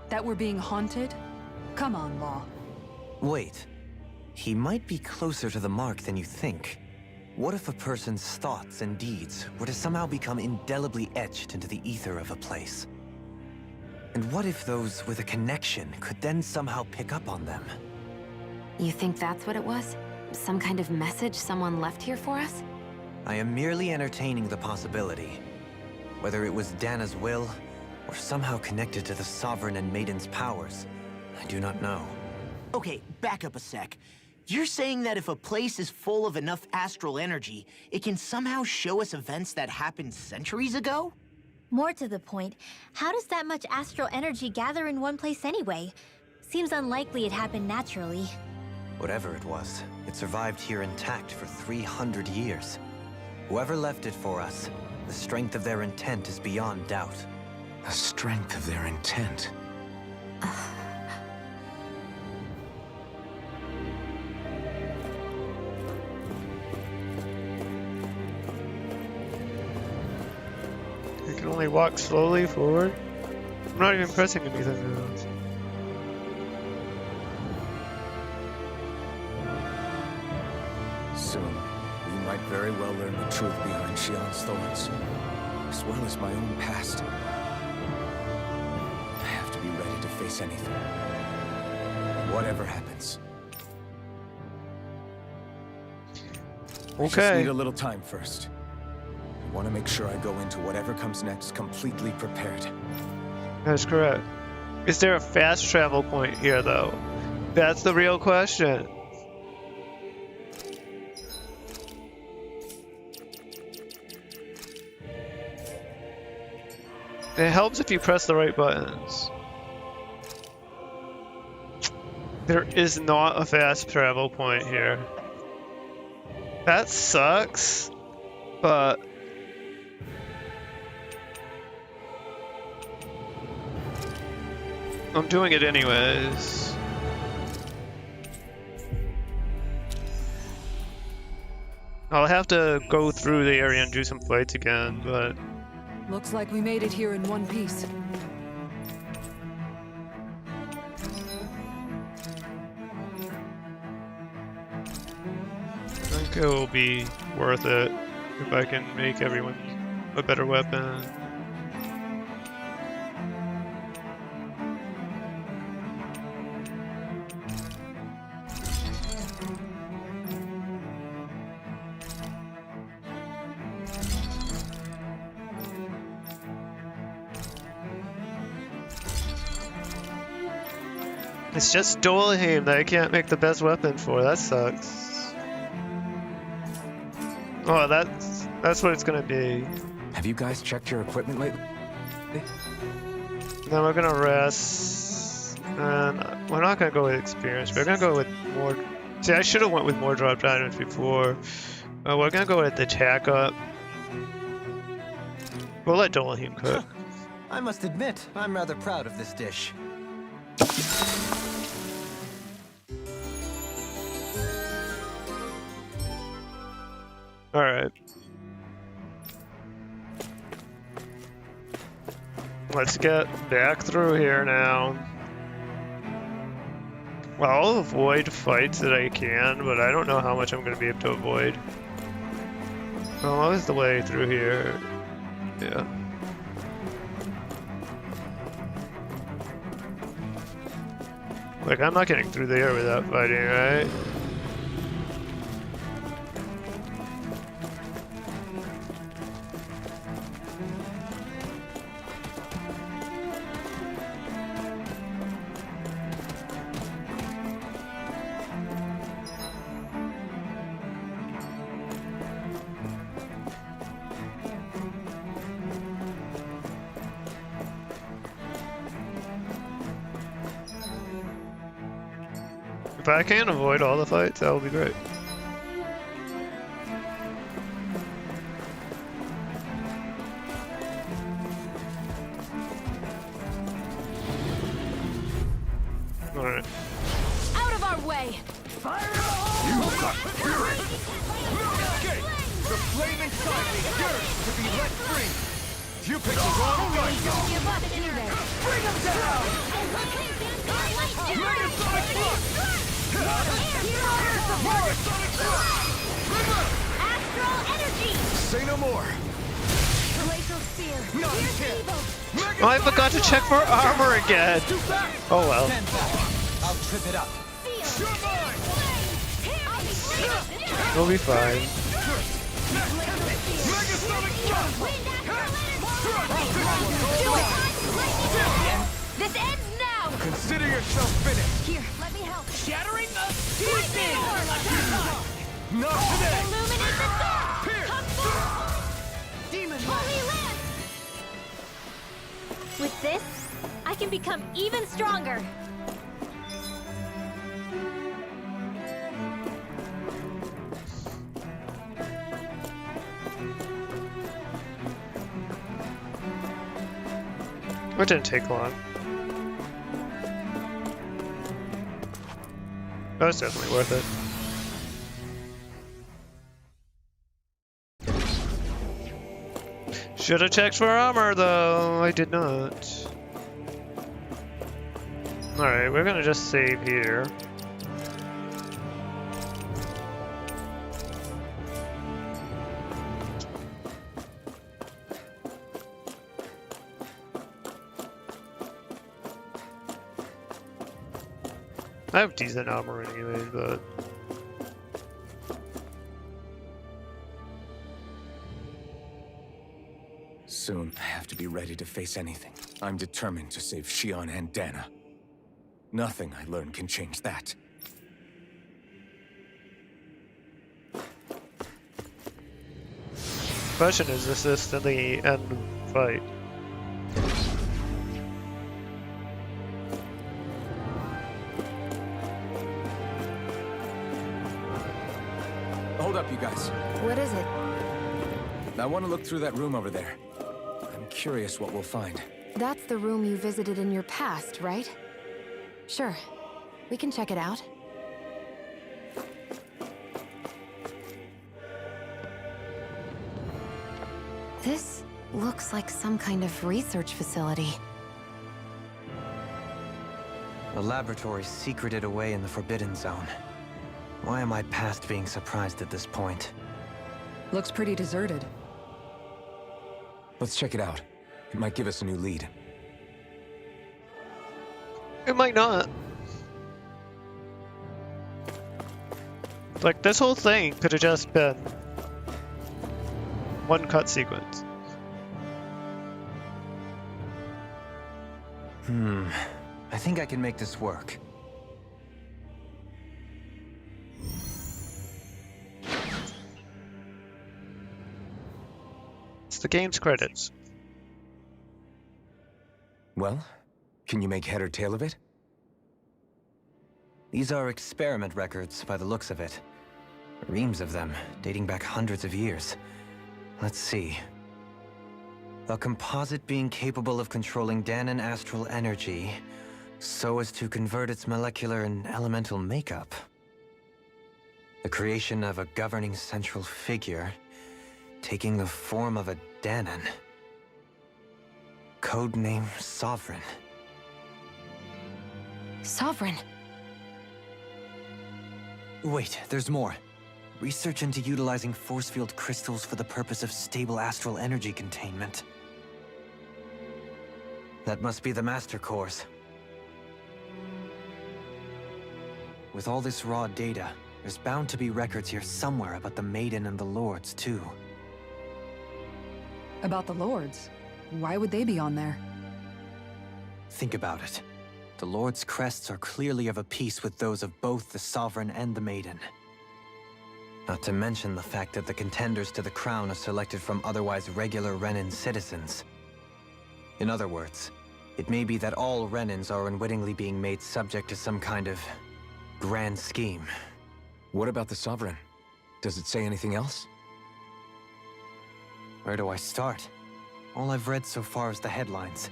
That we're being haunted? Come on, Law. Wait. He might be closer to the mark than you think. What if a person's thoughts and deeds were to somehow become indelibly etched into the ether of a place? And what if those with a connection could then somehow pick up on them? You think that's what it was? Some kind of message someone left here for us? I am merely entertaining the possibility. Whether it was Dana's will, or somehow connected to the Sovereign and Maiden's powers, I do not know. Okay, back up a sec. You're saying that if a place is full of enough astral energy, it can somehow show us events that happened centuries ago? More to the point, how does that much astral energy gather in one place anyway? Seems unlikely it happened naturally. Whatever it was, it survived here intact for 300 years. Whoever left it for us, the strength of their intent is beyond doubt. The strength of their intent. I can only walk slowly forward. I'm not even pressing anything now. Soon, we might very well learn the truth behind Shion's thorns, as well as my own past. I have to be ready to face anything. Whatever happens. I just Okay. need a little time first. I want to make sure I go into whatever comes next completely prepared. That's correct. Is there a fast travel point here, though? That's the real question. It helps if you press the right buttons. There is not a fast travel point here. That sucks, but I'm doing it anyways. I'll have to go through the area and do some fights again, but Looks like we made it here in one piece. I think it will be worth it if I can make everyone a better weapon. It's just Dolheim that I can't make the best weapon for. That sucks. Oh, that's what it's gonna be. Have you guys checked your equipment lately? Then we're gonna rest, and we're not gonna go with experience. We're gonna go with more. See, I should have went with more dropped items before. We're gonna go with the attack up. We'll let Dolheim cook. I must admit, I'm rather proud of this dish. Alright. Let's get back through here now. Well, I'll avoid fights that I can, but I don't know how much I'm going to be able to avoid. Well, what was the way through here? Yeah. Like, I'm not getting through there without fighting, right? If I can avoid all the fights, that will be great. Alright. Out of our way! Fire in the hole! You got fury! Okay, the flame inside me yearns to be let free. You picked the wrong fight. Bring him down! Megasonic Flux! Megasonic Flux! Astral energy! Say no more. Glacial Sphere! No, you can't. Oh, I forgot to check for armor again! Oh well. I'll trip it up. We'll be fine. This ends now! Consider yourself finished. Here, let me help. Shattering the pieces! Not today! Illuminate the dark! Pierce! Come forth! Demon Holy Lance! With this, I can become even stronger. It didn't take long. That was definitely worth it. Should have checked for armor though, I did not. Alright, we're gonna just save here. I have decent armor anyway, but... Soon, I have to be ready to face anything. I'm determined to save Shion and Dana. Nothing I learn can change that. Question is this in the end fight? Hold up, you guys. What is it? I want to look through that room over there. I'm curious what we'll find. That's the room you visited in your past, right? Sure. We can check it out. This looks like some kind of research facility. A laboratory secreted away in the Forbidden Zone. Why am I past being surprised at this point? Looks pretty deserted. Let's check it out. It might give us a new lead. It might not. Like, this whole thing could have just been one cut sequence. I think I can make this work. It's the game's credits. Well, can you make head or tail of it? These are experiment records by the looks of it. Reams of them, dating back hundreds of years. Let's see. A composite being capable of controlling Danan astral energy so as to convert its molecular and elemental makeup. The creation of a governing central figure taking the form of a Danan. Codename Sovereign. Sovereign. Wait, there's more. Research into utilizing force field crystals for the purpose of stable astral energy containment. That must be the Master Cores. With all this raw data, there's bound to be records here somewhere about the Maiden and the Lords, too. About the Lords? Why would they be on there? Think about it. The Lord's crests are clearly of a piece with those of both the Sovereign and the Maiden. Not to mention the fact that the contenders to the crown are selected from otherwise regular Renan citizens. In other words, it may be that all Renans are unwittingly being made subject to some kind of grand scheme. What about the Sovereign? Does it say anything else? Where do I start? All I've read so far is the headlines.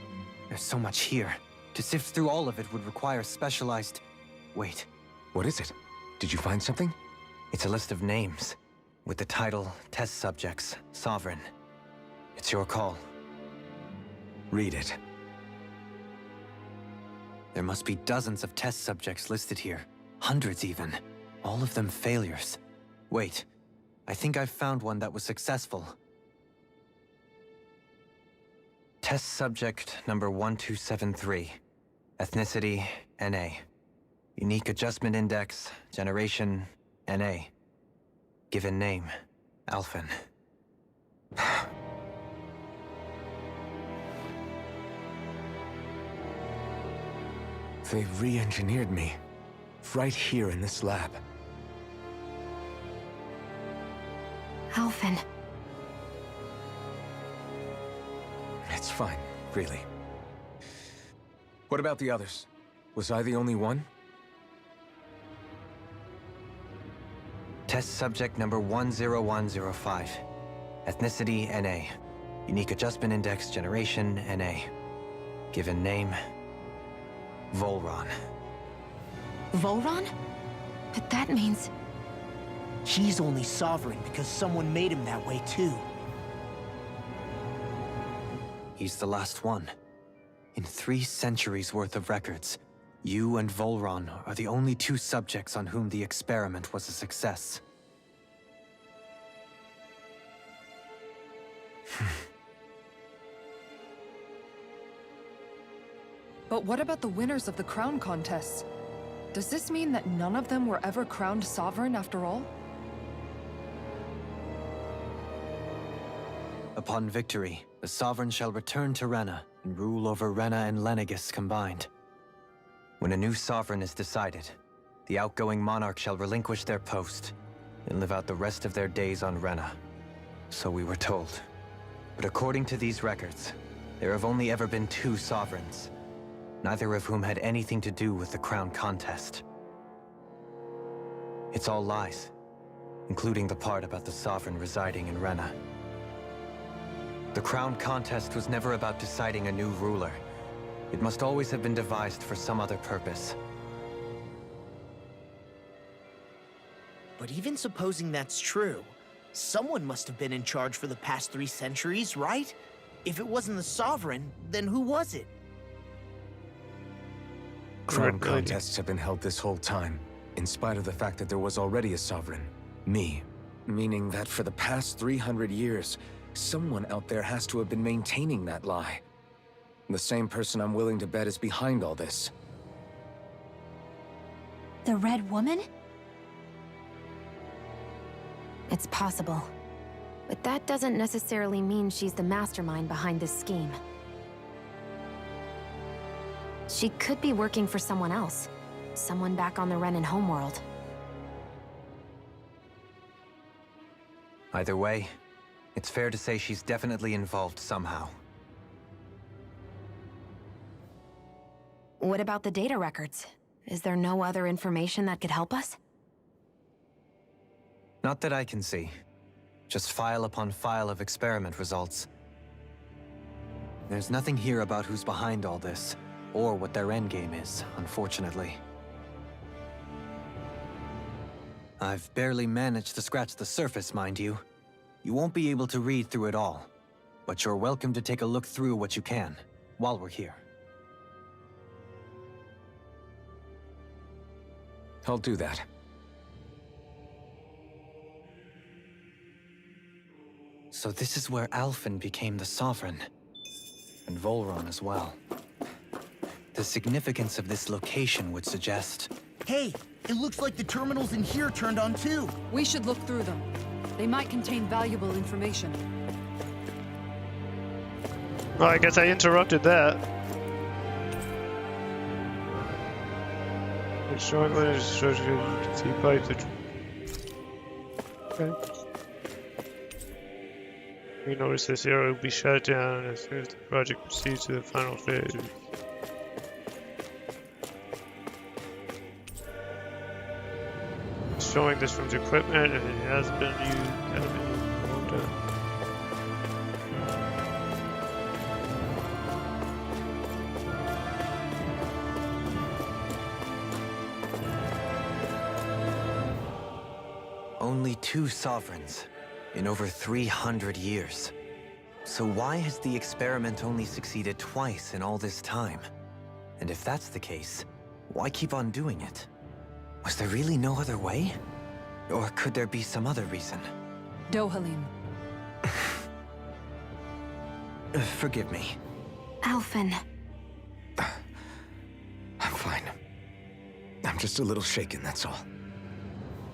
There's so much here. To sift through all of it would require specialized... Wait. What is it? Did you find something? It's a list of names, with the title Test Subjects, Sovereign. It's your call. Read it. There must be dozens of test subjects listed here. Hundreds even. All of them failures. Wait, I think I've found one that was successful. Test subject number 1273. Ethnicity, NA. Unique adjustment index, generation, NA. Given name, Alphen. They've re-engineered me. Right here in this lab. Alphen. It's fine, really. What about the others? Was I the only one? Test subject number 10105. Ethnicity, NA. Unique Adjustment Index, Generation, NA. Given name, Volron. Volron? But that means... He's only sovereign because someone made him that way too. He's the last one. In 3 centuries worth of records, you and Volron are the only 2 subjects on whom the experiment was a success. But what about the winners of the crown contests? Does this mean that none of them were ever crowned sovereign after all? Upon victory, the Sovereign shall return to Rena and rule over Rena and Lenegis combined. When a new Sovereign is decided, the outgoing monarch shall relinquish their post and live out the rest of their days on Rena. So we were told. But according to these records, there have only ever been 2 Sovereigns, neither of whom had anything to do with the crown contest. It's all lies, including the part about the Sovereign residing in Rena. The crown contest was never about deciding a new ruler. It must always have been devised for some other purpose. But even supposing that's true, someone must have been in charge for the past 3 centuries, right? If it wasn't the Sovereign, then who was it? Crown contests have been held this whole time, in spite of the fact that there was already a Sovereign. Me. Meaning that for the past 300 years, someone out there has to have been maintaining that lie. The same person I'm willing to bet is behind all this. The Red Woman? It's possible. But that doesn't necessarily mean she's the mastermind behind this scheme. She could be working for someone else. Someone back on the Renan homeworld. Either way, it's fair to say she's definitely involved somehow. What about the data records? Is there no other information that could help us? Not that I can see. Just file upon file of experiment results. There's nothing here about who's behind all this, or what their endgame is, unfortunately. I've barely managed to scratch the surface, mind you. You won't be able to read through it all, but you're welcome to take a look through what you can, while we're here. I'll do that. So this is where Alphen became the Sovereign, and Volron as well. The significance of this location would suggest... Hey, it looks like the terminals in here turned on too. We should look through them. They might contain valuable information. Well, I guess I interrupted that. The strong line is structured to see pipes. Okay. We notice this area will be shut down as soon as the project proceeds to the final phase. Showing this from the equipment, and it has been used for a long time. Only 2 Sovereigns in over 300 years. So why has the experiment only succeeded twice in all this time? And if that's the case, why keep on doing it? Was there really no other way? Or could there be some other reason? Dohalim. Forgive me. Alphen. I'm fine. I'm just a little shaken, that's all.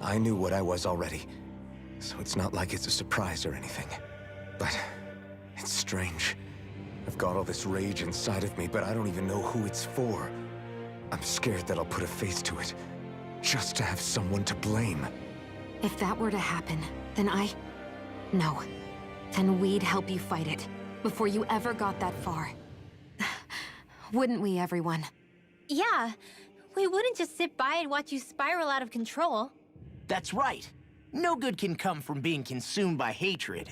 I knew what I was already, so it's not like it's a surprise or anything. But it's strange. I've got all this rage inside of me, but I don't even know who it's for. I'm scared that I'll put a face to it, just to have someone to blame. If that were to happen, then No. Then we'd help you fight it, before you ever got that far. Wouldn't we, everyone? Yeah, we wouldn't just sit by and watch you spiral out of control. That's right. No good can come from being consumed by hatred.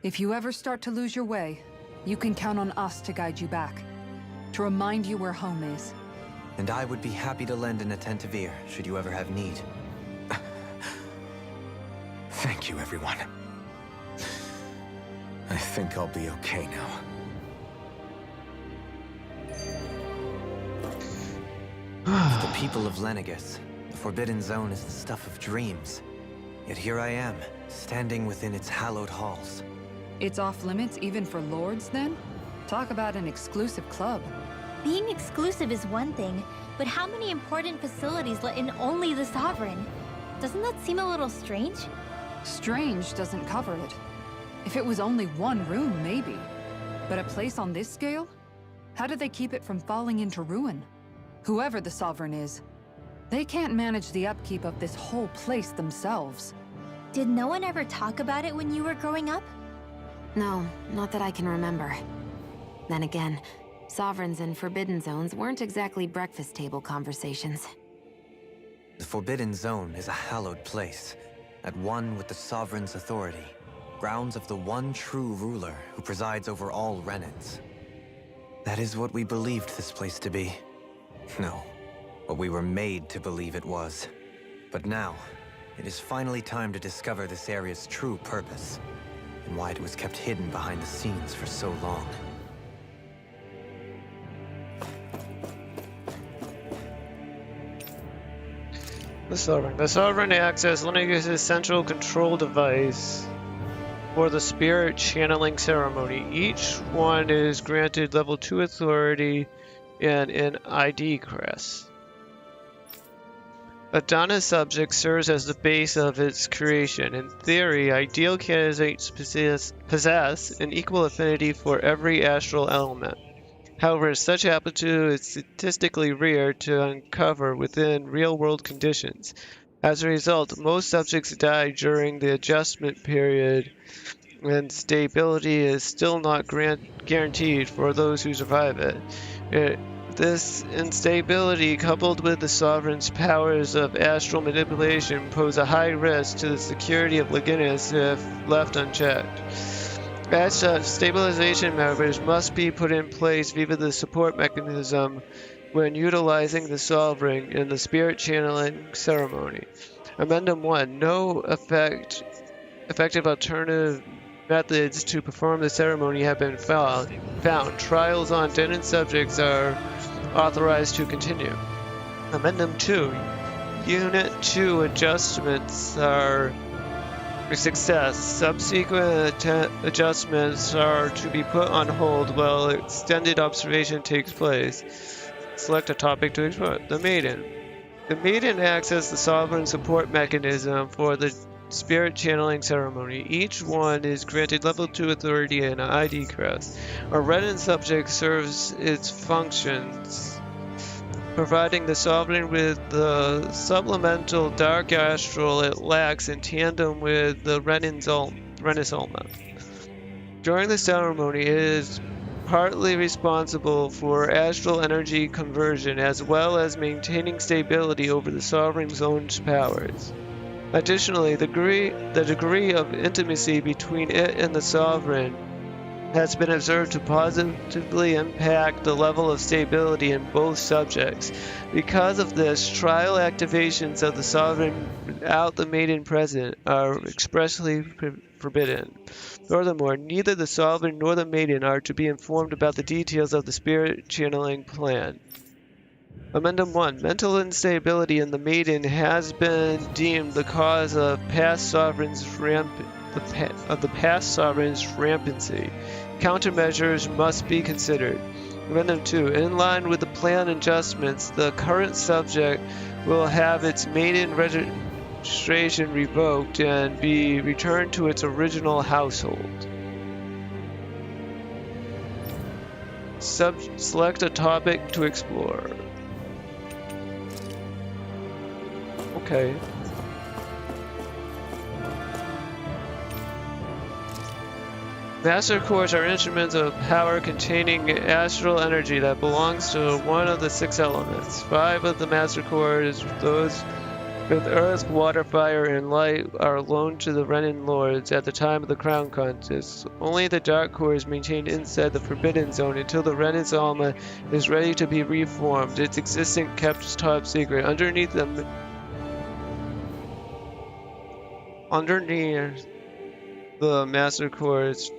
If you ever start to lose your way, you can count on us to guide you back. To remind you where home is. And I would be happy to lend an attentive ear, should you ever have need. Thank you, everyone. I think I'll be okay now. The people of Lenegis, the Forbidden Zone is the stuff of dreams. Yet here I am, standing within its hallowed halls. It's off limits even for lords, then? Talk about an exclusive club. Being exclusive is one thing, but how many important facilities let in only the Sovereign? Doesn't that seem a little strange? Strange doesn't cover it. If it was only one room, maybe. But a place on this scale? How do they keep it from falling into ruin? Whoever the Sovereign is, they can't manage the upkeep of this whole place themselves. Did no one ever talk about it when you were growing up? No, not that I can remember. Then again, Sovereigns and Forbidden Zones weren't exactly breakfast table conversations. The Forbidden Zone is a hallowed place, at one with the Sovereign's authority. Grounds of the one true ruler who presides over all Renans. That is what we believed this place to be. No, what we were made to believe it was. But now, it is finally time to discover this area's true purpose, and why it was kept hidden behind the scenes for so long. The Sovereign. The Sovereign acts as Lenegis' central control device for the spirit channeling ceremony. Each one is granted level 2 authority and an ID crest. A Dana subject serves as the base of its creation. In theory, ideal candidates possess an equal affinity for every astral element. However, such aptitude is statistically rare to uncover within real-world conditions. As a result, most subjects die during the adjustment period, and stability is still not guaranteed for those who survive it. This instability, coupled with the Sovereign's powers of astral manipulation, pose a high risk to the security of Lenegis if left unchecked. As such, stabilization measures must be put in place via the support mechanism when utilizing the Sovereign in the spirit channeling ceremony. Amendment 1. No effective alternative methods to perform the ceremony have been found. Trials on Denon subjects are authorized to continue. Amendment 2. Unit 2 adjustments are a success. Subsequent adjustments are to be put on hold while extended observation takes place. Select a topic to explore. The Maiden. The Maiden acts as the Sovereign support mechanism for the spirit channeling ceremony. Each one is granted level 2 authority and an ID crest. A Renan subject serves its functions, providing the Sovereign with the supplemental dark astral it lacks in tandem with the Renan's Alma. During the ceremony, it is partly responsible for astral energy conversion as well as maintaining stability over the Sovereign's own powers. Additionally, the degree of intimacy between it and the Sovereign has been observed to positively impact the level of stability in both subjects. Because of this, trial activations of the Sovereign without the Maiden present are expressly forbidden. Furthermore, neither the Sovereign nor the Maiden are to be informed about the details of the spirit channeling plan. Amendment 1. Mental instability in the Maiden has been deemed the cause of the past Sovereign's rampancy. Countermeasures must be considered. Amendment 2. In line with the plan adjustments, the current subject will have its Maiden registration revoked and be returned to its original household. Select a topic to explore. Okay. Master cores are instruments of power containing astral energy that belongs to one of the 6 elements. 5 of the master cores, those with earth, water, fire, and light, are loaned to the Renan Lords at the time of the crown contest. Only the dark core is maintained inside the Forbidden Zone until the Renan's Alma is ready to be reformed, its existence kept top secret. Underneath the Master Core's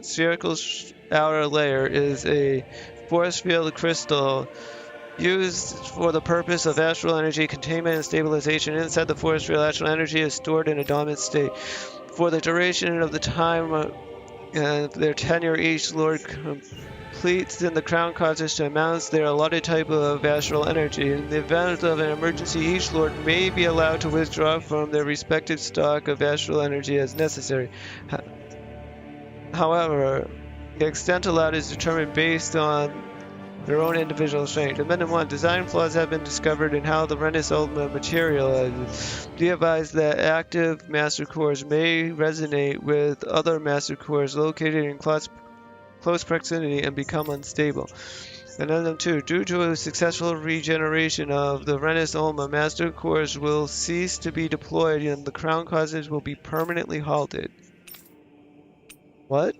spherical outer layer is a force field crystal used for the purpose of astral energy containment and stabilization. Inside the force field, astral energy is stored in a dominant state. For the duration of the time of their tenure, each Lord completes in the Crown Contest to amounts their allotted type of astral energy. In the event of an emergency, each Lord may be allowed to withdraw from their respective stock of astral energy as necessary. However, the extent allowed is determined based on their own individual strength. Amendment 1. Design flaws have been discovered in how the Renus Ultima materializes. Be advised that active Master Cores may resonate with other Master Cores located in close proximity and become unstable. Addendum 2. Due to a successful regeneration of the Renus Ultima, Master Cores will cease to be deployed and the Crown Contest will be permanently halted. What?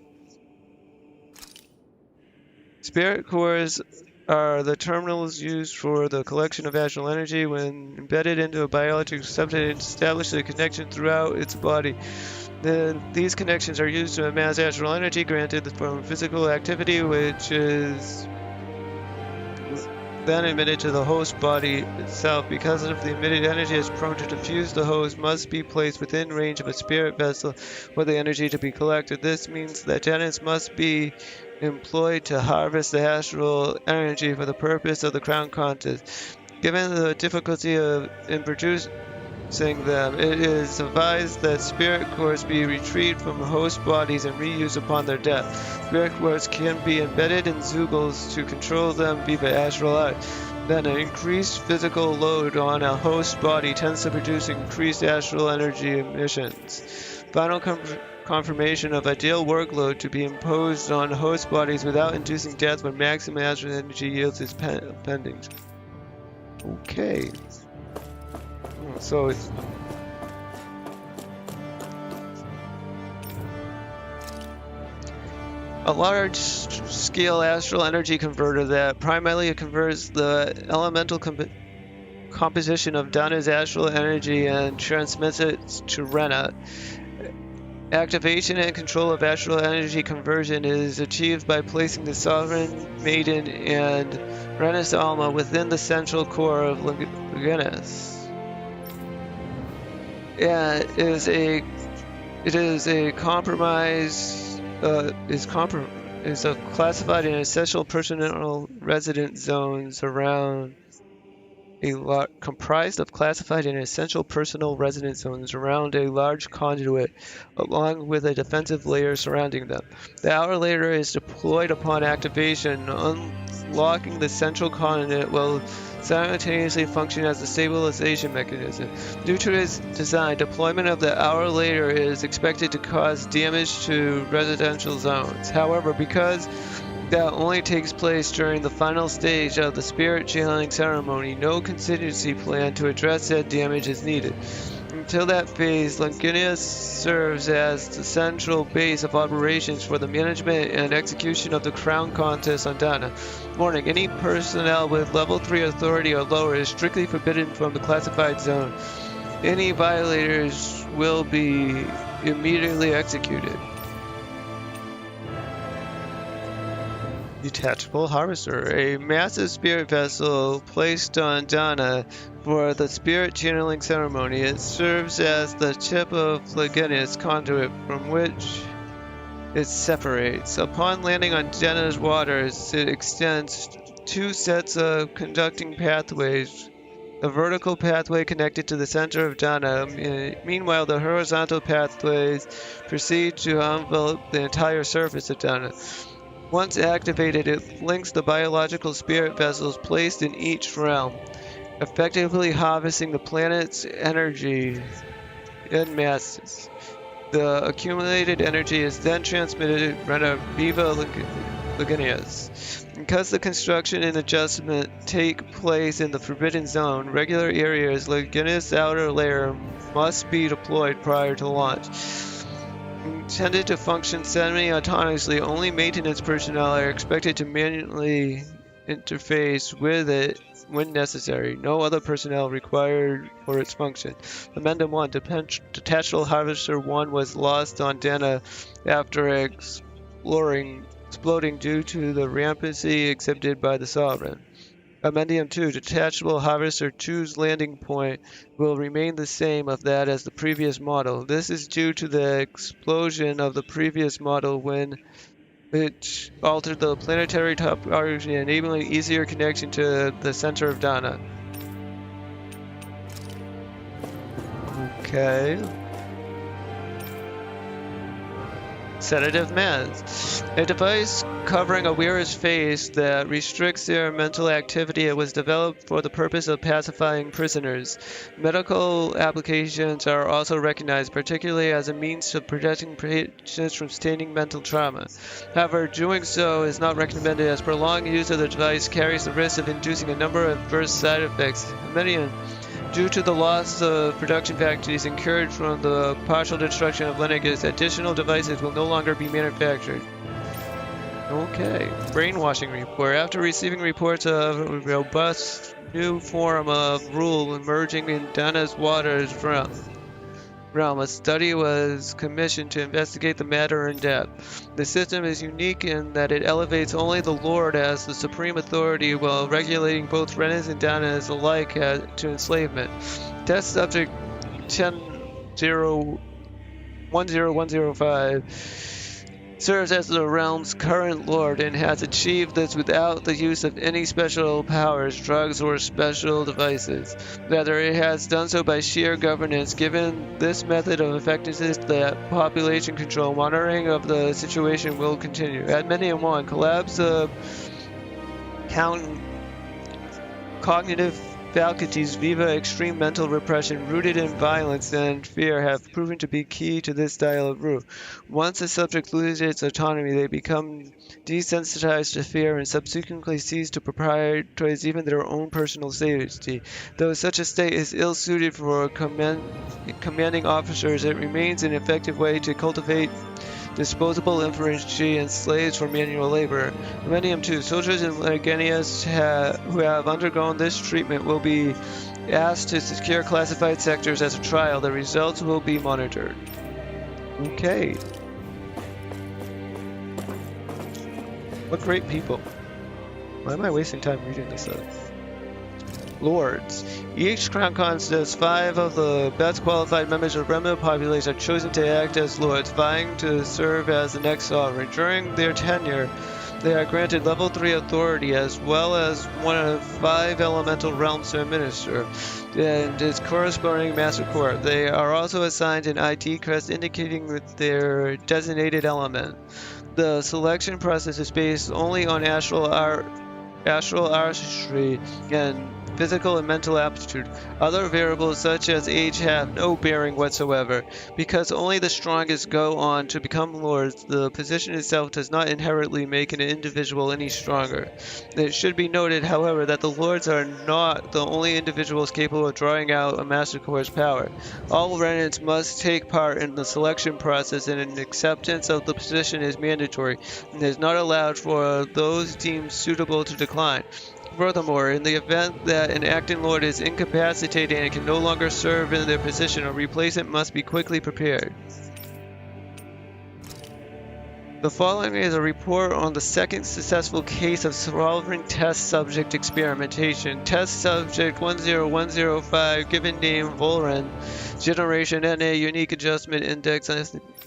Spirit cores are the terminals used for the collection of astral energy. When embedded into a biological substance, it establishes a connection throughout its body. These connections are used to amass astral energy granted from physical activity, which is then emitted to the host body itself. Because of the emitted energy is prone to diffuse, the host must be placed within range of a spirit vessel for the energy to be collected. This means that tenants must be employed to harvest the astral energy for the purpose of the Crown Contest. Given the difficulty in producing them, it is advised that spirit cores be retrieved from host bodies and reused upon their death. Spirit cores can be embedded in Zeugles to control them via astral light. Then an increased physical load on a host body tends to produce increased astral energy emissions. Final confirmation of ideal workload to be imposed on host bodies without inducing death when maximum astral energy yields is pending. Okay. So it's a large-scale astral energy converter that primarily converts the elemental composition of Dana's astral energy and transmits it to Rena. Activation and control of astral energy conversion is achieved by placing the Sovereign Maiden and Renus Alma within the central core of Leganis. Yeah, it is classified in essential personal resident zones around comprised of classified and essential personal residence zones around a large conduit, along with a defensive layer surrounding them. The outer layer is deployed upon activation, unlocking the central conduit while simultaneously functioning as a stabilization mechanism. Due to its design, deployment of the outer layer is expected to cause damage to residential zones. However, because that only takes place during the final stage of the spirit channeling ceremony, no contingency plan to address that damage is needed. Until that phase, Longinus serves as the central base of operations for the management and execution of the Crown Contest on Dana. Warning, any personnel with level 3 authority or lower is strictly forbidden from the classified zone. Any violators will be immediately executed. Detachable Harvester, a massive spirit vessel placed on Dana for the spirit channeling ceremony. It serves as the tip of Leganis conduit from which it separates. Upon landing on Dana's waters, it extends 2 sets of conducting pathways. A vertical pathway connected to the center of Dana. Meanwhile, the horizontal pathways proceed to envelop the entire surface of Dana. Once activated, it links the biological spirit vessels placed in each realm, effectively harvesting the planet's energy in masses. The accumulated energy is then transmitted to Rena Viva Leginius. Because the construction and adjustment take place in the Forbidden Zone, regular areas Leginius' outer layer must be deployed prior to launch. Intended to function semi-autonomously, only maintenance personnel are expected to manually interface with it when necessary. No other personnel required for its function. Amendment 1. Detachable Harvester 1 was lost on Dana after exploding due to the rampancy exhibited by the Sovereign. Amendment 2. Detachable Harvester 2's landing point will remain the same of that as the previous model. This is due to the explosion of the previous model when it altered the planetary topography, enabling easier connection to the center of Dana. Okay. Sedative meds. A device covering a wearer's face that restricts their mental activity. It was developed for the purpose of pacifying prisoners. Medical applications are also recognized, particularly as a means of protecting patients from sustaining mental trauma. However, doing so is not recommended as prolonged use of the device carries the risk of inducing a number of adverse side effects. Due to the loss of production factories incurred from the partial destruction of Lenegis, additional devices will no longer be manufactured. Okay. Brainwashing report. After receiving reports of a robust new form of rule emerging in Dana's waters realm, a study was commissioned to investigate the matter in depth. The system is unique in that it elevates only the Lord as the supreme authority while regulating both Renas and Danas alike to enslavement. Test subject 10-10105 serves as the realm's current lord and has achieved this without the use of any special powers, drugs, or special devices. Rather, it has done so by sheer governance. Given this method of effectiveness, that population control monitoring of the situation will continue. Adminium 1. Collapse of cognitive faculties via extreme mental repression rooted in violence and fear have proven to be key to this style of rule. Once a subject loses its autonomy, they become desensitized to fear and subsequently cease to prioritize even their own personal safety. Though such a state is ill-suited for commanding officers, it remains an effective way to cultivate disposable infantry and slaves for manual labor. Millennium 2. Soldiers in Legenius who have undergone this treatment will be asked to secure classified sectors as a trial. The results will be monitored. Okay. What great people. Why am I wasting time reading this up? Lords. Each crown consists 5 of the best qualified members of the remnant populace are chosen to act as lords, vying to serve as the next sovereign. During their tenure, they are granted level 3 authority as well as one of 5 elemental realms to administer and its corresponding master court. They are also assigned an ID crest indicating their designated element. The selection process is based only on astral artistry and physical and mental aptitude. Other variables such as age have no bearing whatsoever. Because only the strongest go on to become lords, the position itself does not inherently make an individual any stronger. It should be noted, however, that the lords are not the only individuals capable of drawing out a Master Core's power. All remnants must take part in the selection process, and an acceptance of the position is mandatory and is not allowed for those deemed suitable to decline. Furthermore, in the event that an acting lord is incapacitated and can no longer serve in their position, a replacement must be quickly prepared. The following is a report on the second successful case of sovereign test subject experimentation. Test subject 10105, given name Volren, generation NA, unique adjustment index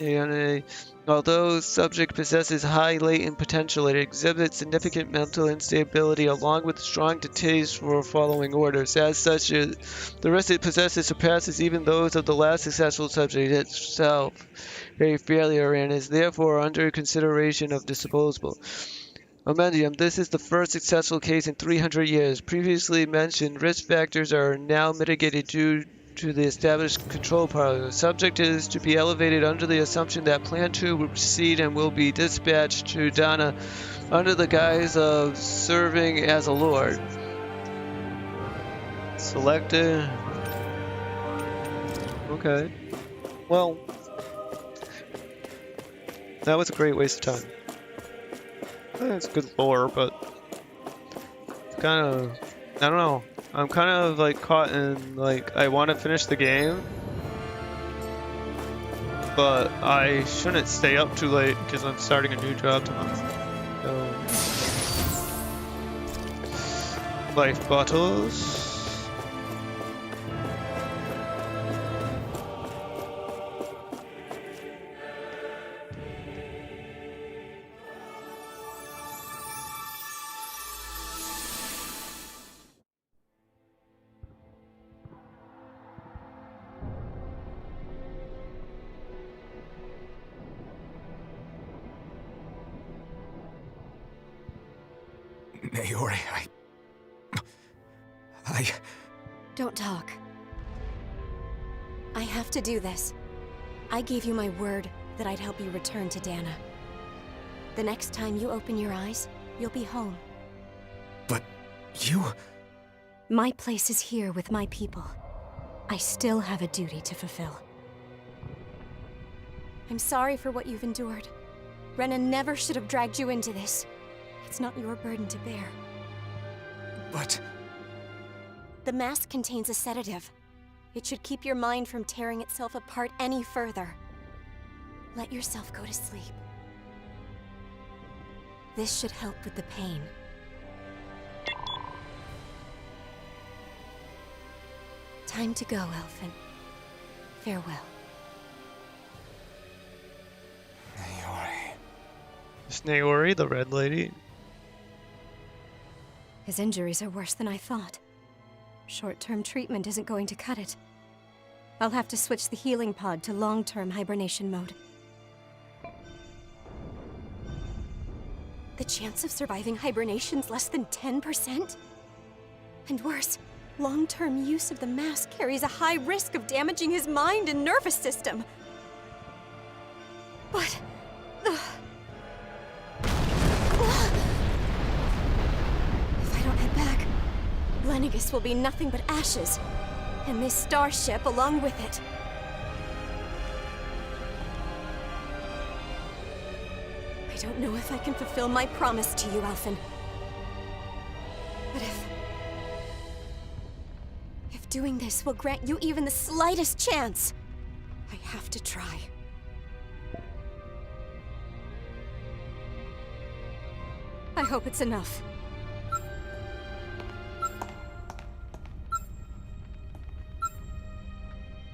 NA. Although subject possesses high latent potential, it exhibits significant mental instability along with strong distaste for following orders. As such, the risk it possesses surpasses even those of the last successful subject itself, a failure, and is therefore under consideration of disposable. Amendium, this is the first successful case in 300 years. Previously mentioned risk factors are now mitigated due to the established control parlor. The subject is to be elevated under the assumption that Plan 2 will proceed and will be dispatched to Dana under the guise of serving as a lord. Selected. Okay. Well, that was a great waste of time. It's good lore, but kind of, I don't know. I'm kind of like caught in like I want to finish the game, but I shouldn't stay up too late because I'm starting a new job tomorrow. So, life bottles. Naori, Don't talk. I have to do this. I gave you my word that I'd help you return to Dana. The next time you open your eyes, you'll be home. But you... My place is here with my people. I still have a duty to fulfill. I'm sorry for what you've endured. Rena never should have dragged you into this. It's not your burden to bear. But... The mask contains a sedative. It should keep your mind from tearing itself apart any further. Let yourself go to sleep. This should help with the pain. Time to go, Elfin. Farewell. Naori. Is Naori the red lady? His injuries are worse than I thought. Short-term treatment isn't going to cut it. I'll have to switch the healing pod to long-term hibernation mode. The chance of surviving hibernation's less than 10%? And worse, long-term use of the mask carries a high risk of damaging his mind and nervous system. But... If I don't head back, Lenegis will be nothing but ashes, and this starship along with it. I don't know if I can fulfill my promise to you, Elfin. But if doing this will grant you even the slightest chance, I have to try. I hope it's enough.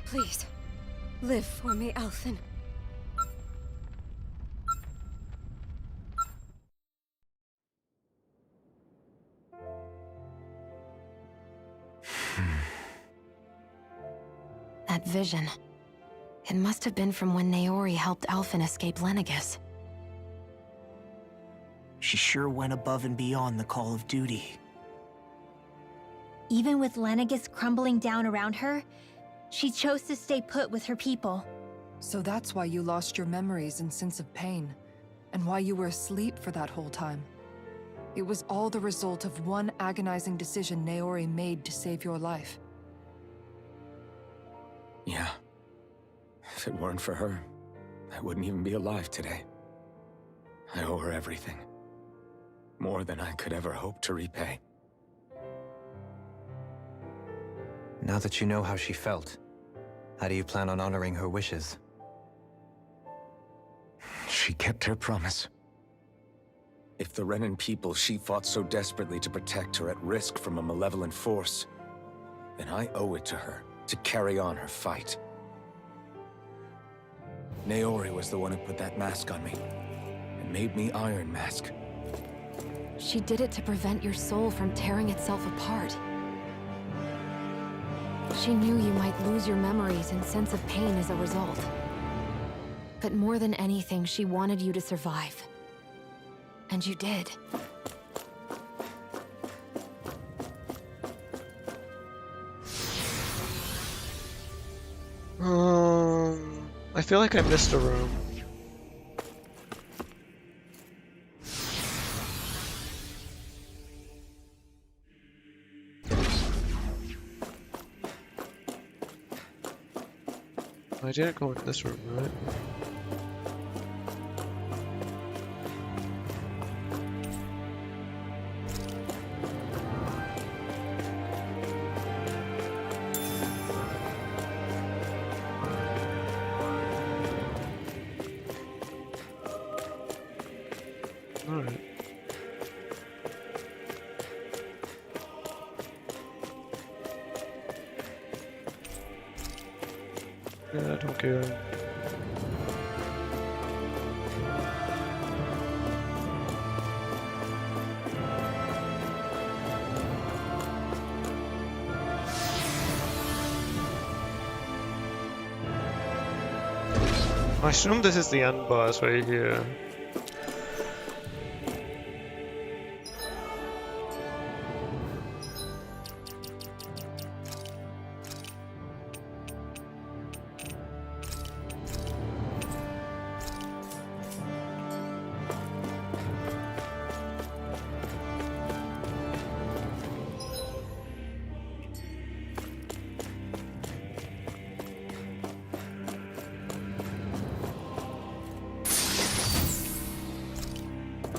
Please, live for me, Elfin. That vision. It must have been from when Naori helped Elfin escape Lenegis. She sure went above and beyond the call of duty. Even with Lenegis crumbling down around her, she chose to stay put with her people. So that's why you lost your memories and sense of pain, and why you were asleep for that whole time. It was all the result of one agonizing decision Naori made to save your life. Yeah. If it weren't for her, I wouldn't even be alive today. I owe her everything. More than I could ever hope to repay. Now that you know how she felt, how do you plan on honoring her wishes? She kept her promise. If the Renan people she fought so desperately to protect are at risk from a malevolent force, then I owe it to her to carry on her fight. Naori was the one who put that mask on me, and made me Iron Mask. She did it to prevent your soul from tearing itself apart. She knew you might lose your memories and sense of pain as a result. But more than anything, she wanted you to survive. And you did. I feel like I missed a room. I didn't go in this room, right? Alright. Yeah, I don't care. I assume this is the end boss right here.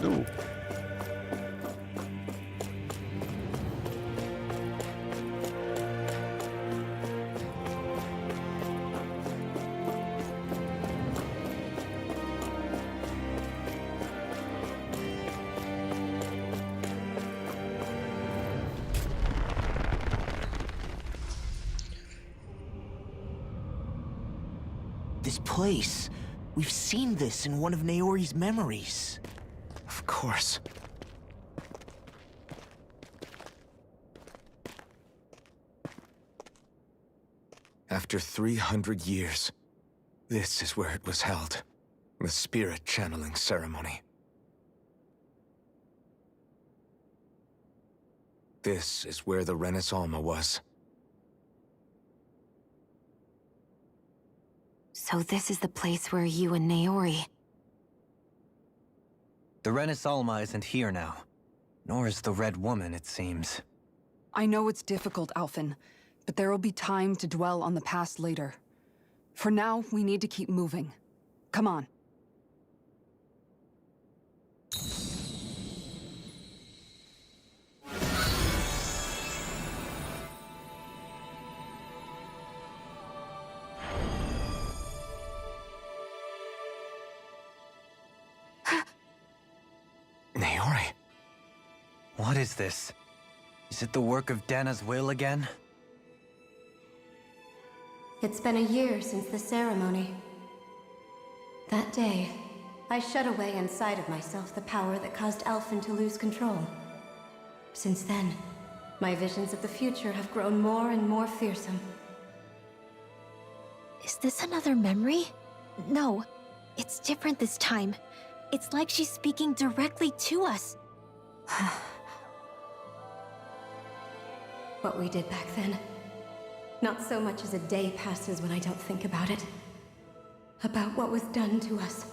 Ooh. This place. We've seen this in one of Naori's memories. Of course. After 300 years, this is where it was held. The spirit channeling ceremony. This is where the Renis Alma was. So this is the place where you and Naori... The Renis Alma isn't here now. Nor is the Red Woman, it seems. I know it's difficult, Alphen, but there will be time to dwell on the past later. For now, we need to keep moving. Come on. Naori? What is this? Is it the work of Dana's will again? It's been a year since the ceremony. That day, I shut away inside of myself the power that caused Alphen to lose control. Since then, my visions of the future have grown more and more fearsome. Is this another memory? No, it's different this time. It's like she's speaking directly to us. What we did back then. Not so much as a day passes when I don't think about it. About what was done to us.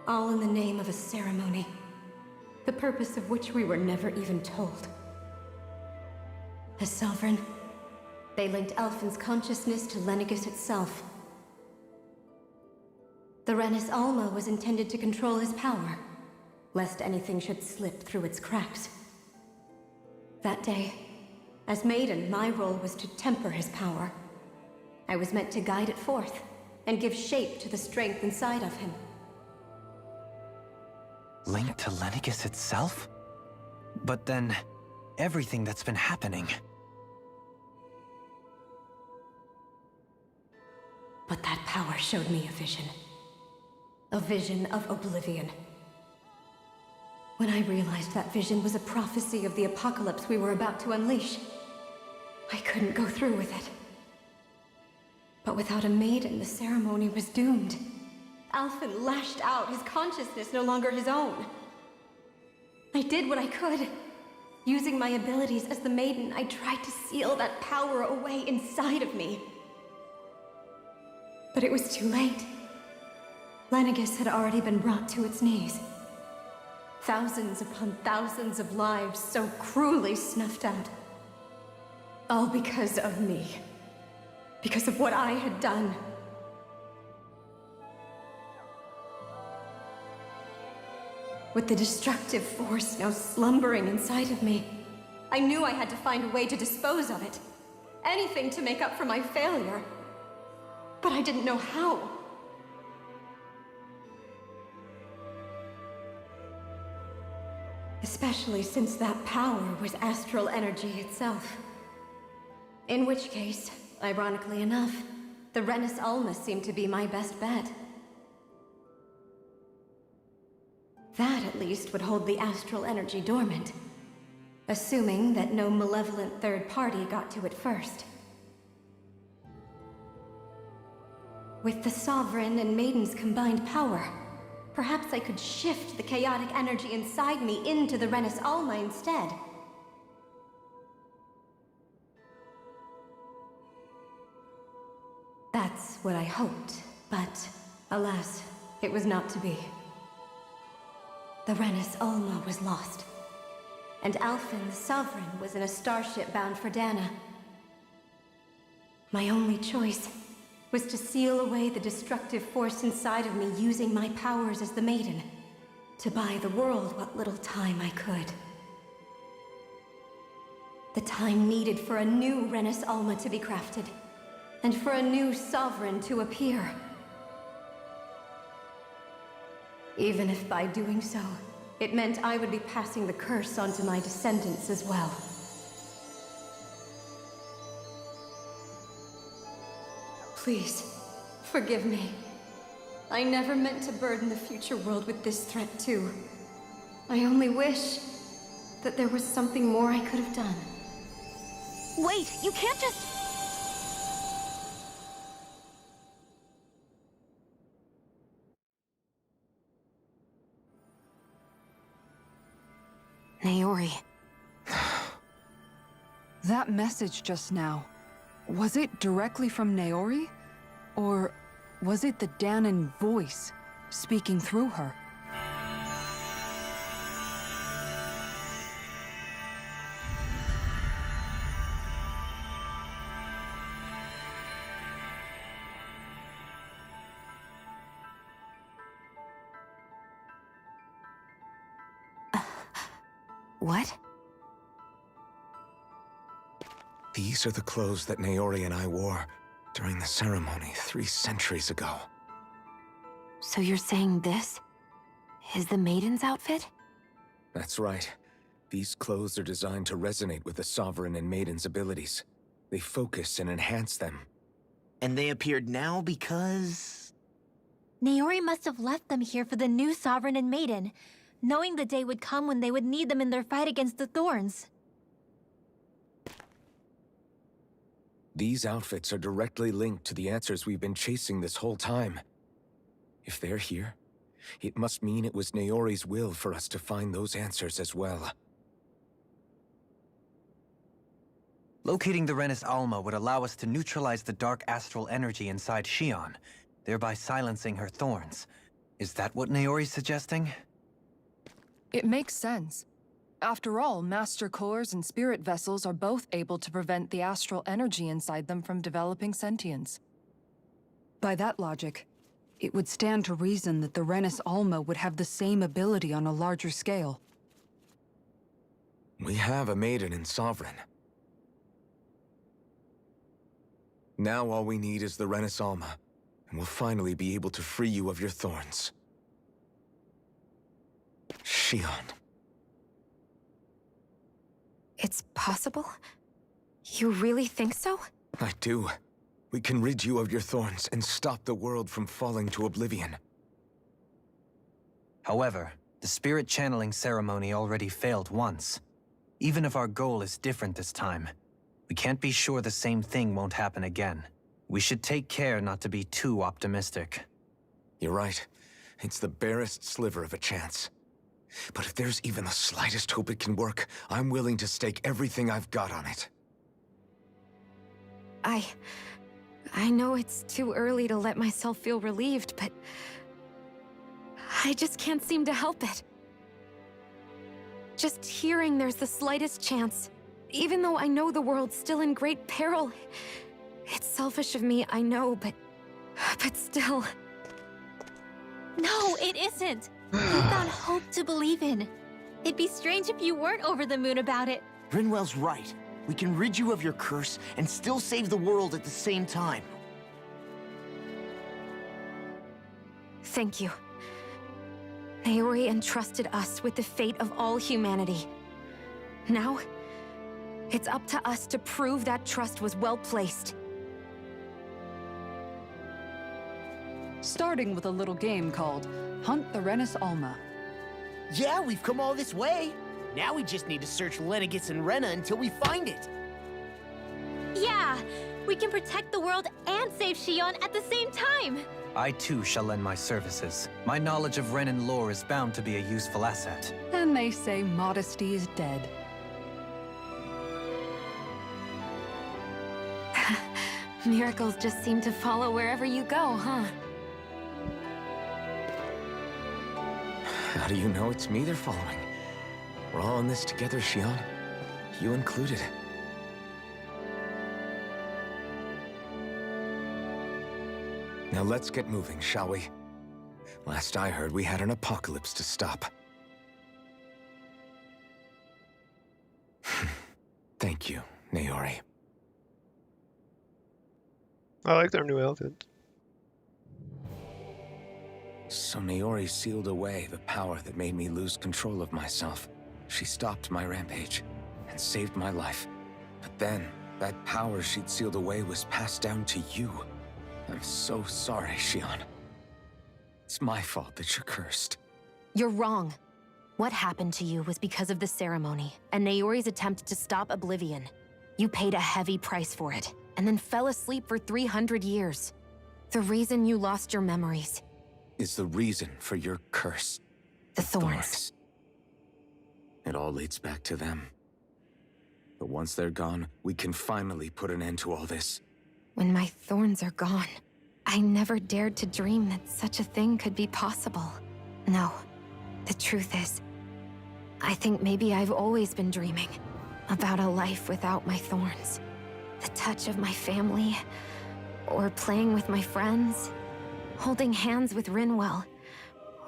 All in the name of a ceremony. The purpose of which we were never even told. As Sovereign, they linked Alphen's consciousness to Lenegis itself. The Renis Alma was intended to control his power, lest anything should slip through its cracks. That day, as Maiden, my role was to temper his power. I was meant to guide it forth, and give shape to the strength inside of him. Linked to Lenegis itself? But then, everything that's been happening... But that power showed me a vision. A vision of oblivion. When I realized that vision was a prophecy of the apocalypse we were about to unleash, I couldn't go through with it. But without a maiden, the ceremony was doomed. Alphen lashed out, his consciousness no longer his own. I did what I could. Using my abilities as the Maiden, I tried to seal that power away inside of me. But it was too late. Lenegis had already been brought to its knees. Thousands upon thousands of lives so cruelly snuffed out. All because of me. Because of what I had done. With the destructive force now slumbering inside of me, I knew I had to find a way to dispose of it. Anything to make up for my failure. But I didn't know how. Especially since that power was astral energy itself. In which case, ironically enough, the Renis Alma seemed to be my best bet. That, at least, would hold the astral energy dormant. Assuming that no malevolent third party got to it first. With the Sovereign and Maiden's combined power, perhaps I could shift the chaotic energy inside me into the Renis Alma instead. That's what I hoped, but alas, it was not to be. The Renis Alma was lost, and Alphen the Sovereign was in a starship bound for Dana. My only choice was to seal away the destructive force inside of me using my powers as the Maiden, to buy the world what little time I could. The time needed for a new Renis Alma to be crafted, and for a new Sovereign to appear. Even if by doing so, it meant I would be passing the curse on to my descendants as well. Please, forgive me. I never meant to burden the future world with this threat too. I only wish that there was something more I could have done. Wait, you can't just... Naori. That message just now, was it directly from Naori? Or was it the Dahnan voice speaking through her? What? These are the clothes that Naori and I wore during the ceremony 3 centuries ago. So you're saying this is the Maiden's outfit? That's right. These clothes are designed to resonate with the Sovereign and Maiden's abilities. They focus and enhance them. And they appeared now because... Naori must have left them here for the new Sovereign and Maiden, knowing the day would come when they would need them in their fight against the Thorns. These outfits are directly linked to the answers we've been chasing this whole time. If they're here, it must mean it was Naori's will for us to find those answers as well. Locating the Renis Alma would allow us to neutralize the dark astral energy inside Shion, thereby silencing her thorns. Is that what Naori's suggesting? It makes sense. After all, Master Cores and Spirit Vessels are both able to prevent the astral energy inside them from developing sentience. By that logic, it would stand to reason that the Renis Alma would have the same ability on a larger scale. We have a Maiden and Sovereign. Now all we need is the Renis Alma, and we'll finally be able to free you of your thorns. Shion. It's possible? You really think so? I do. We can rid you of your thorns and stop the world from falling to oblivion. However, the spirit channeling ceremony already failed once. Even if our goal is different this time, we can't be sure the same thing won't happen again. We should take care not to be too optimistic. You're right. It's the barest sliver of a chance. But if there's even the slightest hope it can work, I'm willing to stake everything I've got on it. I know it's too early to let myself feel relieved, but I just can't seem to help it. Just hearing there's the slightest chance, even though I know the world's still in great peril. It's selfish of me, I know, but still. No, it isn't. You found hope to believe in. It'd be strange if you weren't over the moon about it. Rinwell's right. We can rid you of your curse and still save the world at the same time. Thank you. Naori entrusted us with the fate of all humanity. Now, it's up to us to prove that trust was well placed. Starting with a little game called Hunt the Rennis Alma. Yeah, we've come all this way. Now we just need to search Lenegis and Rena until we find it. Yeah, we can protect the world and save Shion at the same time. I too shall lend my services. My knowledge of Renan lore is bound to be a useful asset. And they say modesty is dead. Miracles just seem to follow wherever you go, huh? How do you know it's me they're following? We're all in this together, Shion. You included. Now let's get moving, shall we? Last I heard, we had an apocalypse to stop. Thank you, Naori. I like their new outfits. So Naori sealed away the power that made me lose control of myself. She stopped my rampage and saved my life. But then, that power she'd sealed away was passed down to you. I'm so sorry, Shion. It's my fault that you're cursed. You're wrong. What happened to you was because of the ceremony and Naori's attempt to stop Oblivion. You paid a heavy price for it, and then fell asleep for 300 years. The reason you lost your memories Is the reason for your curse. the thorns. It all leads back to them. But once they're gone, we can finally put an end to all this. When my thorns are gone, I never dared to dream that such a thing could be possible. No, the truth is, I think maybe I've always been dreaming about a life without my thorns. The touch of my family, or playing with my friends, holding hands with Rinwell,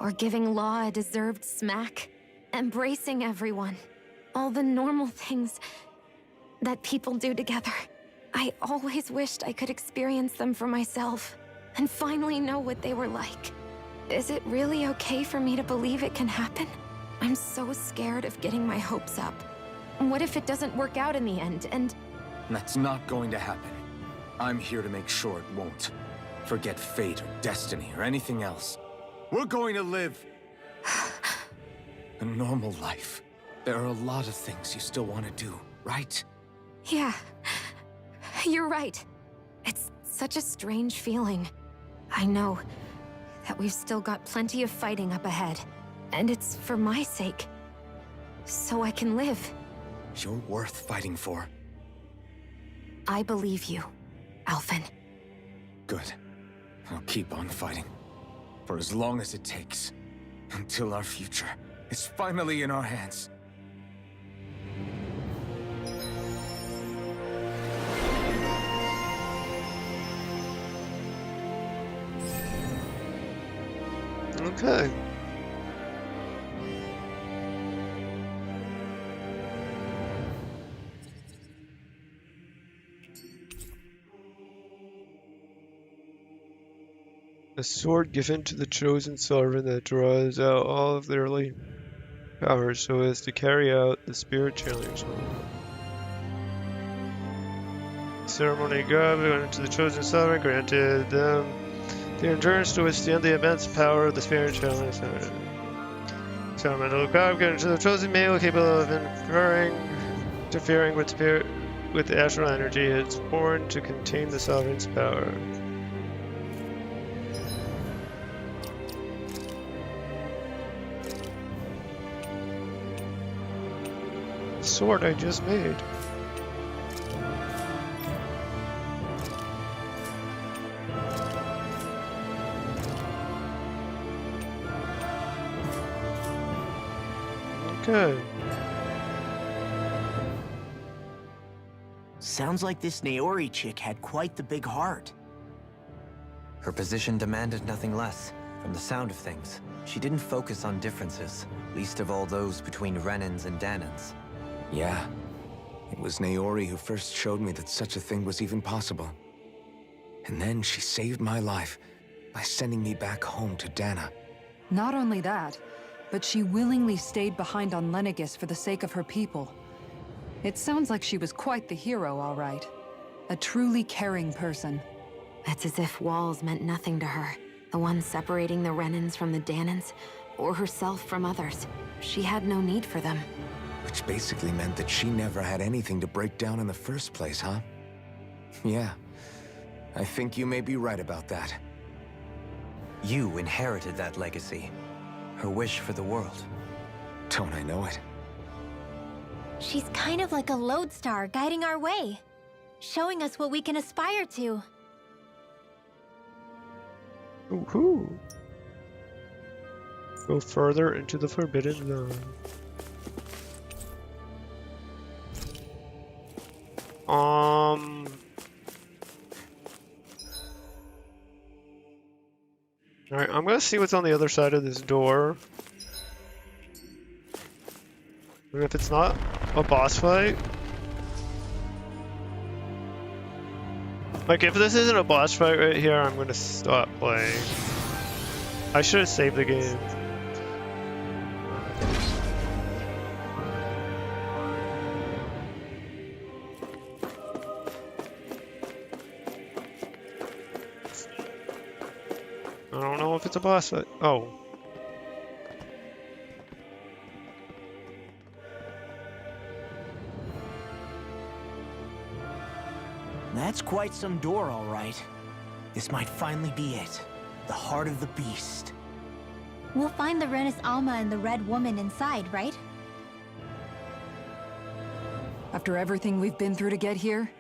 or giving Law a deserved smack, embracing everyone. All the normal things that people do together. I always wished I could experience them for myself, and finally know what they were like. Is it really okay for me to believe it can happen? I'm so scared of getting my hopes up. What if it doesn't work out in the end, and... That's not going to happen. I'm here to make sure it won't. Forget fate or destiny or anything else. We're going to live a normal life. There are a lot of things you still want to do, right? Yeah, you're right. It's such a strange feeling. I know that we've still got plenty of fighting up ahead, and it's for my sake, so I can live. You're worth fighting for. I believe you, Alphen. Good. I'll keep on fighting. For as long as it takes. Until our future is finally in our hands. Okay. A sword given to the chosen sovereign that draws out all of their light powers so as to carry out the spirit channeler's will. Ceremony given to the chosen sovereign granted them the endurance to withstand the immense power of the spirit channeler. Ceremonial god given to the chosen male capable of interfering with spirit with astral energy. It's born to contain the sovereign's power. sword I just made. Okay. Sounds like this Naori chick had quite the big heart. Her position demanded nothing less. From the sound of things, she didn't focus on differences, least of all those between Renans and Danans. Yeah. It was Naori who first showed me that such a thing was even possible. And then she saved my life by sending me back home to Dana. Not only that, but she willingly stayed behind on Lenegis for the sake of her people. It sounds like she was quite the hero, all right. A truly caring person. It's as if walls meant nothing to her. The ones separating the Renans from the Danans, or herself from others. She had no need for them. Which basically meant that she never had anything to break down in the first place, huh? Yeah. I think you may be right about that. You inherited that legacy. Her wish for the world. Don't I know it? She's kind of like a lodestar guiding our way, showing us what we can aspire to. Woohoo! Go further into the Forbidden Zone. Alright, I'm gonna see what's on the other side of this door. And if it's not a boss fight... Like, if this isn't a boss fight right here, I'm gonna stop playing. I should have saved the game. I don't know if it's a boss fight. Oh. That's quite some door, all right. This might finally be it. The heart of the beast. We'll find the Renis Alma and the Red Woman inside, right? After everything we've been through to get here,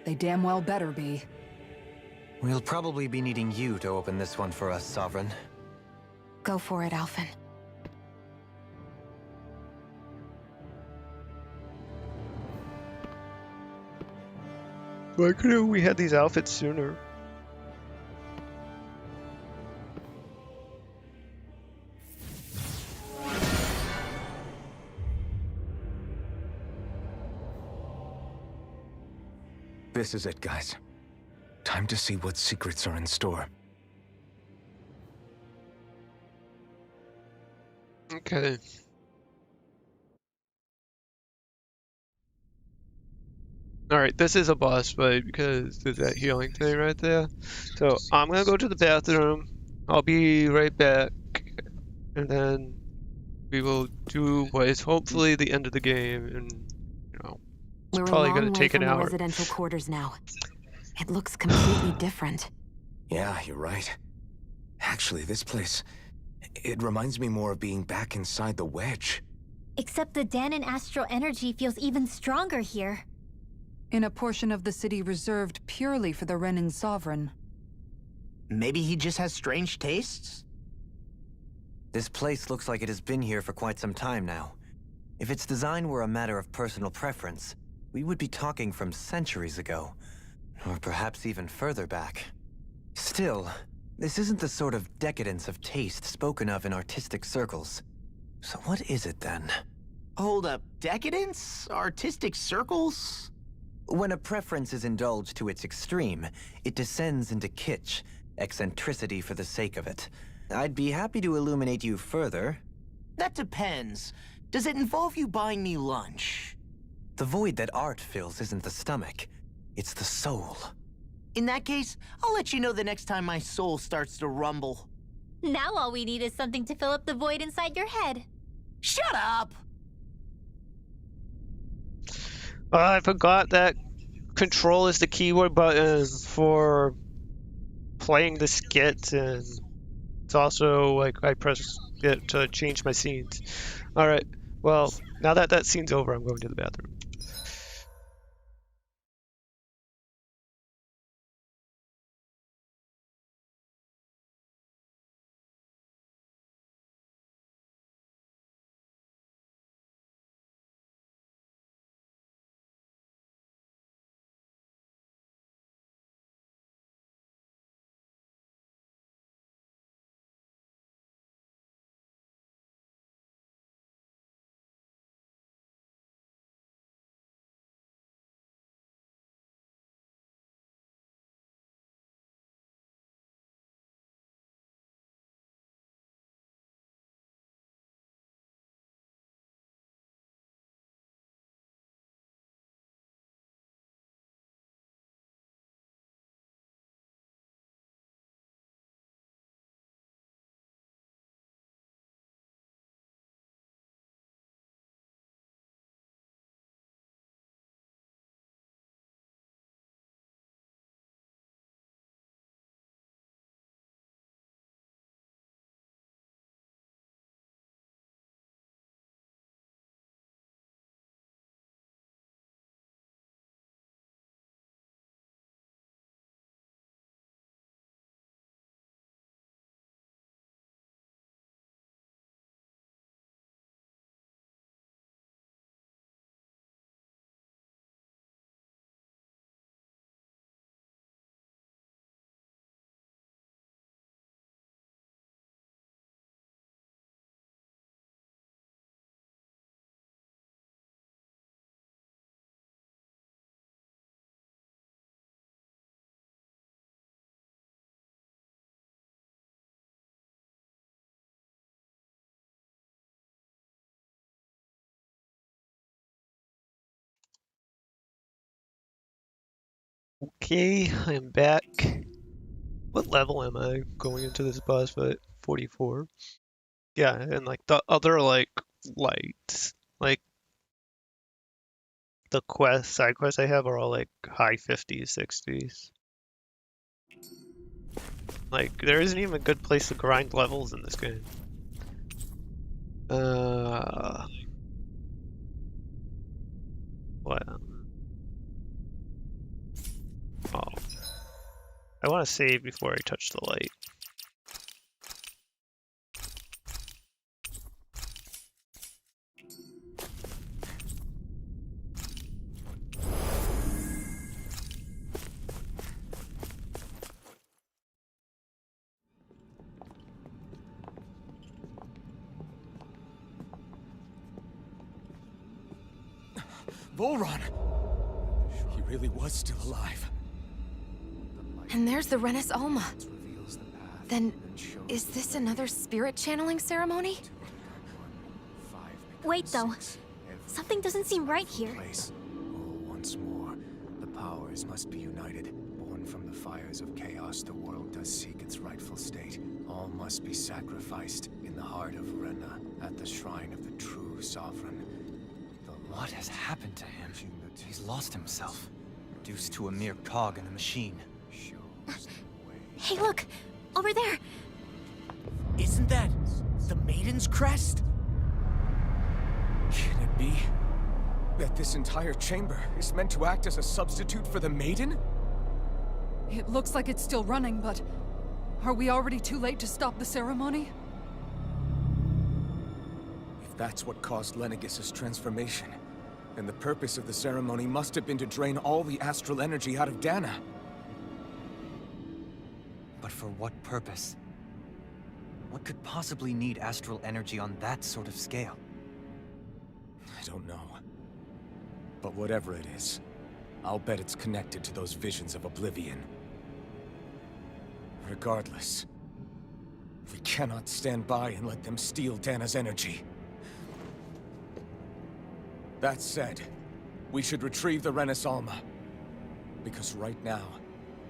they damn well better be. We'll probably be needing you to open this one for us, Sovereign. Go for it, Alphen. Why couldn't we had these outfits sooner? This is it, guys. Time to see what secrets are in store. Okay. Alright, this is a boss fight because there's that healing thing right there. So I'm gonna go to the bathroom. I'll be right back. And then we will do what is hopefully the end of the game. And, you know, it's We're probably a long gonna way take an from the hour. residential quarters now. It looks completely different. Yeah, you're right. Actually, this place... it reminds me more of being back inside the Wedge. Except the Danan astral energy feels even stronger here. In a portion of the city reserved purely for the Renin Sovereign. Maybe he just has strange tastes? This place looks like it has been here for quite some time now. If its design were a matter of personal preference, we would be talking from centuries ago. Or perhaps even further back. Still, this isn't the sort of decadence of taste spoken of in artistic circles. So what is it then? Hold up, decadence? Artistic circles? When a preference is indulged to its extreme, it descends into kitsch, eccentricity for the sake of it. I'd be happy to illuminate you further. That depends. Does it involve you buying me lunch? The void that art fills isn't the stomach, it's the soul. In that case, I'll let you know the next time my soul starts to rumble. Now all we need is something to fill up the void inside your head. Shut up! I forgot that control is the keyboard button for playing the skit, and it's also like I press it to change my scenes. Alright, Well, now that that scene's over, I'm going to the bathroom. Okay, I'm back. What level am I going into this boss fight? 44. Yeah, and like the other like lights, like the side quests I have are all like high 50s, 60s. Like there isn't even a good place to grind levels in this game. What? Oh. I want to save before I touch the light. Volron! He really was still alive. And there's the Renis Alma. Then, is this another spirit channeling ceremony? Wait, though. Something doesn't seem right here. Once more, the powers must be united. Born from the fires of chaos, the world does seek its rightful state. All must be sacrificed in the heart of Rena, at the shrine of the true sovereign. What has happened to him? He's lost himself, reduced to a mere cog in the machine. Hey, look! Over there! Isn't that the Maiden's crest? Can it be that this entire chamber is meant to act as a substitute for the Maiden? It looks like it's still running, but are we already too late to stop the ceremony? If that's what caused Lenegis' transformation, then the purpose of the ceremony must have been to drain all the astral energy out of Dana. But for what purpose? What could possibly need astral energy on that sort of scale? I don't know. But whatever it is, I'll bet it's connected to those visions of oblivion. Regardless, we cannot stand by and let them steal Dana's energy. That said, we should retrieve the Renis Alma. Because right now,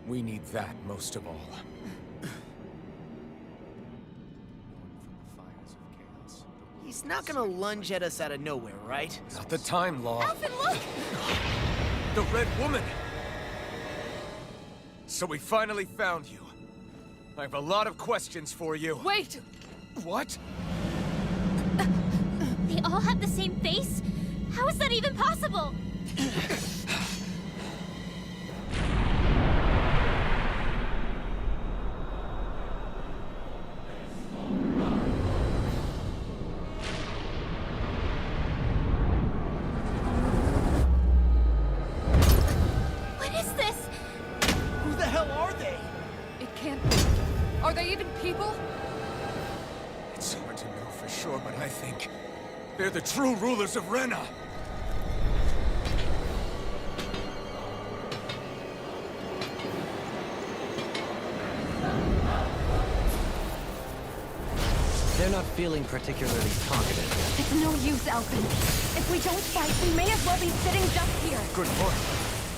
we need that most of all. He's not gonna lunge at us out of nowhere, right? Not the time, Law. Alphen, look! The Red Woman! So we finally found you. I have a lot of questions for you. Wait! What? They all have the same face? How is that even possible? What is this? Who the hell are they? It can't be. Are they even people? It's hard to know for sure, but I think they're the true rulers of Rena. They're not feeling particularly talkative. It's no use, Alvin. If we don't fight, we may as well be sitting just here. Good point.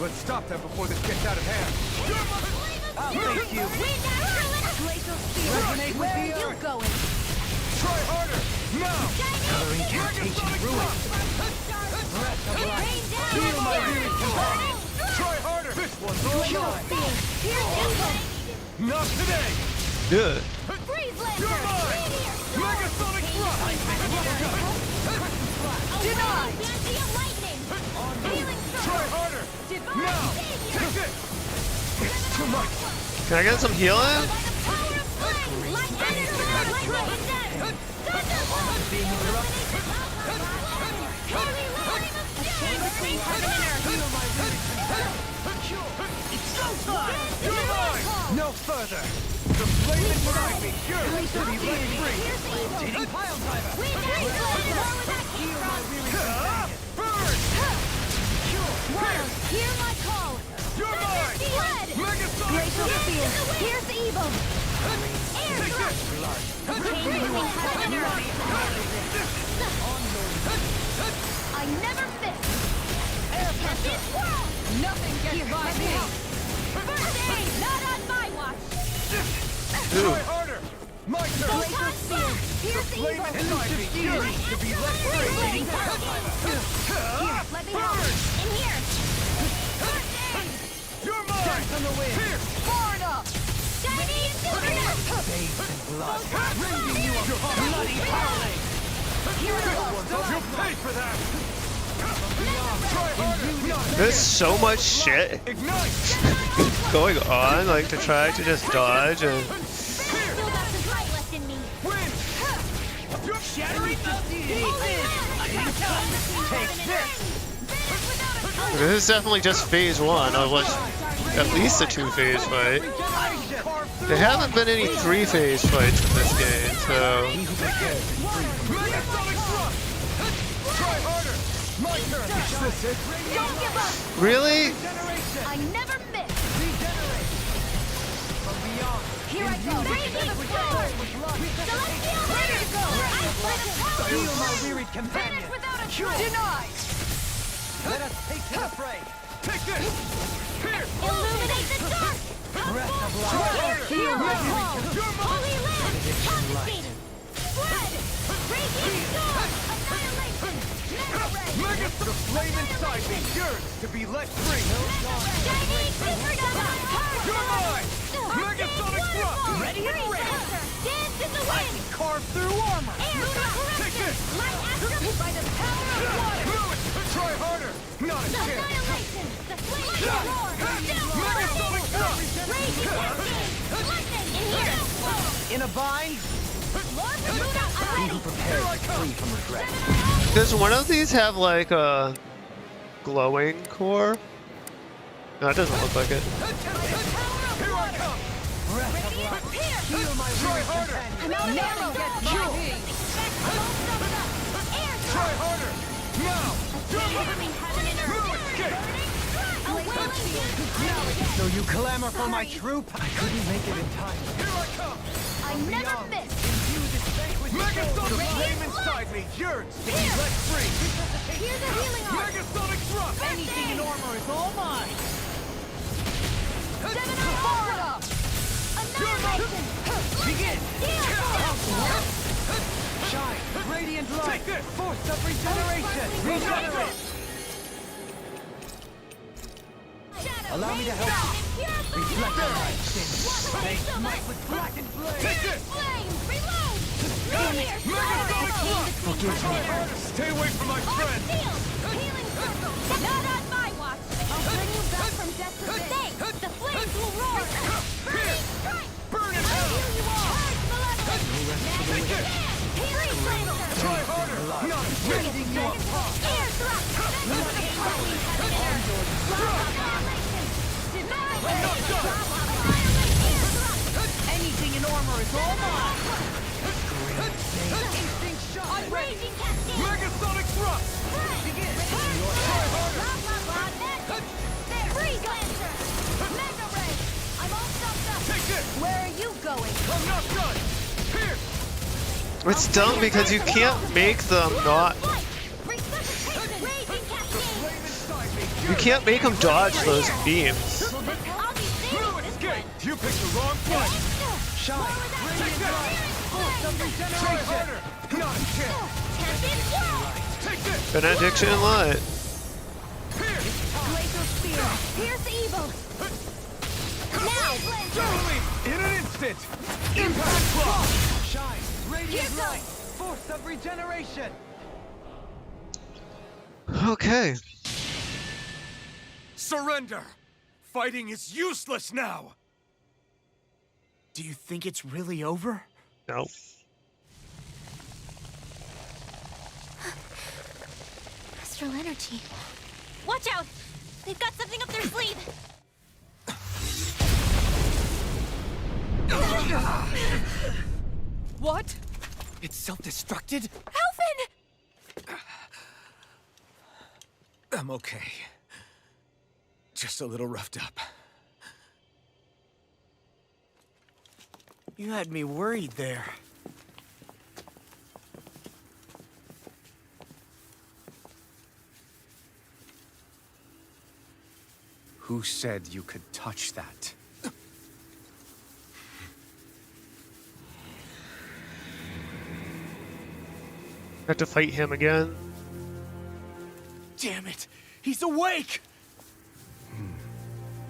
Let's stop them before this gets out of hand. I'll face you. Glacial Spear. Resonate with Where the are you earth. going? Try harder! Now! Another incantation ruined. Breath of life. Feel my weary companion. Try harder! This one's all mine. Not today! Good. You're mine! Megasonic thrust! Denied! Try harder! Now! Take it! It's too much! Can I get some healing? You're mine! No further! The flame inside me yearns to be let free! Diddy pile driver! Burn! Hear my call! You're mine! Megasonic Glacial Spear! Here's evil! Take this! I never miss! Nothing gets by me! First aid! Not on my watch! Try harder! My turn! Glacial Spear! Here's Flame evil! inside me yearns to be let free! Here, let me help! In here! You're mine! Dance on the wind! Here! Far enough! Chinese Supernova! Bathed in blood. Rending you of bloody howling! Here it goes! You'll pay for that! Try harder! There's so much shit Ignite! going on, like to try to just dodge and Still got some fight left in me! Win! You're shattering the Take this! this is definitely just phase one of what's at least a 2-phase fight. There haven't been any 3-phase fights in this game, so Megasonic thrust! Try harder! My turn! Don't give up! really? I never miss! Here I go! Raging forward! Celestial Ready to go! Ice by the power! Feel my wearied companion. Vanish without a trace! Denied! Let us take to the fray. Take this! Here! Illuminate the dark! Breath of Try life. harder! Heal my call! You're mine! Holy Land! Confiscated! Spread! Raging storm! Annihilation! Mega ray! The flame inside me yearns to be let free! Shining Supernova! You're mine! Megasonic thrust! Ready and ready! Dance in the wind! Carve through armor. Air Take this! Light astral by the power of water! Lewis! Try harder! Not a chance! Annihilation! The flames roar! Megasonic thrust! Raging cascade! Lightning! In here! In a bind. Lord Buddha, I'm ready! Prepared, free from regret. Does one of these have like a glowing core? No, it doesn't look like it. Here I come! Heal my Try harder! Narrow gets you! Try harder! Now! So you clamor for my troop? I couldn't make it in time. Here I come! I never miss! Megasonic flame inside me yearns to be let free! Here's a healing arm! Megasonic thrust! Anything in armor is all mine. Far enough! Annihilation! Begin. Heal! Shine. Radiant light. Take this! Force of regeneration. Regenerate. Allow me to help you. Reflect on my sins. Make might with blackened blade. Take this! Flame! Reload! Here! Megasonic Stay away from my friend! Healing circle! Not on my watch! I'll bring you back from death to stay! The flames will roar! Burning strike! Burn in I'll hell! heal you all! Charge malevolence! Take it! Healing circle! Try harder! Not bending you apart! Air thrust! I'm not done! Anything in armor is all mine! Instinct shot! I'm raging cascade! Megasonic thrust! Begin! Try harder! Freeze Lancer! Mega Ray! I'm all stuffed up! Take this! Where are you going? I'm not done! Here! It's dumb because you can't make them not. You can't make them dodge those beams. New escape! You picked the wrong fight! Shine! Take this! Try harder! Not kill! Take this! Benediction light. Glacial Spear! Pierce evil! Now! Totally! In an instant! Impact block! Shine! Here Radiant goes! light! Force of regeneration! Okay. Surrender! Fighting is useless now! Do you think it's really over? No. Astral energy. Watch out! They've got something up their sleeve! What? It's self-destructed? Alphen! I'm okay. Just a little roughed up. You had me worried there. Who said you could touch that? Have to fight him again. Damn it! He's awake!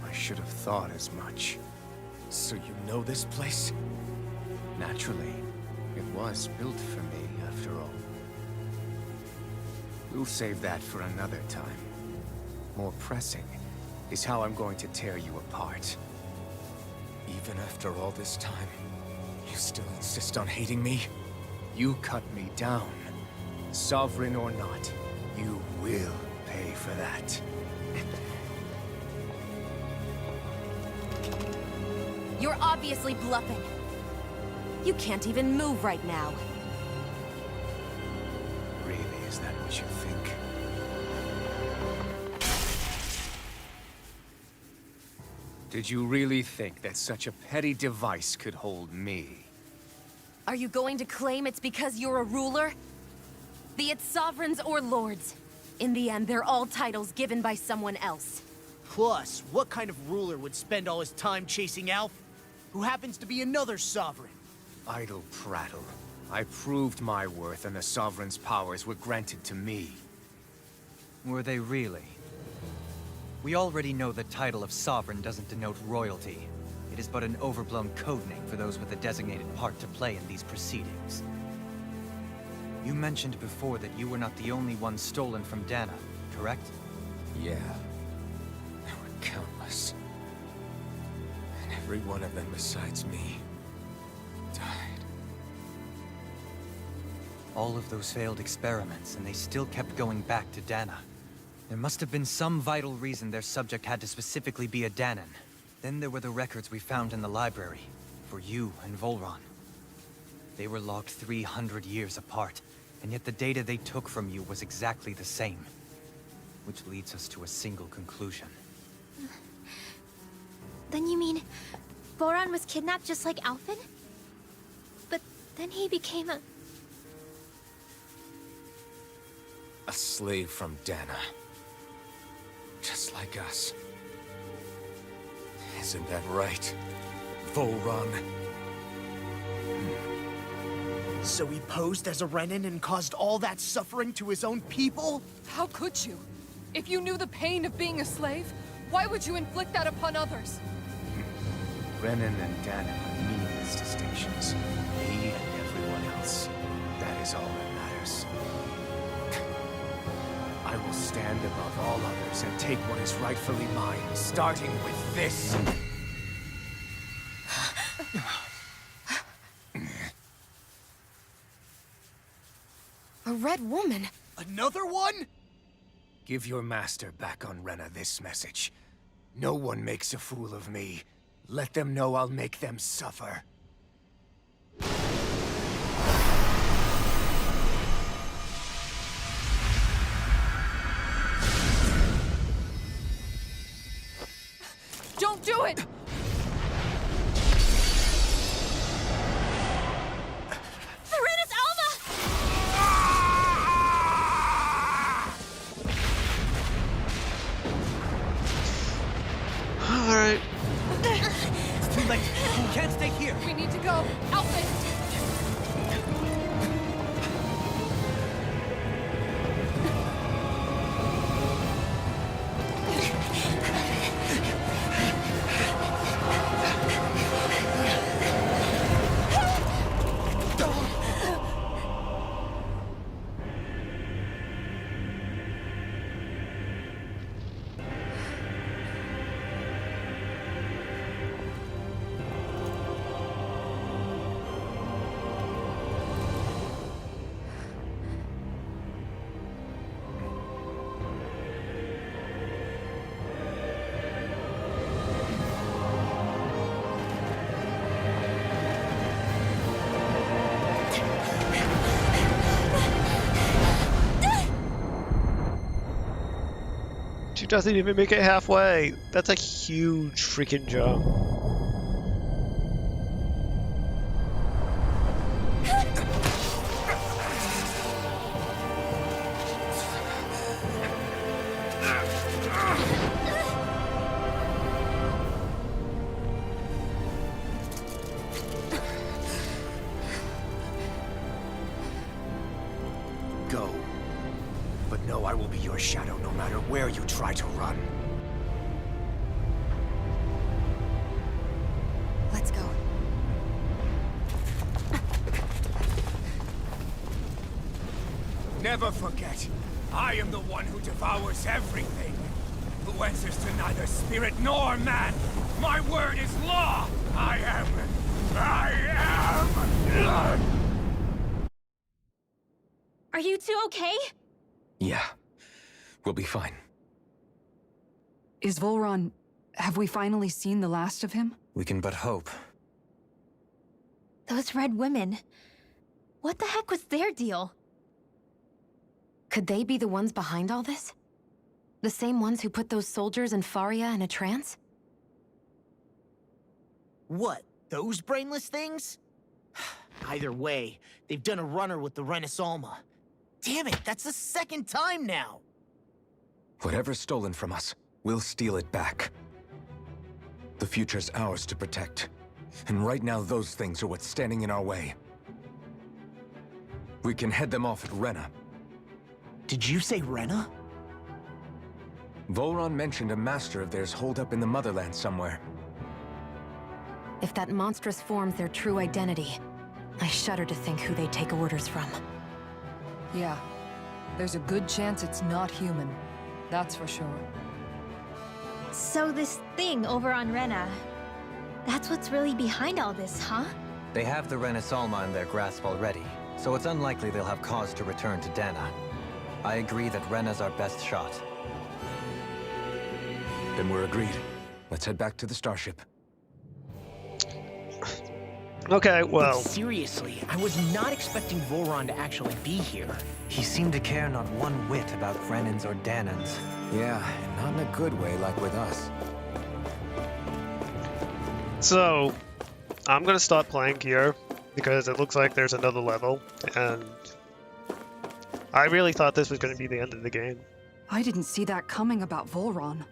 I should have thought as much. So you know this place? Naturally. It was built for me, after all. We'll save that for another time. More pressing is how I'm going to tear you apart. Even after all this time, you still insist on hating me? You cut me down. Sovereign or not, you will pay for that. You're obviously bluffing. You can't even move right now. Really, is that what you think? Did you really think that such a petty device could hold me? Are you going to claim it's because you're a ruler? Be it sovereigns or lords. In the end, they're all titles given by someone else. Plus, what kind of ruler would spend all his time chasing Alf? Who happens to be another sovereign? Idle prattle. I proved my worth and the Sovereign's powers were granted to me. Were they really? We already know the title of Sovereign doesn't denote royalty. It is but an overblown codename for those with a designated part to play in these proceedings. You mentioned before that you were not the only one stolen from Dana, correct? Yeah. There were countless. And every one of them besides me died. All of those failed experiments, and they still kept going back to Dana. There must have been some vital reason their subject had to specifically be a Danan. Then there were the records we found in the library, for you and Volron. They were logged 300 years apart, and yet the data they took from you was exactly the same. Which leads us to a single conclusion. Then you mean Voron was kidnapped just like Alphen? But then he became a... A slave from Dana. Just like us. Isn't that right, Volron? So he posed as a Renan and caused all that suffering to his own people? How could you? If you knew the pain of being a slave, why would you inflict that upon others? Renan and Dana are meaningless distinctions. Me and everyone else. That is all that matters. stand above all others and take what is rightfully mine, starting with this. A red woman? Another one? Give your master back on Rena this message. No one makes a fool of me. Let them know I'll make them suffer. Don't do it! Serenus Alma! Alright. It's too late. We can't stay here. We need to go. Outfit! She doesn't even make it halfway. That's a huge freaking jump. Go. But know I will be your shadow no matter where you try to run. Let's go. Never forget, I am the one who devours everything. Who answers to neither spirit nor man. My word is law. I am. Are you two okay? Yeah. We'll be fine. Is Volron... have we finally seen the last of him? We can but hope. Those red women. What the heck was their deal? Could they be the ones behind all this? The same ones who put those soldiers in Faria in a trance? What? Those brainless things? Either way, they've done a runner with the Renis Alma. Damn it, that's the second time now! Whatever's stolen from us, we'll steal it back. The future's ours to protect. And right now, those things are what's standing in our way. We can head them off at Rena. Did you say Rena? Volron mentioned a master of theirs holed up in the Motherland somewhere. If that monstrous form's their true identity, I shudder to think who they take orders from. Yeah. There's a good chance it's not human. That's for sure. So this thing over on Rena, that's what's really behind all this, huh? They have the Renis Alma in their grasp already, so it's unlikely they'll have cause to return to Dana. I agree that Rena's our best shot. Then we're agreed. Let's head back to the starship. Okay, well... But seriously, I was not expecting Volron to actually be here. He seemed to care not one whit about Renans or Danans. Yeah, not in a good way like with us. So, I'm gonna stop playing here, because it looks like there's another level, and... I really thought this was gonna be the end of the game. I didn't see that coming about Volron.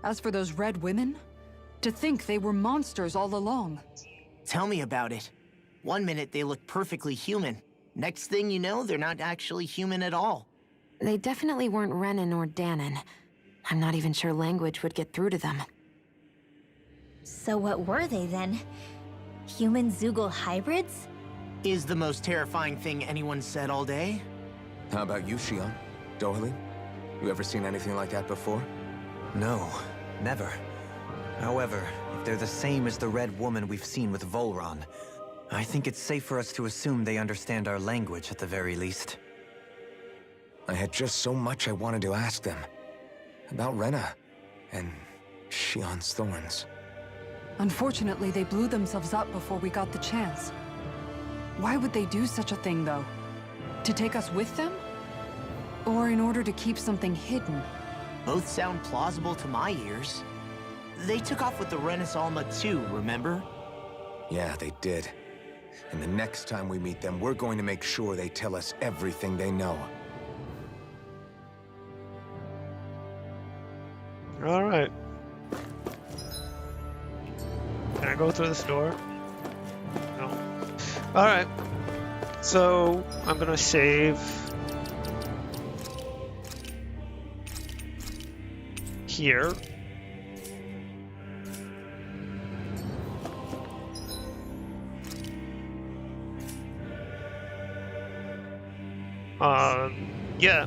As for those red women, to think they were monsters all along. Tell me about it. One minute they look perfectly human. Next thing you know, they're not actually human at all. They definitely weren't Renan or Danan. I'm not even sure language would get through to them. So what were they then? Human Zoogle hybrids? Is the most terrifying thing anyone said all day? How about you, Shion? Dohalim? You ever seen anything like that before? No, never. However, if they're the same as the Red Woman we've seen with Volron, I think it's safe for us to assume they understand our language at the very least. I had just so much I wanted to ask them. About Rena, and Shion's thorns. Unfortunately, they blew themselves up before we got the chance. Why would they do such a thing, though? To take us with them? Or in order to keep something hidden? Both sound plausible to my ears. They took off with the Renis Alma too, remember? Yeah, they did. And the next time we meet them, we're going to make sure they tell us everything they know. Alright. Can I go through this door? No. Alright. So, I'm gonna save here. Yeah.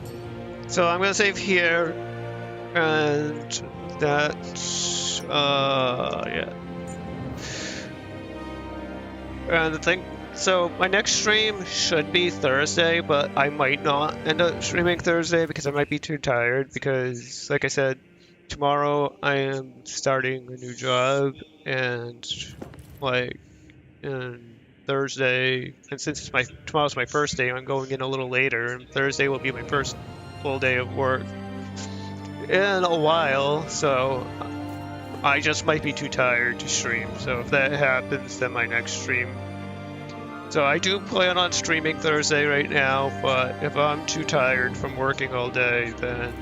So I'm gonna save here, and that's yeah. And the thing, so my next stream should be Thursday, but I might not end up streaming Thursday because I might be too tired. Because, like I said, tomorrow I am starting a new job, and like, and Thursday, and since it's tomorrow's my first day, I'm going in a little later, and Thursday will be my first full day of work in a while, so I just might be too tired to stream. So if that happens, then my next stream. So I do plan on streaming Thursday right now, but if I'm too tired from working all day, then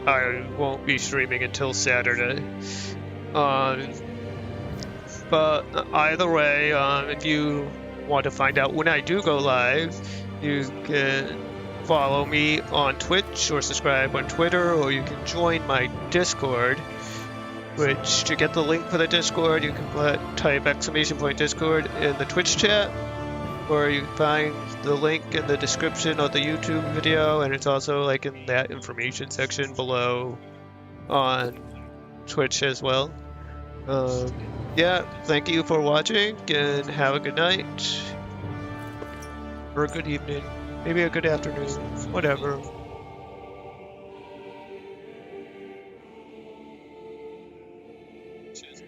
I won't be streaming until Saturday. But either way, if you want to find out when I do go live, you can follow me on Twitch or subscribe on Twitter, or you can join my Discord, which to get the link for the Discord, you can type !Discord in the Twitch chat, or you can find the link in the description of the YouTube video, and it's also like in that information section below on Twitch as well. Yeah, thank you for watching, and have a good night, or a good evening, maybe a good afternoon, whatever. Cheers.